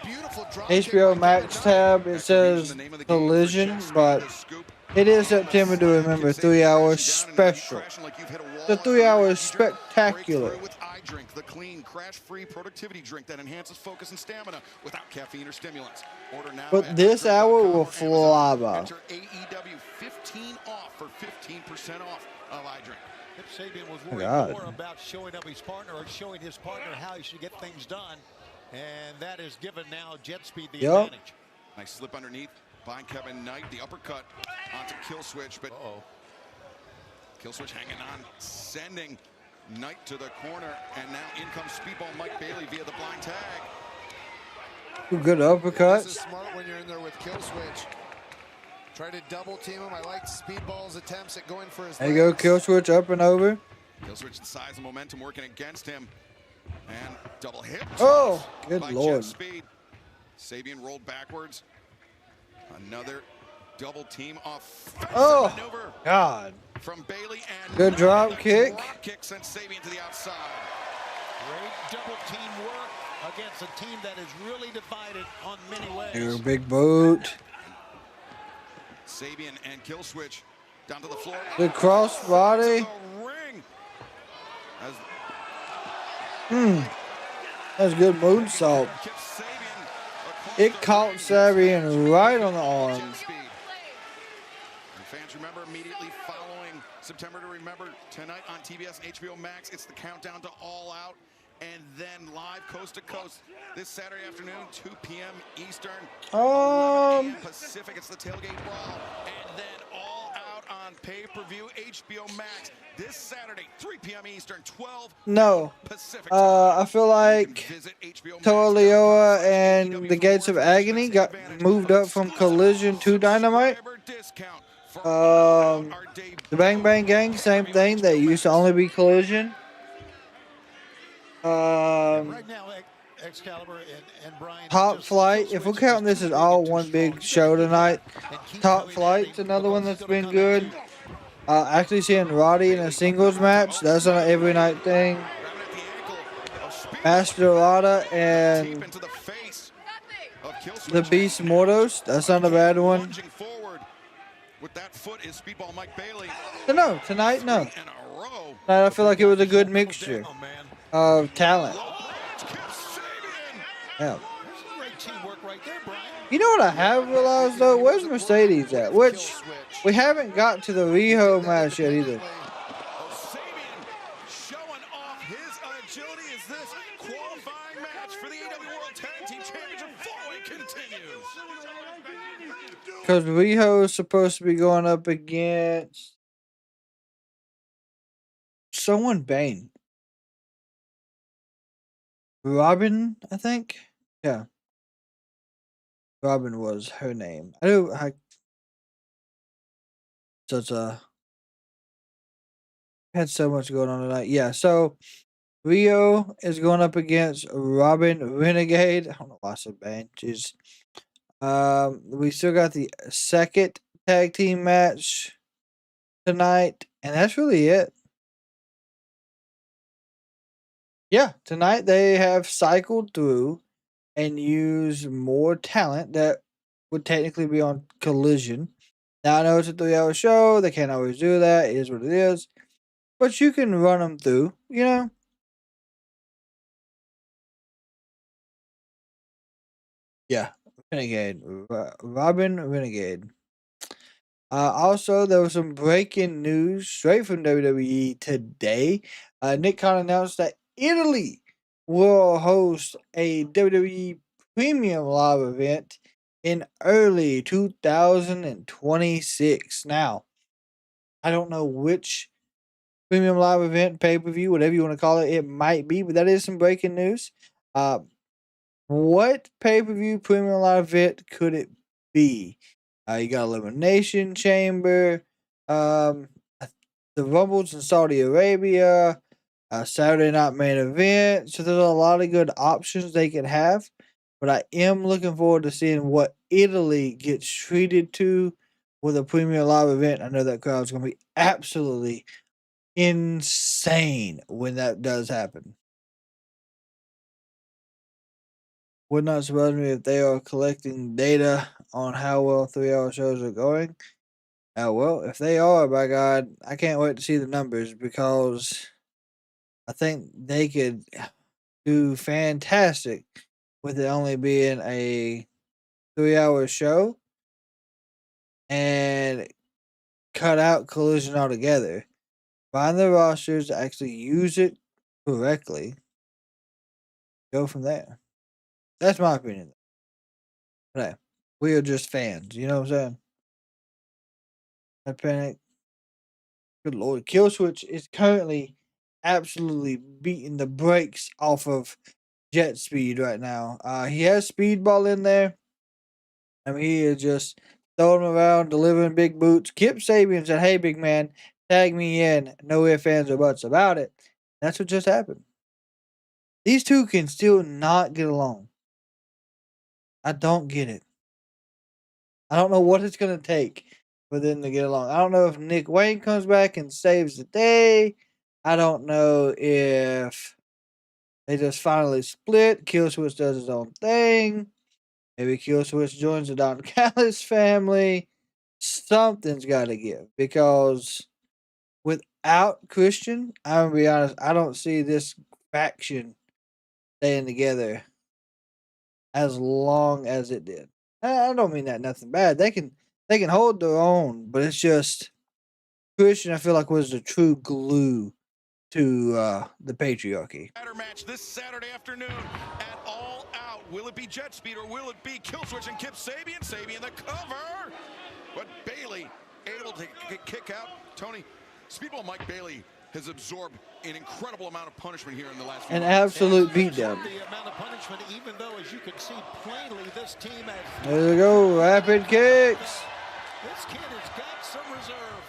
HBO Max tab, it says Collision, but it is September to Remember 3 hours special. The 3 hours spectacular. Drink, the clean, crash-free productivity drink that enhances focus and stamina without caffeine or stimulants. Order now. But this hour will fly by. Enter AEW 15 off for 15% off of iDrink. Kip Sabian was worried more about showing up his partner or showing his partner how he should get things done, and that is given now JetSpeed the advantage. Nice slip underneath by Kevin Knight. The uppercut onto Kill Switch, but Kill Switch hanging on, sending Knight to the corner, and now in comes Speedball Mike Bailey via the blind tag. Good uppercuts. This is smart when you're in there with Kill Switch. Try to double team him. I like Speedball's attempts at going for his There you go, Kill Switch up and over. Kill Switch, the size and momentum working against him. And double hip. Oh, good by Lord. JetSpeed. Sabian rolled backwards. Another double team off. Oh, maneuver God. from Bailey, and Good drop kick. Drop kick sent Sabian to the outside. Great double team work against a team that is really divided on many ways. Your big boot. Sabian and Kill Switch down to the floor. Good cross body. Ring. That's good moonsault. It caught Sabian right on the arms. And fans remember immediately following September to Remember tonight on TBS and HBO Max. It's the countdown to All Out, and then live coast to coast this Saturday afternoon, 2 p.m. Eastern, 11 a.m. Pacific. It's the Tailgate Brawl, and then All Out on pay-per-view HBO Max this Saturday, 3 p.m. Eastern, 12 No. Pacific. I feel like Toa Leoa and the Gates of Agony got moved up from Collision to Dynamite. The Bang Bang Gang, same thing. They used to only be Collision. Right now, Excalibur and Brian. Top Flight. If we're counting this as all one big show tonight, Top Flight's another one that's been good. Actually seeing Roddy in a singles match, that's not an every night thing. Master Dorada and the Beast Mortos, that's not a bad one. With that foot is Speedball Mike Bailey. No, tonight, no. Tonight I feel like it was a good mixture of talent. Yeah. You know what I have realized though? Where's Mercedes at? Which we haven't got to the Riho match yet either. Showing off his agility as this qualifying match for the AEW World Tag Team Championship 4-way continues. Because Riho is supposed to be going up against someone Bane. Robyn, I think. Yeah. Robyn was her name. Had so much going on tonight. Yeah, so Riho is going up against Robyn Renegade. I don't know why I said Bane. Jeez. We still got the second tag team match tonight, and that's really it. Yeah, tonight they have cycled through and used more talent that would technically be on Collision. Now I know it's a 3-hour show; they can't always do that. It is what it is, but you can run them through. You know. Yeah, Renegade, Robyn Renegade. Also, there was some breaking news straight from WWE today. Nick Khan announced that Italy will host a WWE Premium Live event in early 2026. Now, I don't know which Premium Live event, pay-per-view, whatever you want to call it, it might be, but that is some breaking news. What pay-per-view Premium Live event could it be? You got Elimination Chamber, the Rumbles in Saudi Arabia, Saturday Night Main Event. So there's a lot of good options they could have. But I am looking forward to seeing what Italy gets treated to with a Premium Live event. I know that crowd's going to be absolutely insane when that does happen. Would not surprise me if they are collecting data on how well 3-hour shows are going. Well, if they are, by God, I can't wait to see the numbers because I think they could do fantastic with it only being a 3-hour show and cut out Collision altogether. Find the rosters to actually use it correctly. Go from there. That's my opinion. But hey, we are just fans. You know what I'm saying? I panic. Good Lord. Killswitch is currently absolutely beating the brakes off of JetSpeed right now. He has Speedball in there. I mean, he is just throwing him around, delivering big boots. Kip Sabian said, "Hey, big man, tag me in. No ifs, ands, or buts about it." That's what just happened. These two can still not get along. I don't get it. I don't know what it's going to take for them to get along. I don't know if Nick Wayne comes back and saves the day. I don't know if they just finally split. Killswitch does his own thing. Maybe Killswitch joins the Don Callis family. Something's got to give because without Christian, I'm going to be honest, I don't see this faction staying together as long as it did. I don't mean that nothing bad. They can hold their own, but it's just Christian, I feel like, was the true glue to the patriarchy. Match this Saturday afternoon at All Out. Will it be JetSpeed or will it be Killswitch and Kip Sabian? Sabian the cover, but Bailey able to kick out. Tony, Speedball Mike Bailey has absorbed an incredible amount of punishment here in the last. An absolute beatdown. The amount of punishment, even though, as you can see plainly, this team has. There we go, rapid kicks. This kid has got some reserve.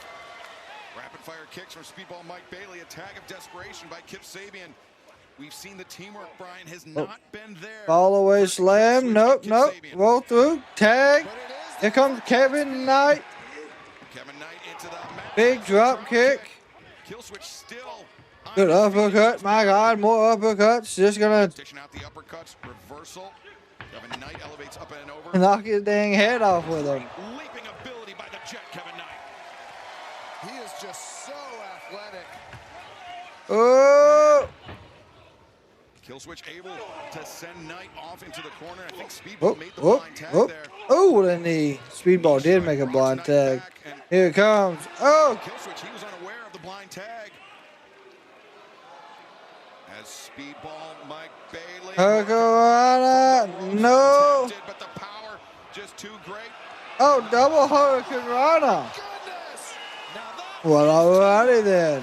Rapid fire kicks from Speedball Mike Bailey. A tag of desperation by Kip Sabian. We've seen the teamwork, Brian, has not been there. Fall away slam. Nope. Roll through. Tag. Here comes Kevin Knight. Kevin Knight into the match. Big drop kick. Killswitch still. Good uppercut. My God, more uppercuts. Just gonna Dishing out the uppercuts. Reversal. Kevin Knight elevates up and over. knock his dang head off with him. Leaping ability by the Jet, Kevin Knight. He is just so athletic. Oh! Killswitch able to send Knight off into the corner. I think Speedball Oh, made the oh, blind tag oh, there. oh, the knee. Speedball did make a blind tag. Here it comes. Oh! Killswitch, he was unaware of the blind tag. As Speedball, Mike Bailey. Hurricanrana. No. Tempted, but the power just too great. Oh, double Hurricanrana. Well, alrighty then.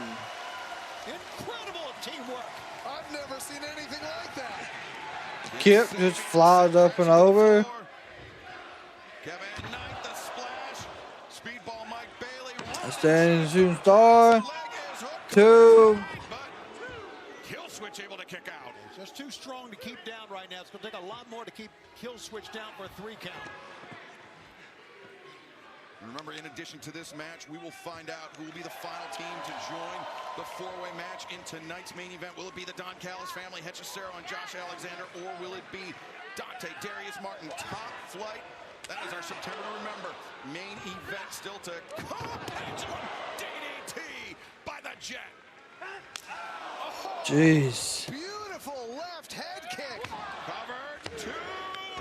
Incredible teamwork. I've never seen anything like that. Kip just flies up and over. Kevin Knight, the splash. Speedball, Mike Bailey. Standing shooting star. 2. Killswitch able to kick out. It's just too strong to keep down right now. It's going to take a lot more to keep Killswitch down for a 3 count. Remember, in addition to this match, we will find out who will be the final team to join the 4-way match in tonight's main event. Will it be the Don Callis family, Hechicero and Josh Alexander, or will it be Dante, Darius Martin, Top Flight? That is our September to remember. Main event still to come. DDT by the Jet. Jeez. Beautiful left head kick. Covered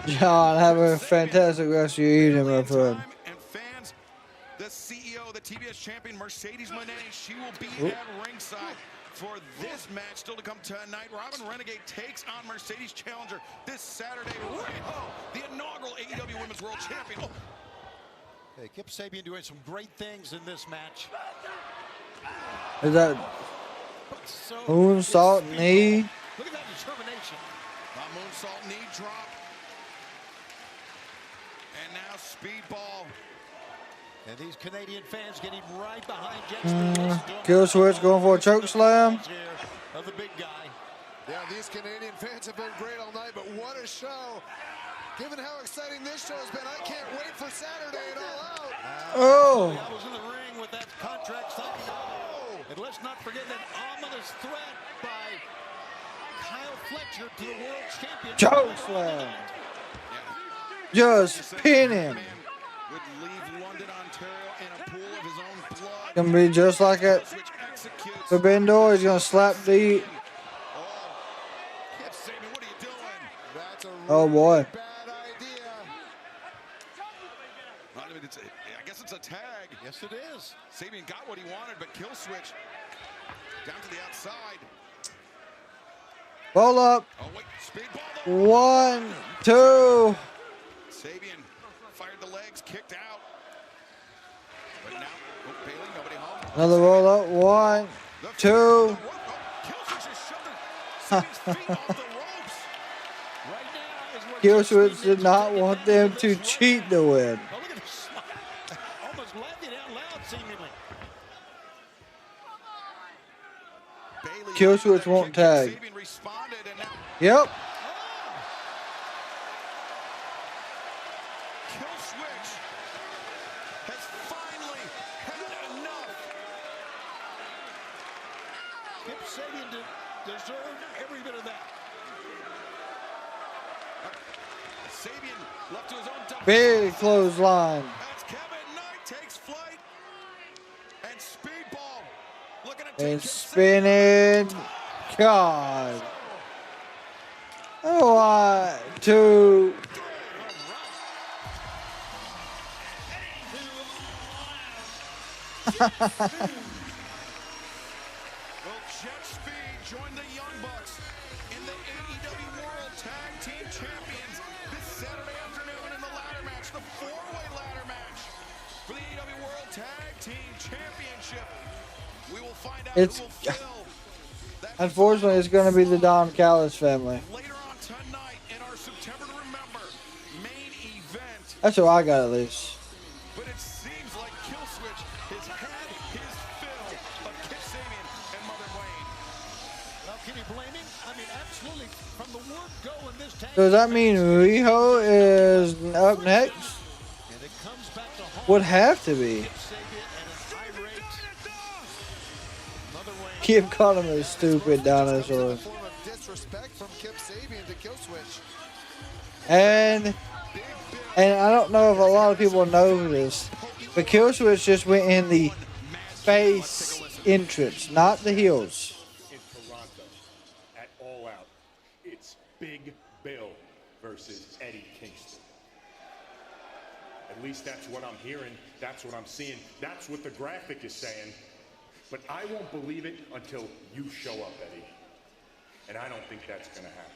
2. John, have a fantastic rest of your evening, my friend. And fans, the CEO, the TBS champion, Mercedes Moné, she will be at ringside for this match still to come tonight. Robyn Renegade takes on Mercedes Challenger this Saturday. Riho, the inaugural AEW Women's World Champion. Oh. Hey, Kip Sabian doing some great things in this match. Is that moonsault knee? Look at that determination. Moonsault knee drop. And now Speedball. And these Canadian fans getting right behind JetSpeed. Killswitch going for a choke slam. Of the big guy. Yeah, these Canadian fans have been great all night, but what a show. Given how exciting this show has been, I can't wait for Saturday and All Out. I was in the ring with that contract signing. And let's not forget that ominous threat by Kyle Fletcher to the world champion. Choke slam. Just pin him. Would leave London, Ontario in a pool of his own blood. Gonna be just like it. Forbidden Door. He's gonna slap the. Oh boy. I guess it's a tag. Yes, it is. Sabian got what he wanted, but Killswitch down to the outside. Roll up. Oh, wait. Speedball. 1, 2. Sabian fired the legs, kicked out. But now, Bailey, nobody home. Another roll up. 1, 2. Killswitch is shoving Sabian's feet off the ropes. Right now is where Killswitch did not want them to cheat to win. Oh, look at this. Almost landed out loud, seemingly. Killswitch won't tag. Yep. Killswitch has finally had enough. Kip Sabian deserved every bit of that. Sabian left to his own double. Big clothesline. As Kevin Knight takes flight. And Speedball looking at And spinning. God. 1, 2. Will JetSpeed join the Young Bucks in the AEW World Tag Team Champions this Saturday afternoon in the ladder match, the 4-way ladder match for the AEW World Tag Team Championship. We will find out who will fill. Unfortunately, it's going to be the Don Callis family. Later on tonight in our September to Remember main event. That's what I got at least. But it seems like Killswitch has had his fill of Kip Sabian and Mother Wayne. Well, can you blame him? I mean, absolutely. From the word go in this tag. Does that mean Riho is up next? And it comes back to Would have to be. Kip Sabian and an irate Keep calling him a stupid dinosaur. Disrespect from Kip Sabian to Killswitch. And I don't know if a lot of people know this, but Killswitch just went in the face entrance, not the heels. In Toronto, at All Out, it's Big Bill versus Eddie Kingston. At least that's what I'm hearing. That's what I'm seeing. That's what the graphic is saying. But I won't believe it until you show up, Eddie. And I don't think that's going to happen.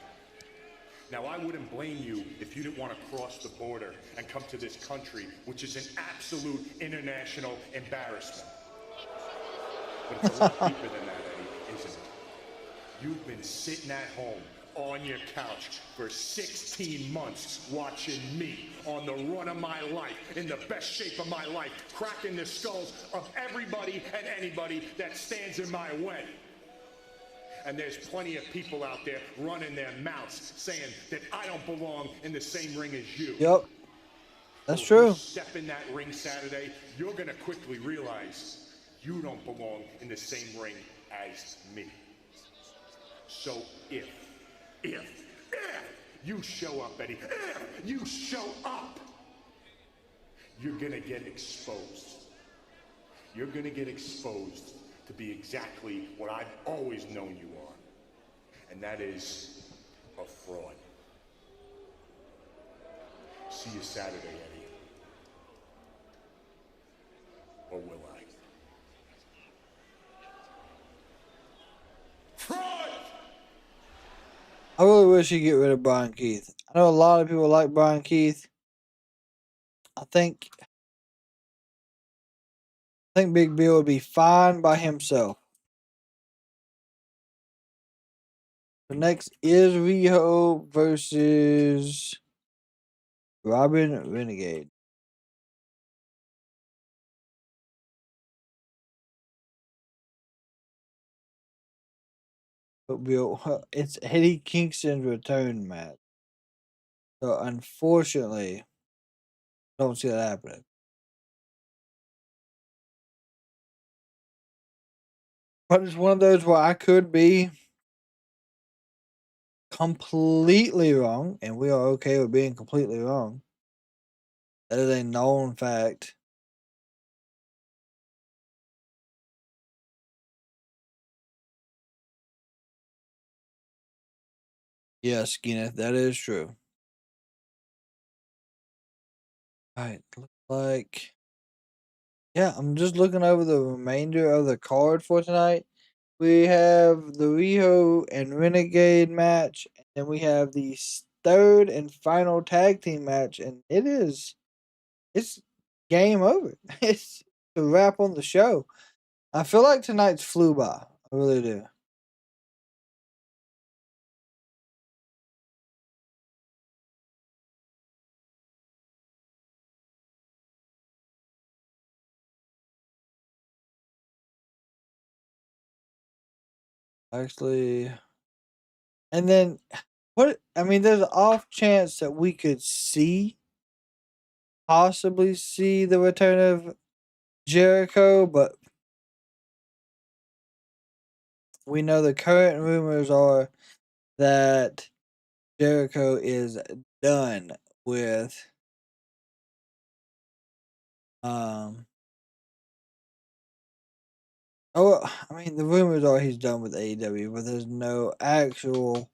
Now, I wouldn't blame you if you didn't want to cross the border and come to this country, which is an absolute international embarrassment. But it's a lot deeper than that, Eddie, isn't it? You've been sitting at home on your couch for 16 months watching me on the run of my life, in the best shape of my life, cracking the skulls of everybody and anybody that stands in my way. And there's plenty of people out there running their mouths saying that I don't belong in the same ring as you. Yep. That's so true. If you step in that ring Saturday, you're going to quickly realize you don't belong in the same ring as me. So if you show up, Eddie, if you show up, you're going to get exposed. You're going to get exposed to be exactly what I've always known you are. And that is a fraud. See you Saturday, Eddie. Or will I? Fraud! I really wish he'd get rid of Brian Keith. I know a lot of people like Brian Keith. I think Big Bill would be fine by himself. The next is Riho versus Robyn Renegade. It's Eddie Kingston's return match. So unfortunately, I don't see that happening. But it's one of those where I could be completely wrong, and we are okay with being completely wrong. That is a known fact. Yes, Kenneth, that is true. Alright, looks like... Yeah, I'm just looking over the remainder of the card for tonight. We have the Riho and Renegade match, and then we have the third and final tag team match, and it's game over. It's the wrap on the show. I feel like tonight's flew by. I really do. Actually, and then there's an off chance that we could possibly see the return of Jericho, but we know the current rumors are that Jericho is done with the rumors are he's done with AEW, but there's no actual,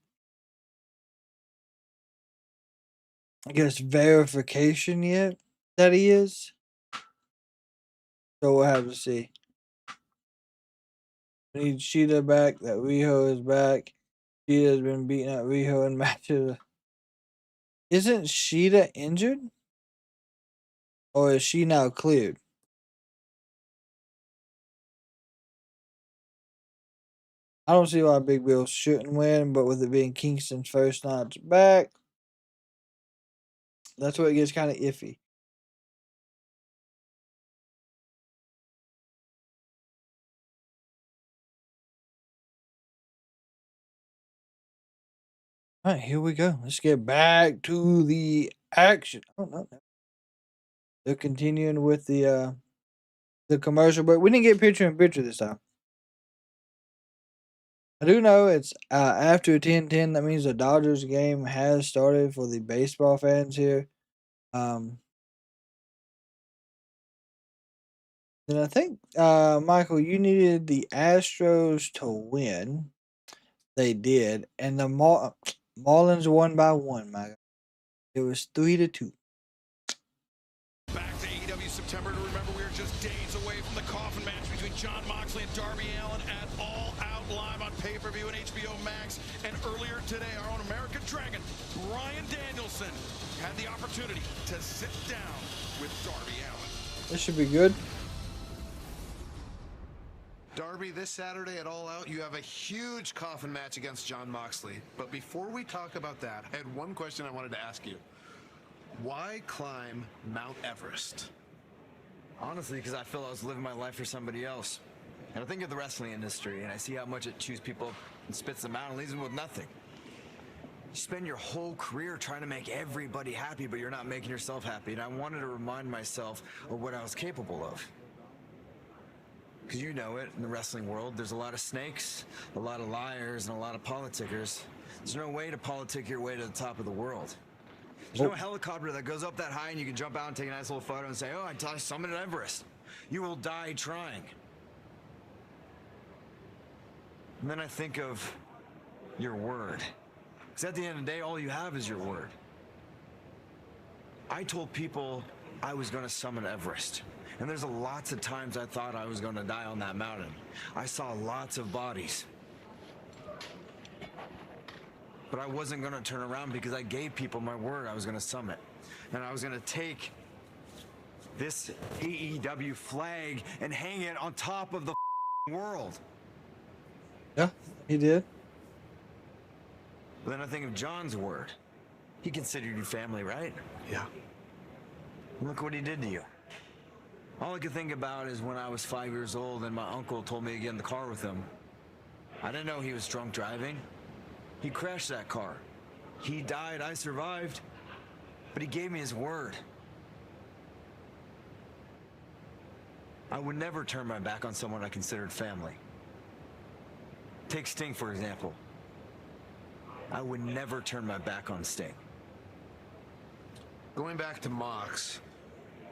I guess, verification yet that he is. So we'll have to see. We need Sheeta back, that Riho is back. Sheeta's been beating out Riho in matches. Isn't Sheeta injured? Or is she now cleared? I don't see why Big Bill shouldn't win, but with it being Kingston's first night back, that's where it gets kind of iffy. All right, here we go. Let's get back to the action. Oh no, they're continuing with the commercial, but we didn't get picture in picture this time. I do know it's after 10:10. That means the Dodgers game has started for the baseball fans here. Then I think, Michael, you needed the Astros to win. They did, and the Marlins won by 1, my God. It was 3-2. Back to AEW September to remember we are just days away from the coffin match between Jon Moxley and Darby Allin at All Out live on pay-per-view and HBO Max. And earlier today, our own American Dragon, Bryan Danielson, had the opportunity to sit down with Darby Allin. This should be good. Darby, this Saturday at All Out, you have a huge coffin match against Jon Moxley. But before we talk about that, I had one question I wanted to ask you. Why climb Mount Everest? Honestly, because I feel I was living my life for somebody else. And I think of the wrestling industry, and I see how much it chews people up and spits them out and leaves them with nothing. You spend your whole career trying to make everybody happy, but you're not making yourself happy. And I wanted to remind myself of what I was capable of. Because you know it, in the wrestling world, there's a lot of snakes, a lot of liars, and a lot of politickers. There's no way to politic your way to the top of the world. There's no helicopter that goes up that high and you can jump out and take a nice little photo and say, oh, I summited Everest. You will die trying. And then I think of your word. Because at the end of the day, all you have is your word. I told people I was going to summit Everest. And there's lots of times I thought I was going to die on that mountain. I saw lots of bodies. But I wasn't going to turn around because I gave people my word I was going to summit. And I was going to take this AEW flag and hang it on top of the world. Yeah, he did. But then I think of John's word. He considered you family, right? Yeah. Look what he did to you. All I could think about is when I was 5 years old and my uncle told me to get in the car with him. I didn't know he was drunk driving. He crashed that car. He died, I survived. But he gave me his word. I would never turn my back on someone I considered family. Take Sting, for example. I would never turn my back on Sting. Going back to Mox,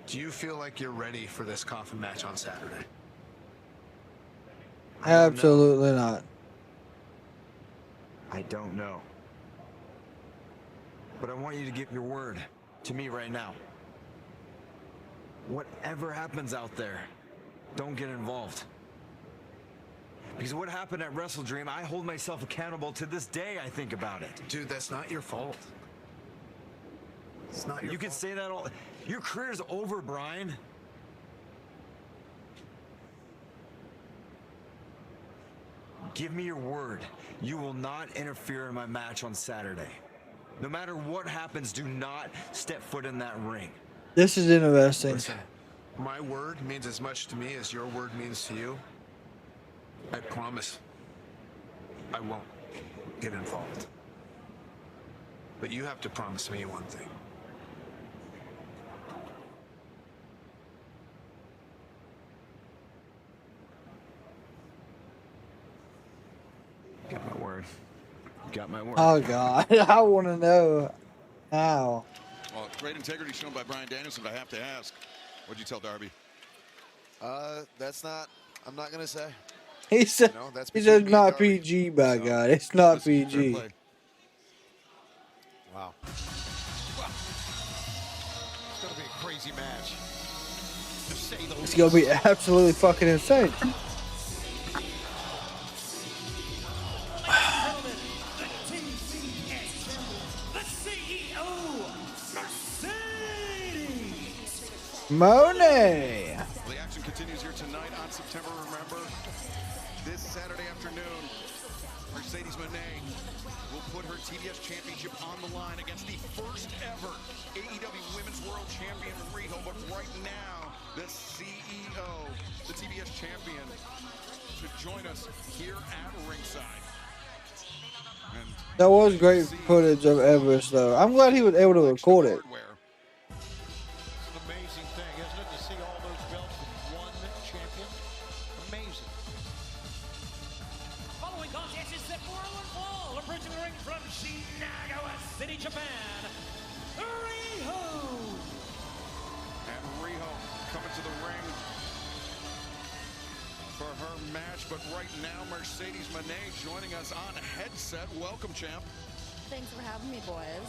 do you feel like you're ready for this coffin match on Saturday? Absolutely not. I don't know. But I want you to give your word to me right now. Whatever happens out there, don't get involved. Because what happened at Wrestle Dream, I hold myself accountable to this day. I think about it. Dude, that's not your fault. It's not your fault. You can say that all. Your career's over, Brian. Give me your word. You will not interfere in my match on Saturday. No matter what happens, do not step foot in that ring. This is interesting. Listen, my word means as much to me as your word means to you. I promise I won't get involved. But you have to promise me one thing. Got my word. Got my word. Oh, God. I want to know how. Well, great integrity shown by Bryan Danielson, but I have to ask, what'd you tell Darby? That's not, I'm not going to say. He said, he said not PG, by God. It's not PG. Wow. It's going to be a crazy match. To say the It's going to be absolutely fucking insane. Monet. The action continues here tonight on September. Remember, this Saturday afternoon, Mercedes Moné will put her TBS championship on the line against the first ever AEW Women's World Champion Riho. But right now, the CEO, the TBS champion, should join us here at ringside. And that was great footage of Everest, though. I'm glad he was able to record it. This is the whirl and fall, approaching the ring from Shinagawa City, Japan, Riho. And Riho coming to the ring for her match, but right now Mercedes Moné joining us on headset. Welcome, champ. Thanks for having me, boys.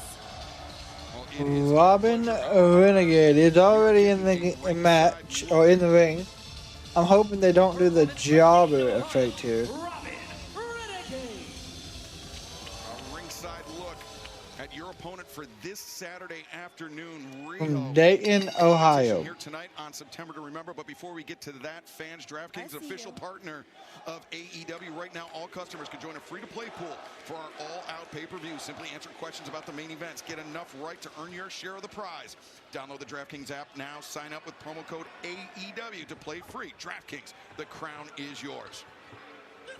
Robyn Renegade is already in the match, or in the ring. I'm hoping they don't do the jobber effect here. A ringside look at your opponent for this Saturday afternoon. From Dayton, Ohio. Here tonight on September to remember. But before we get to that, fans, DraftKings, official partner of AEW. Right now, all customers can join a free-to-play pool for our all-out pay-per-view. Simply answer questions about the main events. Get enough right to earn your share of the prize. Download the DraftKings app now. Sign up with promo code AEW to play free. DraftKings, the crown is yours.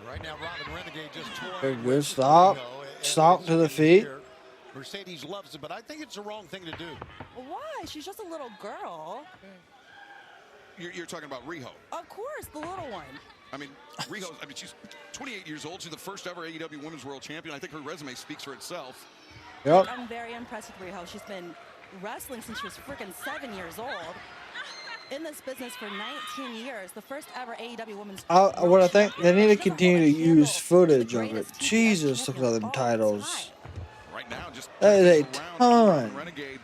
Right now, Robyn Renegade just A good stop. Stomp to the feet. Mercedes loves it, but I think it's the wrong thing to do. Why? She's just a little girl. You're talking about Riho. Of course, the little one. I mean, she's 28 years old. She's the first ever AEW Women's World Champion. I think her resume speaks for itself. Yep. I'm very impressed with Riho. She's been wrestling since she was freaking 7 years old. In this business for 19 years, the first ever AEW Women's What I think, they need to continue to use footage of it. Jesus, look at all them titles. Right now, just that is a ton. Renegade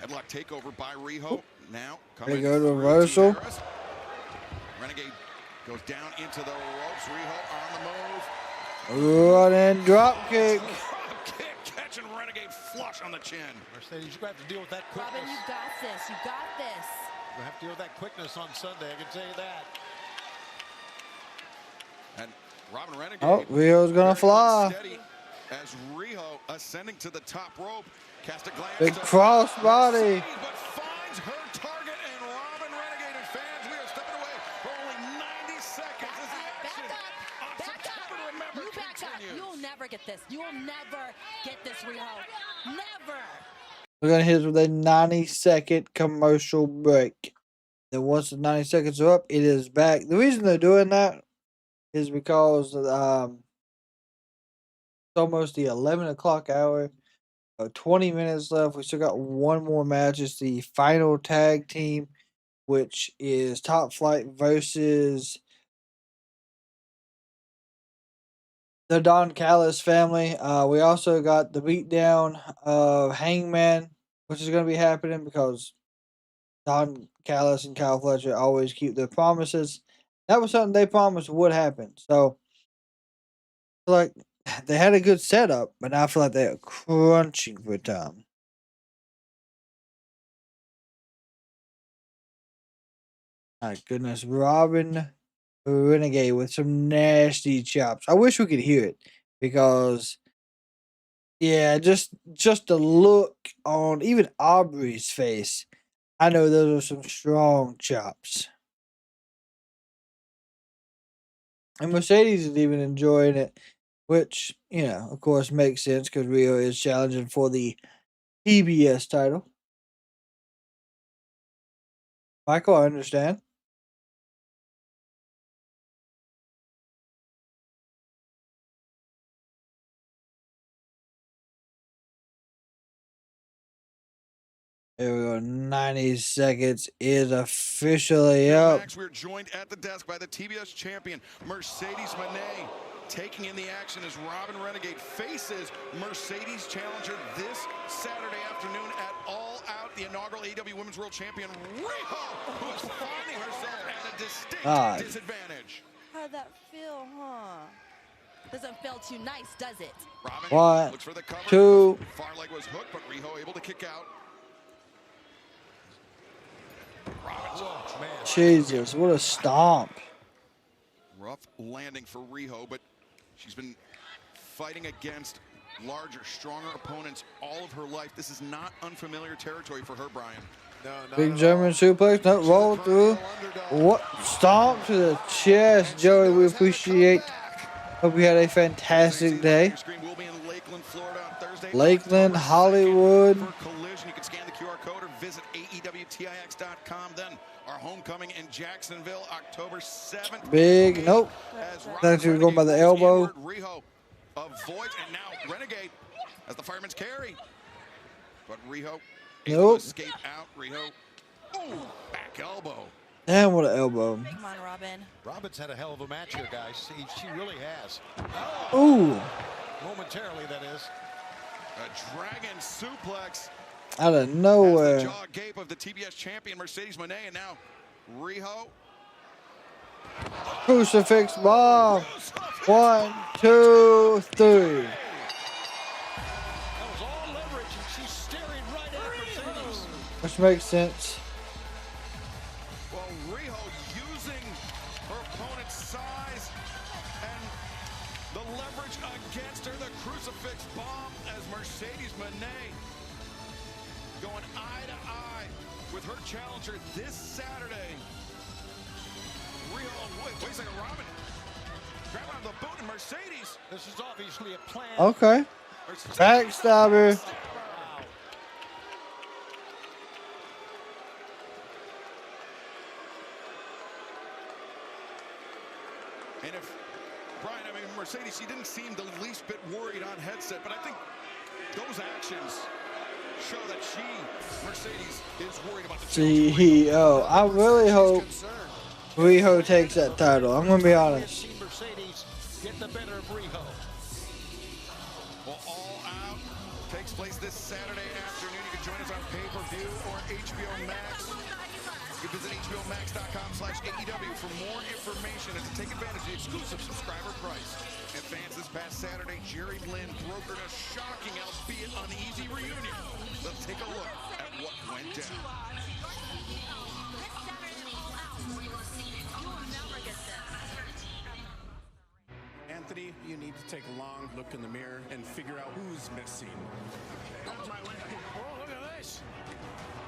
headlock takeover by Riho. Now They go to reversal. Renegade goes down into the ropes. Riho on the move. Running drop kick. Drop kick, catching Renegade flush on the chin. Mercedes, you're going to have to deal with that quickness. Robyn, you got this. You got this. You're going to have to deal with that quickness on Sunday. I can tell you that. And Robyn Renegade. Oh, Riho's going to fly. As Riho ascending to the top rope. Cast a glance. Big cross body. But finds her target, and Robyn Renegade and fans, we are stepping away for only 90 seconds. Back up. You back up. You'll never get this. You will never get this, Riho. Never. We're going to hit with a 90-second commercial break. Then once the 90 seconds are up, it is back. The reason they're doing that is because it's almost the 11 o'clock hour. 20 minutes left. We still got one more match. It's the final tag team, which is Top Flight versus the Don Callis family. We also got the beatdown of Hangman, which is going to be happening because Don Callis and Kyle Fletcher always keep their promises. That was something they promised would happen. So, like, they had a good setup, but now I feel like they're crunching for time. My goodness, Robyn Renegade with some nasty chops. I wish we could hear it because, yeah, just the look on even Aubrey's face. I know those are some strong chops. And Mercedes is even enjoying it. Which, you know, of course makes sense because Riho is challenging for the TBS title. Michael, I understand. There we go. 90 seconds is officially up. Next, we're joined at the desk by the TBS champion, Mercedes Moné. Taking in the action as Robyn Renegade faces Mercedes challenger this Saturday afternoon at All Out, the inaugural AEW Women's World Champion, Riho, who is finding herself at a distinct disadvantage. How'd that feel, huh? Doesn't feel too nice, does it? Robyn 1, looks for the cover. 2. Far leg was hooked, but Riho able to kick out. Jesus, what a stomp. Rough landing for Riho, but she's been fighting against larger, stronger opponents all of her life. This is not unfamiliar territory for her, Brian. Big German suplex, not roll through. What stomp to the chest, Joey. We appreciate. Hope you had a fantastic day. Lakeland, Hollywood. For Collision, you can scan the QR code or visit AEWTIX.com. Then Our homecoming in Jacksonville, October 7th. Big, nope. Thought you were going by the elbow. Riho avoids, and now Renegade as the fireman's carry. But Riho able to escape out. Riho, ooh, back elbow. Damn, what an elbow. Come on, Robyn. Robyn's had a hell of a match here, guys. She really has. Ooh. Momentarily, that is. A dragon suplex. Out of nowhere. The jaw gape of the TBS champion Mercedes Moné, and now Riho. Crucifix bomb. 1, 2, 3. That was all leverage, and she's staring right at Mercedes. Which makes sense. Well, Riho using her opponent's size and the leverage against her. The crucifix bomb as Mercedes Moné going eye to eye with her challenger this Saturday. Riho, wait a second, Robyn. Grab out the boot and Mercedes. This is obviously a plan. Okay. Backstabber. And if, Brian, I mean, Mercedes, she didn't seem the least bit worried on headset, but I think those actions show that Mercedes, is worried about the CEO. I really hope Riho takes that title. I'm going to be honest. Mercedes get the better of Riho. Well, All Out takes place this Saturday afternoon. You can join us on pay-per-view or HBO Max. You can visit HBOMax.com/AEW for more information and to take advantage of the exclusive subscriber price. And fans, this past Saturday, Jerry Lynn brokered a shocking, albeit uneasy reunion. Let's take a look at what went down. Anthony, you need to take a long look in the mirror and figure out who's missing. Oh, look at this.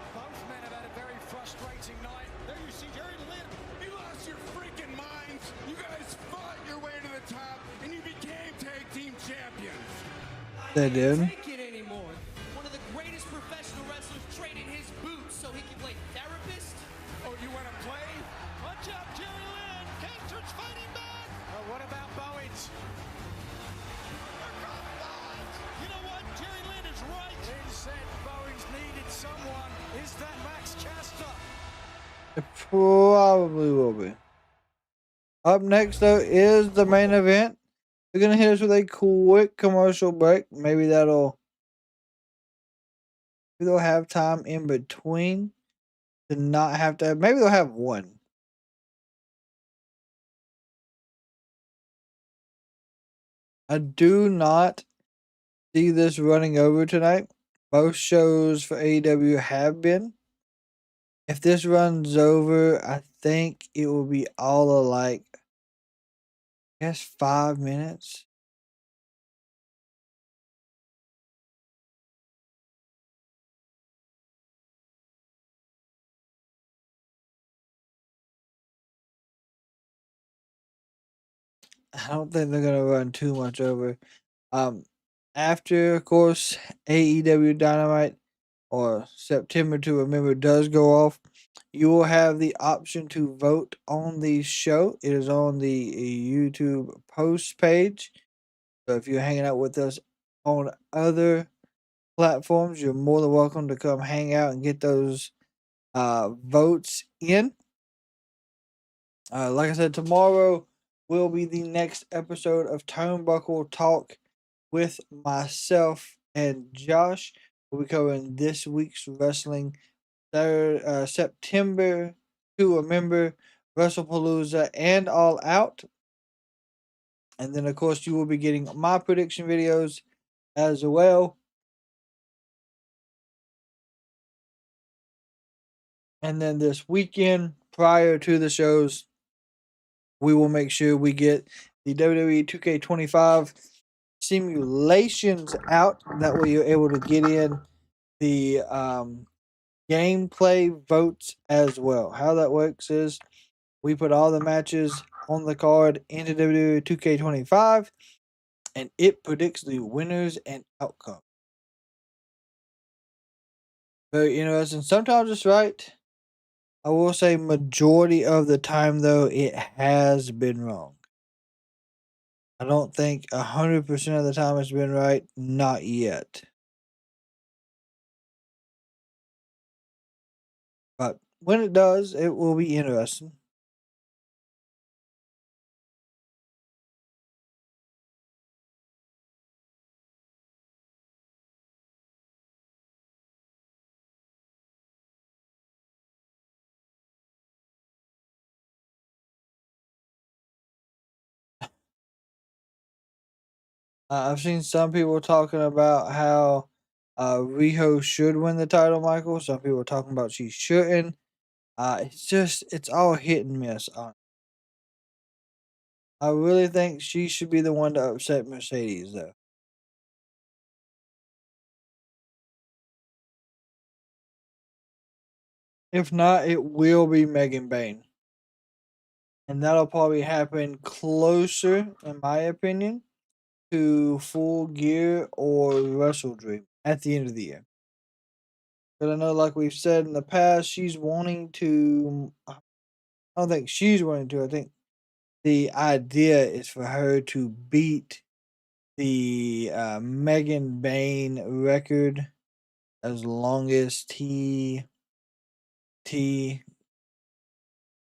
Both men have had a very frustrating night. There you see Jerry Lynn. You lost your freaking minds. You guys fought your way to the top, and you became tag team champions. They did. Take it anymore. One of the greatest professional wrestlers traded his boots so he could play therapist. Oh, you want to play? Watch out, Jerry Lynn. Cancer's fighting back. What about Bowens? You know what? Jerry Lynn is right. Lynn said Bowens needed someone. Is that Max Caster? It probably will be. Up next, though, is the main event. We're going to hit us with a quick commercial break. Maybe they'll have time in between to not have to. Maybe they'll have one. I do not see this running over tonight. Most shows for AEW have been. If this runs over, I think it will be all of like, I guess 5 minutes. I don't think they're gonna run too much over. After, of course, AEW Dynamite or September to Remember does go off, you will have the option to vote on the show. It is on the YouTube post page. So if you're hanging out with us on other platforms, you're more than welcome to come hang out and get those votes in. Like I said, tomorrow will be the next episode of Turnbuckle Talk with myself and Josh. We'll be covering this week's wrestling. September to Remember, WrestlePalooza, and All Out. And then, of course, you will be getting my prediction videos as well. And then this weekend, prior to the shows, we will make sure we get the WWE 2K25 simulations out. That way you're able to get in the gameplay votes as well. How that works is we put all the matches on the card into WWE 2K25 and it predicts the winners and outcome. Very interesting. Sometimes it's right. I will say majority of the time, though, it has been wrong. I don't think 100% of the time it's been right. Not yet. But when it does, it will be interesting. I've seen some people talking about how Riho should win the title, Michael. Some people are talking about she shouldn't. It's all hit and miss. I really think she should be the one to upset Mercedes, though. If not, it will be Megan Bayne. And that'll probably happen closer, in my opinion, to Full Gear or Wrestle Dream at the end of the year. But I know, like we've said in the past, she's wanting to. I don't think she's wanting to. I think the idea is for her to beat the Megan Bayne record as longest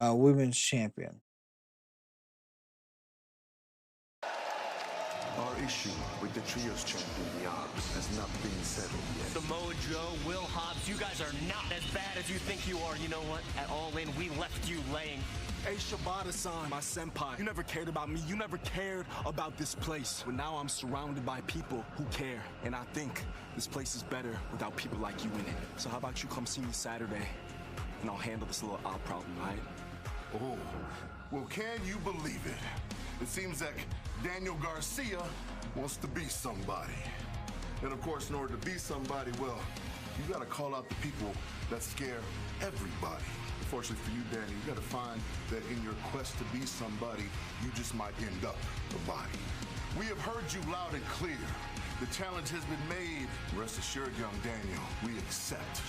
women's champion. Our issue with the Trios champion, the Hobbs, has not been settled yet. Samoa Joe, Will Hobbs, you guys are not as bad as you think you are. You know what? At All In, we left you laying. Hey, Shibata-san, my senpai, you never cared about me. You never cared about this place. But now I'm surrounded by people who care. And I think this place is better without people like you in it. So how about you come see me Saturday, and I'll handle this little odd problem, right? Oh, well, can you believe it? It seems like Daniel Garcia wants to be somebody. And of course, in order to be somebody, well, you gotta call out the people that scare everybody. Unfortunately for you, Danny, you gotta find that in your quest to be somebody, you just might end up a body. We have heard you loud and clear. The challenge has been made. Rest assured, young Daniel, we accept.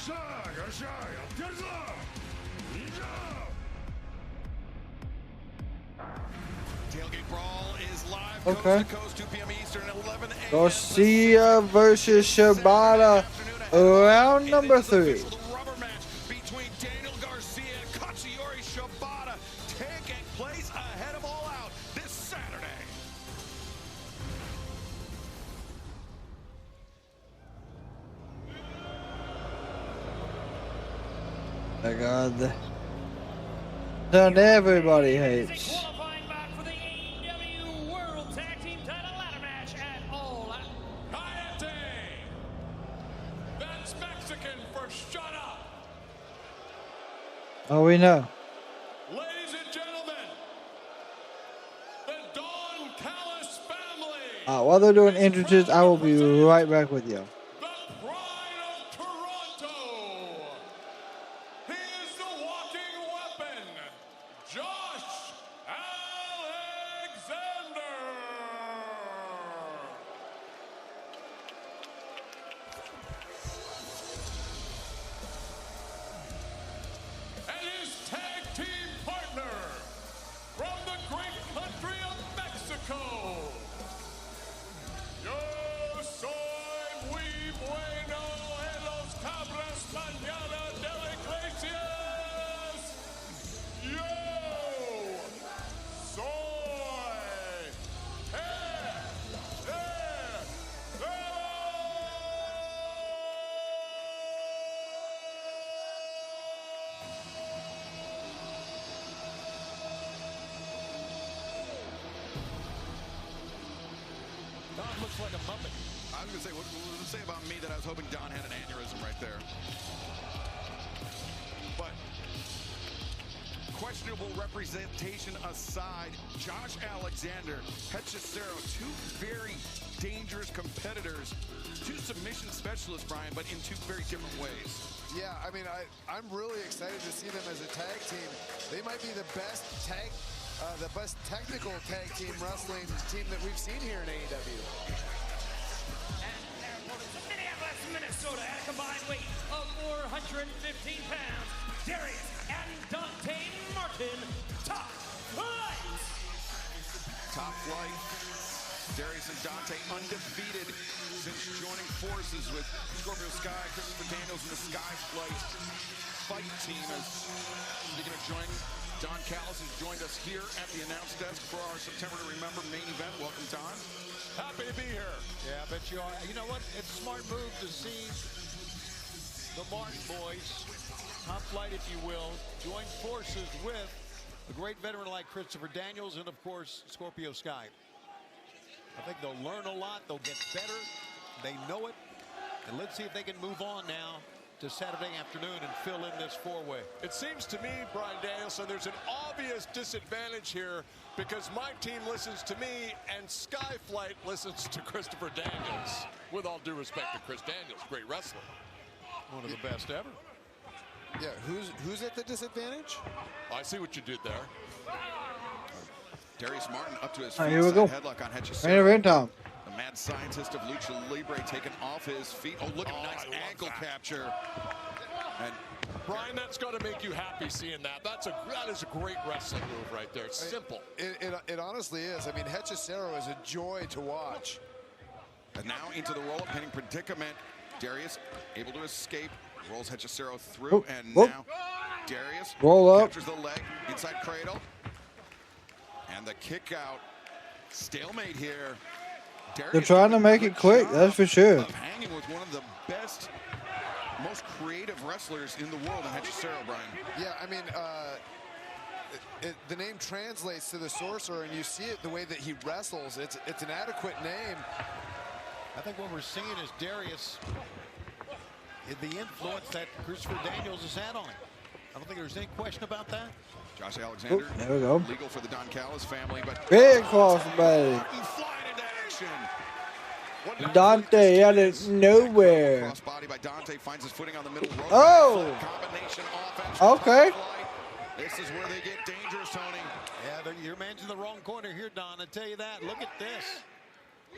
Tailgate Brawl is live. Okay. Coast to coast, 2 p.m. Eastern, 11 a.m. Garcia versus Shibata, round number 3. Rubber match between Daniel Garcia and Katsuyori Shibata taking place ahead of All Out this Saturday. My God. That everybody hates. Qualifying back for the AEW World Tag Team Title Ladder Match at All Out. Hayate! That's Mexican for shut up! Oh, we know. Ladies and gentlemen, the Don Callis family! While they're doing entrances, I will be right back with you. Looks like a puppet. I was going to say, what does it say about me that I was hoping Don had an aneurysm right there? But questionable representation aside, Josh Alexander, Hechicero, two very dangerous competitors, two submission specialists, Brian, but in two very different ways. Yeah, I mean, I'm really excited to see them as a tag team. They might be the best technical tag team wrestling team that we've seen here in AEW. And their opponents from Minneapolis, Minnesota, at a combined weight of 415 pounds, Darius and Dante Martin, Top Flight. Top Flight. Darius and Dante undefeated since joining forces with Scorpio Sky, Christopher Daniels, and the Sky Flight fight team. As speaking of joining, Don Callis has joined us here at the announce desk for our September to Remember main event. Welcome, Don. Happy to be here. Yeah, I bet you are. You know what? It's a smart move to see the Martin boys, Top Flight, if you will, join forces with a great veteran like Christopher Daniels and, of course, Scorpio Sky. I think they'll learn a lot. They'll get better. They know it. And let's see if they can move on now to Saturday afternoon and fill in this four-way. It seems to me, Brian Danielson, there's an obvious disadvantage here because my team listens to me and Skyflight listens to Christopher Daniels. With all due respect to Chris Daniels, great wrestler. One of the best ever. Yeah, who's at the disadvantage? I see what you did there. Darius Martin up to his All feet. right, here we go. Headlock on Hechicero. Main event time. The mad scientist of Lucha Libre taken off his feet. Oh, look at nice ankle capture. And Brian, that's got to make you happy seeing that. That is a great wrestling move right there. It's simple. It honestly is. I mean, Hechicero is a joy to watch. And now into the roll-up pinning predicament. Darius able to escape. Rolls Hechicero through. And now Darius captures the leg inside cradle. And the kick out. Stalemate here. Darius They're trying to make it quick, that's for sure. Hanging with one of the best, most creative wrestlers in the world in Hechicero, Brian. Yeah, I mean, the name translates to the sorcerer, and you see it the way that he wrestles. It's an adequate name. I think what we're seeing is Darius, the influence that Christopher Daniels has had on him. I don't think there's any question about that. Josh Alexander, there we go. Legal for the Don Callis family, but Big crossbody. flying into action. Dante out of nowhere. Crossbody by Dante finds his footing on the middle rope. Oh. Combination offense. Okay. This is where they get dangerous, Tony. Yeah, your man's in the wrong corner here, Don. I tell you that. Look at this.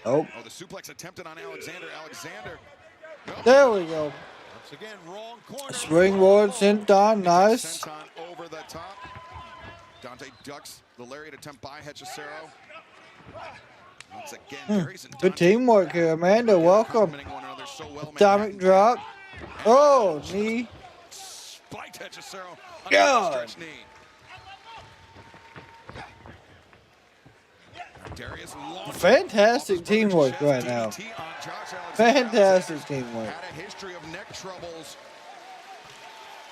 Oh. Oh, the suplex attempted on Alexander. Alexander. No. There we go. Once again, wrong corner. Springboard senton, nice. Senton over the top. Dante ducks the lariat attempt by Hechicero. Once again, Darius and Good teamwork here, Amanda. Welcome. Atomic drop. Oh, knee. Spiked Hechicero on God. the stretch knee. Darius Fantastic teamwork right now. Fantastic teamwork. Had a history of neck troubles.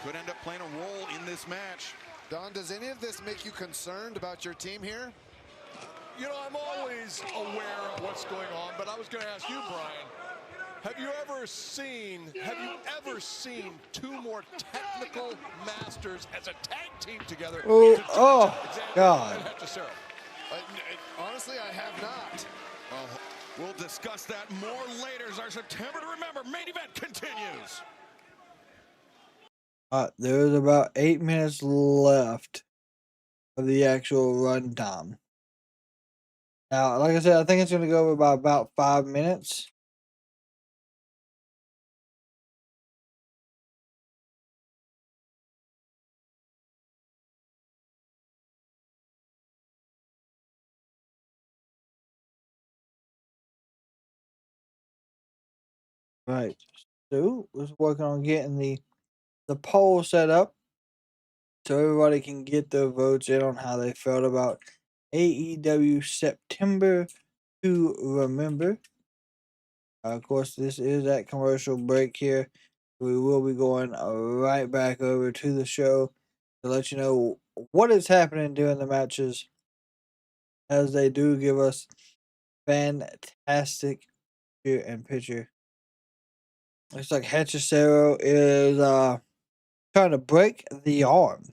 Could end up playing a role in this match. Don, does any of this make you concerned about your team here? You know, I'm always aware of what's going on, but I was going to ask you, Brian, have you ever seen two more technical masters as a tag team together? Oh, God. Honestly, I have not. We'll discuss that more later as our September to Remember main event continues. There's about 8 minutes left of the actual runtime. Now, like I said, I think it's going to go over by about 5 minutes. Right. So, we're working on getting the poll set up so everybody can get their votes in on how they felt about AEW September to Remember. Of course, this is that commercial break here. We will be going right back over to the show to let you know what is happening during the matches, as they do give us fantastic picture and picture. Looks like Hechicero is trying to break the arm.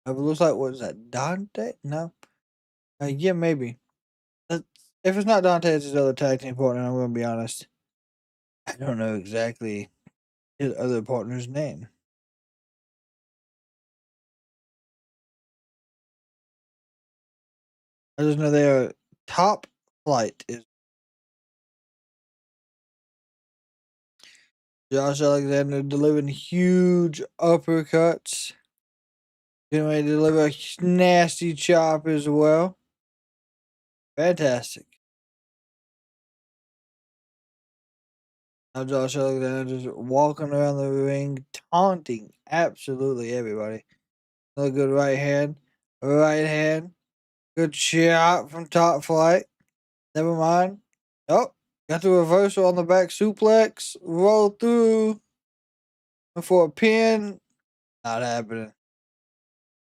It looks like, what is that, Dante? No. Yeah, maybe. If it's not Dante, it's his other tag team partner, I'm going to be honest. I don't know exactly his other partner's name. I just know they are Top Flight. Josh Alexander delivering huge uppercuts. Getting ready to deliver a nasty chop as well. Fantastic. Now Josh Alexander just walking around the ring, taunting absolutely everybody. Another good right hand. Right hand. Good shot from Top Flight. Never mind. Oh, got the reversal on the back suplex. Roll through. For a pin. Not happening.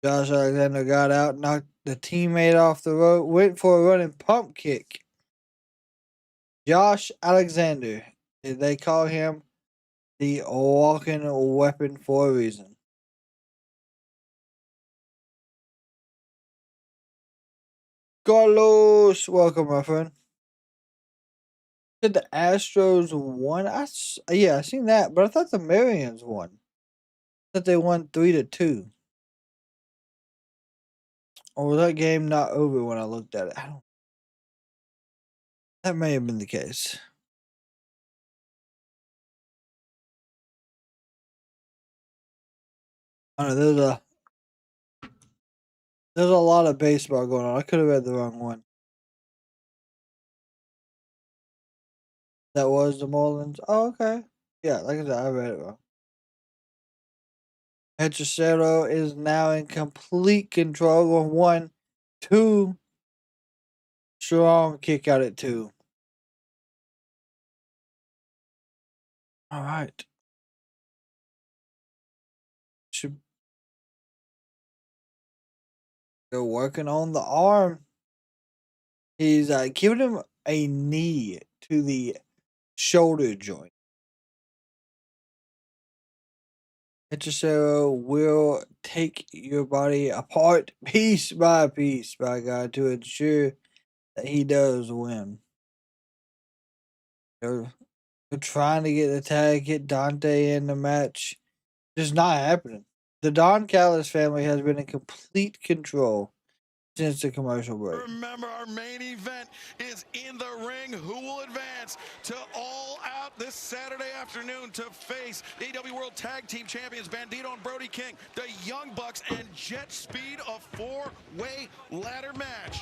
Josh Alexander got out, knocked the teammate off the rope, went for a running pump kick. Josh Alexander. They call him the walking weapon for a reason. Carlos, welcome, my friend. Did the Astros won? I seen that, but I thought the Marians won. I thought they won 3-2. Or was that game not over when I looked at it? That may have been the case. I don't know, there's a lot of baseball going on. I could have read the wrong one. That was the Marlins. Oh, okay. Yeah, like I said, I read it wrong. Hechicero is now in complete control of 1-2. Strong kick out at 2. All right. They're working on the arm. He's giving him a knee to the shoulder joint. Hechicero will take your body apart piece by piece, by God, to ensure that he does win. They're trying to get the tag, get Dante in the match. Just not happening. The Don Callis family has been in complete control since the commercial break. Remember, our main event is in the ring. Who will advance to All Out this Saturday afternoon to face AEW World Tag Team Champions Bandito and Brody King, the Young Bucks, and JetSpeed, a 4-way ladder match.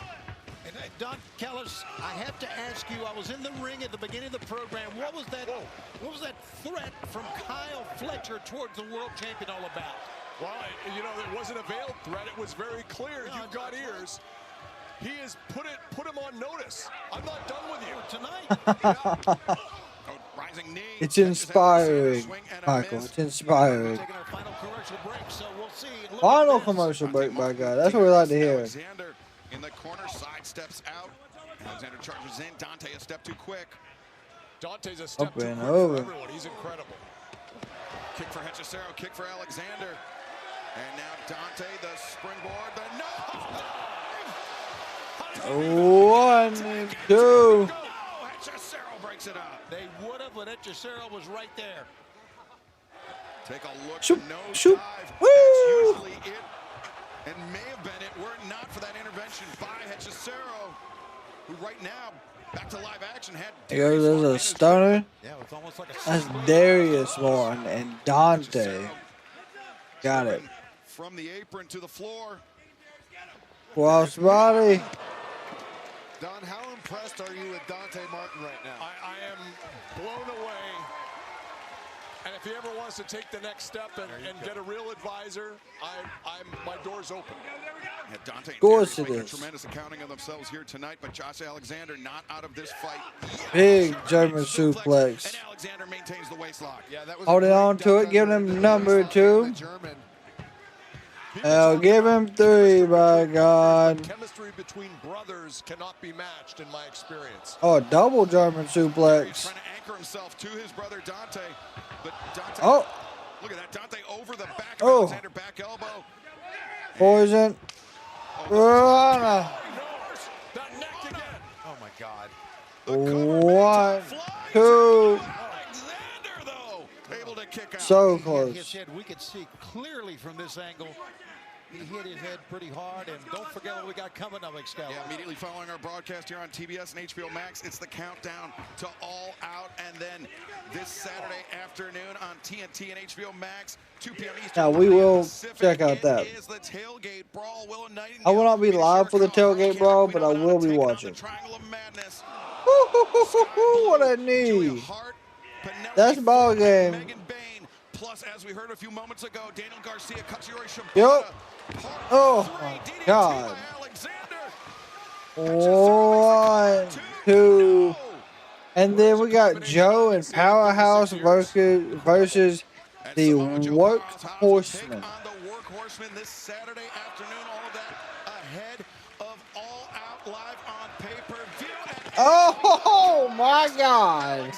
And Don Callis, I have to ask you, I was in the ring at the beginning of the program. What was that threat from Kyle Fletcher towards the world champion all about? Well, you know, it wasn't a veiled threat. It was very clear. No, You've got ears. He has put him on notice. I'm not done with you tonight. Rising knee. It's inspiring, Michael. It's inspiring. Taking our final commercial break, so we'll see. Final commercial break, my God. That's what we like to hear. Alexander in the corner, side steps out. Alexander charges in. Dante a step too quick. Dante's a step too quick over. for everyone. He's incredible. Kick for Hechicero, kick for Alexander. And now Dante, the springboard, the no! 1, 2. Hechicero breaks it up. They would have, but Hechicero was right there. Take a look. Shoot, No shoot. dive. Woo! That's usually it. And may have been it were it not for that intervention by Hechicero, who right now, back to live action, had There's a stunner. Yeah, it's almost like a That's Darius Martin and Dante. Got it. From the apron to the floor. Cross body. Don, how impressed are you with Dante Martin right now? I am blown away. And if he ever wants to take the next step and get a real advisor, my door's open. Yeah, Dante Of course and it making is. a tremendous accounting of themselves here tonight, but Josh Alexander not out of this fight. Big German suplex. And Alexander maintains the waistlock. Yeah, that was Holding on to it, giving him number 2. I'll give him 3, by God. Chemistry between brothers cannot be matched in my experience. Oh, double German He's suplex. trying to anchor himself to his brother Dante, but Dante. Oh. Look at that, Dante over the back of Oh. Alexander, back elbow. Poison. Rana. That neck again. Oh my God. 1, 2. Alexander, though, able to kick out. So His close. head, we could see clearly from this angle. He hit his head pretty hard, and don't forget what we got coming up, Excalibur. Yeah, immediately following our broadcast here on TBS and HBO Max, it's the countdown to All Out, and then this Saturday afternoon on TNT and HBO Max, 2 p.m. Eastern. Now we will Pacific, check out that. is the tailgate brawl. I will not be live for the tailgate brawl, but I will be watching. What I need. That's ball game. Plus, as we heard a few moments ago, Daniel Garcia, Hechicero, Yep. Oh my God. 1, 2, and then we got Joe and Powerhouse versus the Workhorsemen. This Saturday afternoon, all of that ahead of All Out live on pay-per-view. Oh my God.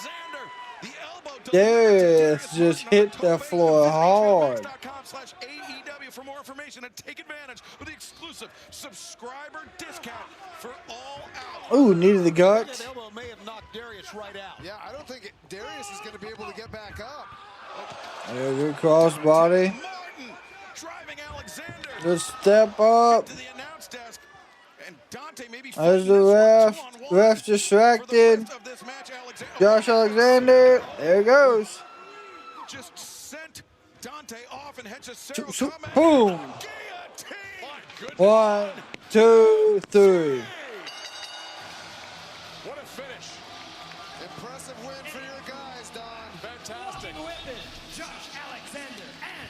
Darius just hit the floor hard. AEW for more information and take advantage of the exclusive subscriber discount for All Out. Ooh, needed the guts. That elbow may have knocked Darius right out. Yeah, I don't think Darius is going to be able to get back up. Good crossbody. Good step up. As the ref distracted. Josh Alexander. There it goes. Just sent Dante off and Hechicero boom. 1, 2, 3. What a finish. Impressive win for your guys, Don. Fantastic. Josh Alexander and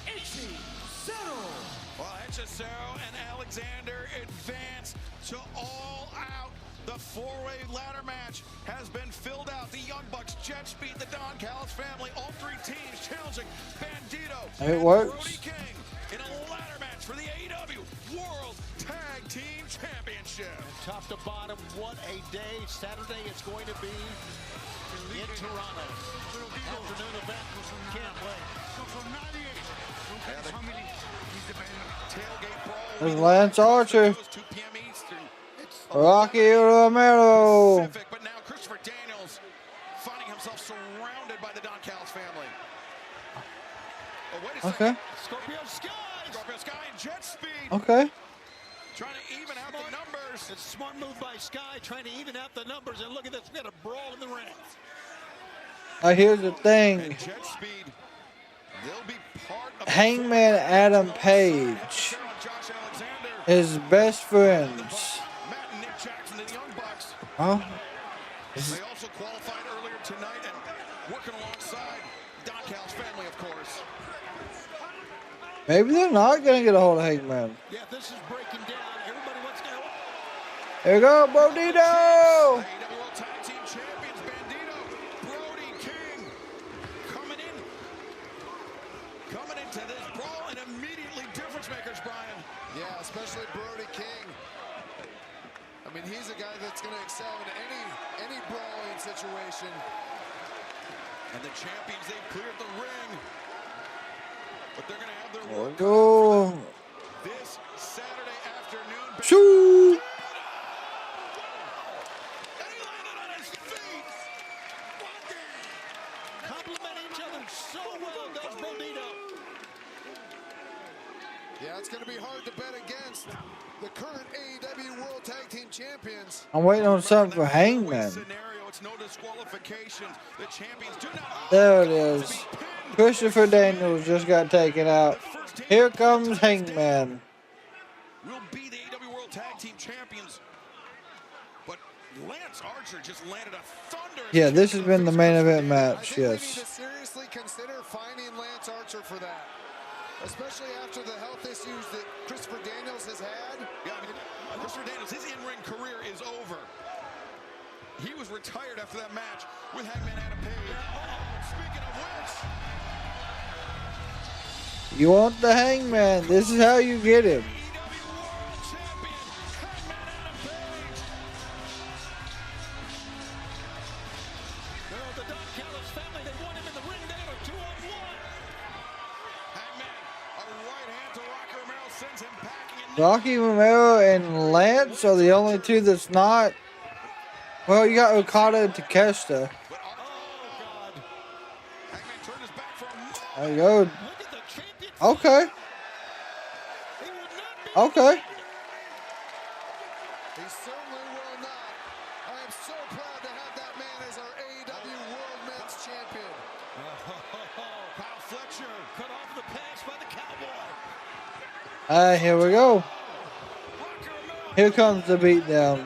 Hechicero. Well, Hechicero and Alexander advance to All Out. The four-way ladder match has been filled out. The Young Bucks, JetSpeed, the Don Callis family, all three teams challenging Bandito It works. Brody King in a ladder match for the AEW World Tag Team Championship. And top to bottom, what a day. Saturday is going to be in Toronto. Afternoon event. Can't wait. Tailgate brawl. There's Lance Archer. Rocky Romero. But now Christopher Daniels finding himself surrounded by the Don Callis family. Oh, wait a Okay. second. Scorpio Sky and JetSpeed. Okay. Trying to even out the numbers. It's a smart move by Sky, trying to even out the numbers. And look at this. We got a brawl in the ring. Here's the thing. And JetSpeed, they'll be part of Hangman Adam Page is best friends. Matt and Nick Jackson, the Young Bucks. Huh? They also qualified earlier tonight and working alongside Don Callis family, of course. Maybe they're not going to get a hold of Hangman. Yeah, this is breaking down. Everybody wants to go. There you go, Bandito! AEW World Tag Team Champions Bandito, Brody King, coming into this brawl and immediately difference makers, Brian. Yeah, especially Brody King. I mean, he's a guy that's going to excel in any brawling situation. And the champions, they've cleared the ring. But they're going to have their There we work go. this Saturday afternoon. Shoot! Compliment each other so well, does Bandito. Yeah, it's going to be hard to bet against the current AEW World Tag Team Champions. I'm waiting on something for Hangman. It's no disqualifications. The champions do not. There it is. Christopher Daniels just got taken out. Here comes Hangman. Will be the AEW World Tag Team Champions. But Lance Archer just landed a thunder. Yeah, this has been the main event match, I think we need yes. to seriously consider finding Lance Archer for that. Especially after the health issues that Christopher Daniels has had. Yeah, I mean, Christopher Daniels, his in-ring career is over. He was retired after that match with Hangman Adam Page. Speaking of which, You want the Hangman. This is how you get him. The Don Callis family, they want him in the ring. They have a 2-on-1. Hangman, a right hand to Rocky Romero sends him packing. Rocky Romero and Lance are the only two that's not. Well, you got Okada and Takeshita. There you go. Okay. He Okay. He certainly will not. I am so proud to have that man as our AEW World Men's Champion. Kyle Fletcher cut off the pass by the Cowboy. Here we go. Here comes the beatdown. Well,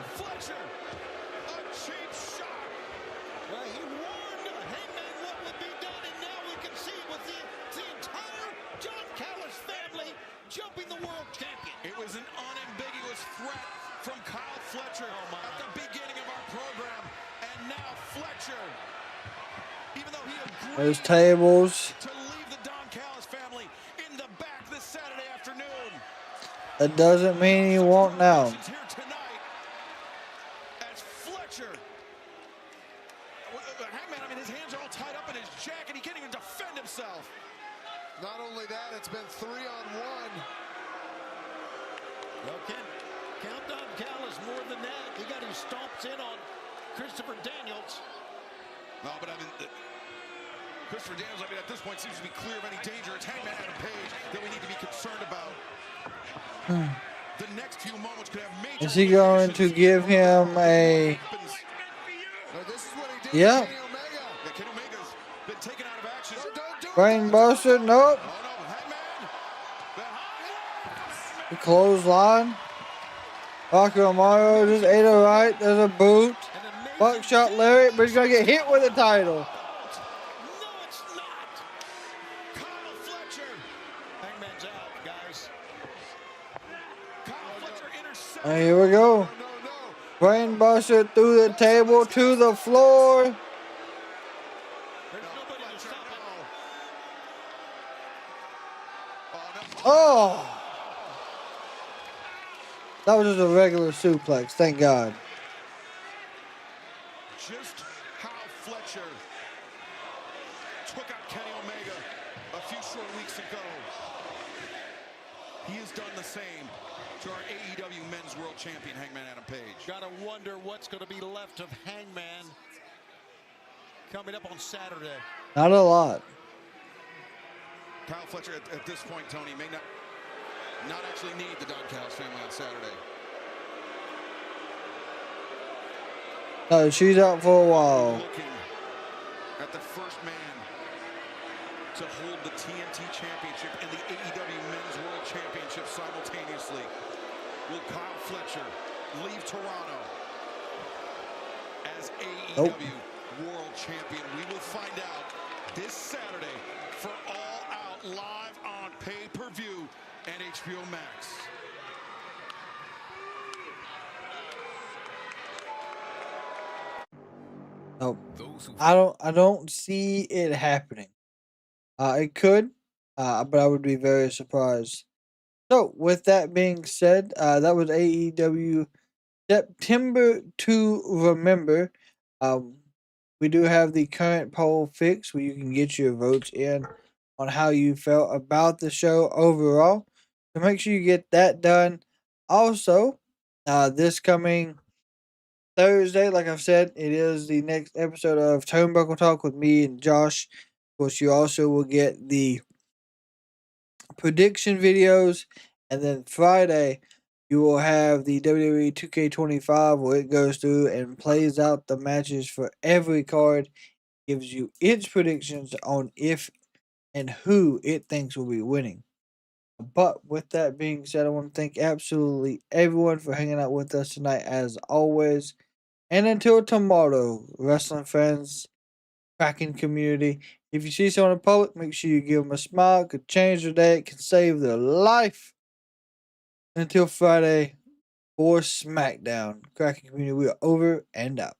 he warned Hangman what would be done, and now we can see with the entire John Callis family jumping the world champion. It was an unambiguous threat from Kyle Fletcher at the beginning of our program, and now Fletcher, even though he agreed There's tables. to leave the Don Callis family in the back this Saturday afternoon. That doesn't mean he won't now. Here tonight as Fletcher, Hangman, I mean, his hands are all tied up in his jacket. He can't even defend himself. Not only that, it's been 3-on-1. Well, count Don Callis more than that. He got his stomps in on Christopher Daniels. No, but I mean, Christopher Daniels, I mean, at this point seems to be clear of any danger. It's Hangman Adam Page that we need to be concerned about. The next few moments could have major. Is he going to give him a... This is what he did Yeah. to Kenny Omega. Yeah, Kenny Omega's been taken out of action. Brain buster? Nope. The clothesline. Rocky Romero just ate it right. There's a boot. Buckshot Larry, but he's going to get hit with the title. Hangman's out, guys. Kyle Fletcher intercepts. And here we go. Brain buster through the table to the floor. Oh! That was just a regular suplex, thank God. Just how Fletcher took out Kenny Omega a few short weeks ago. He has done the same to our AEW Men's World Champion, Hangman Adam Page. Gotta wonder what's going to be left of Hangman coming up on Saturday. Not a lot. Kyle Fletcher at this point, Tony, may not actually need the Don Callis family on Saturday. No, she's out for a while. Looking at the first man to hold the TNT Championship and the AEW Men's World Championship simultaneously. Will Kyle Fletcher leave Toronto as AEW World Champion? We will find out this Saturday for All Out live on pay-per-view and HBO Max. Nope. I don't see it happening. It could, but I would be very surprised. So, with that being said, that was AEW September to remember. We do have the current poll fix where you can get your votes in on how you felt about the show overall. So make sure you get that done. Also, this coming Thursday, like I've said, it is the next episode of Turnbuckle Talk with me and Josh. Of course, you also will get the prediction videos. And then Friday, you will have the WWE 2K25 where it goes through and plays out the matches for every card. Gives you its predictions on if and who it thinks will be winning. But with that being said, I want to thank absolutely everyone for hanging out with us tonight as always. And until tomorrow, wrestling fans, Kraken community, if you see someone in public, make sure you give them a smile. It could change their day. It can save their life. Until Friday for SmackDown. Kraken community, we are over and out.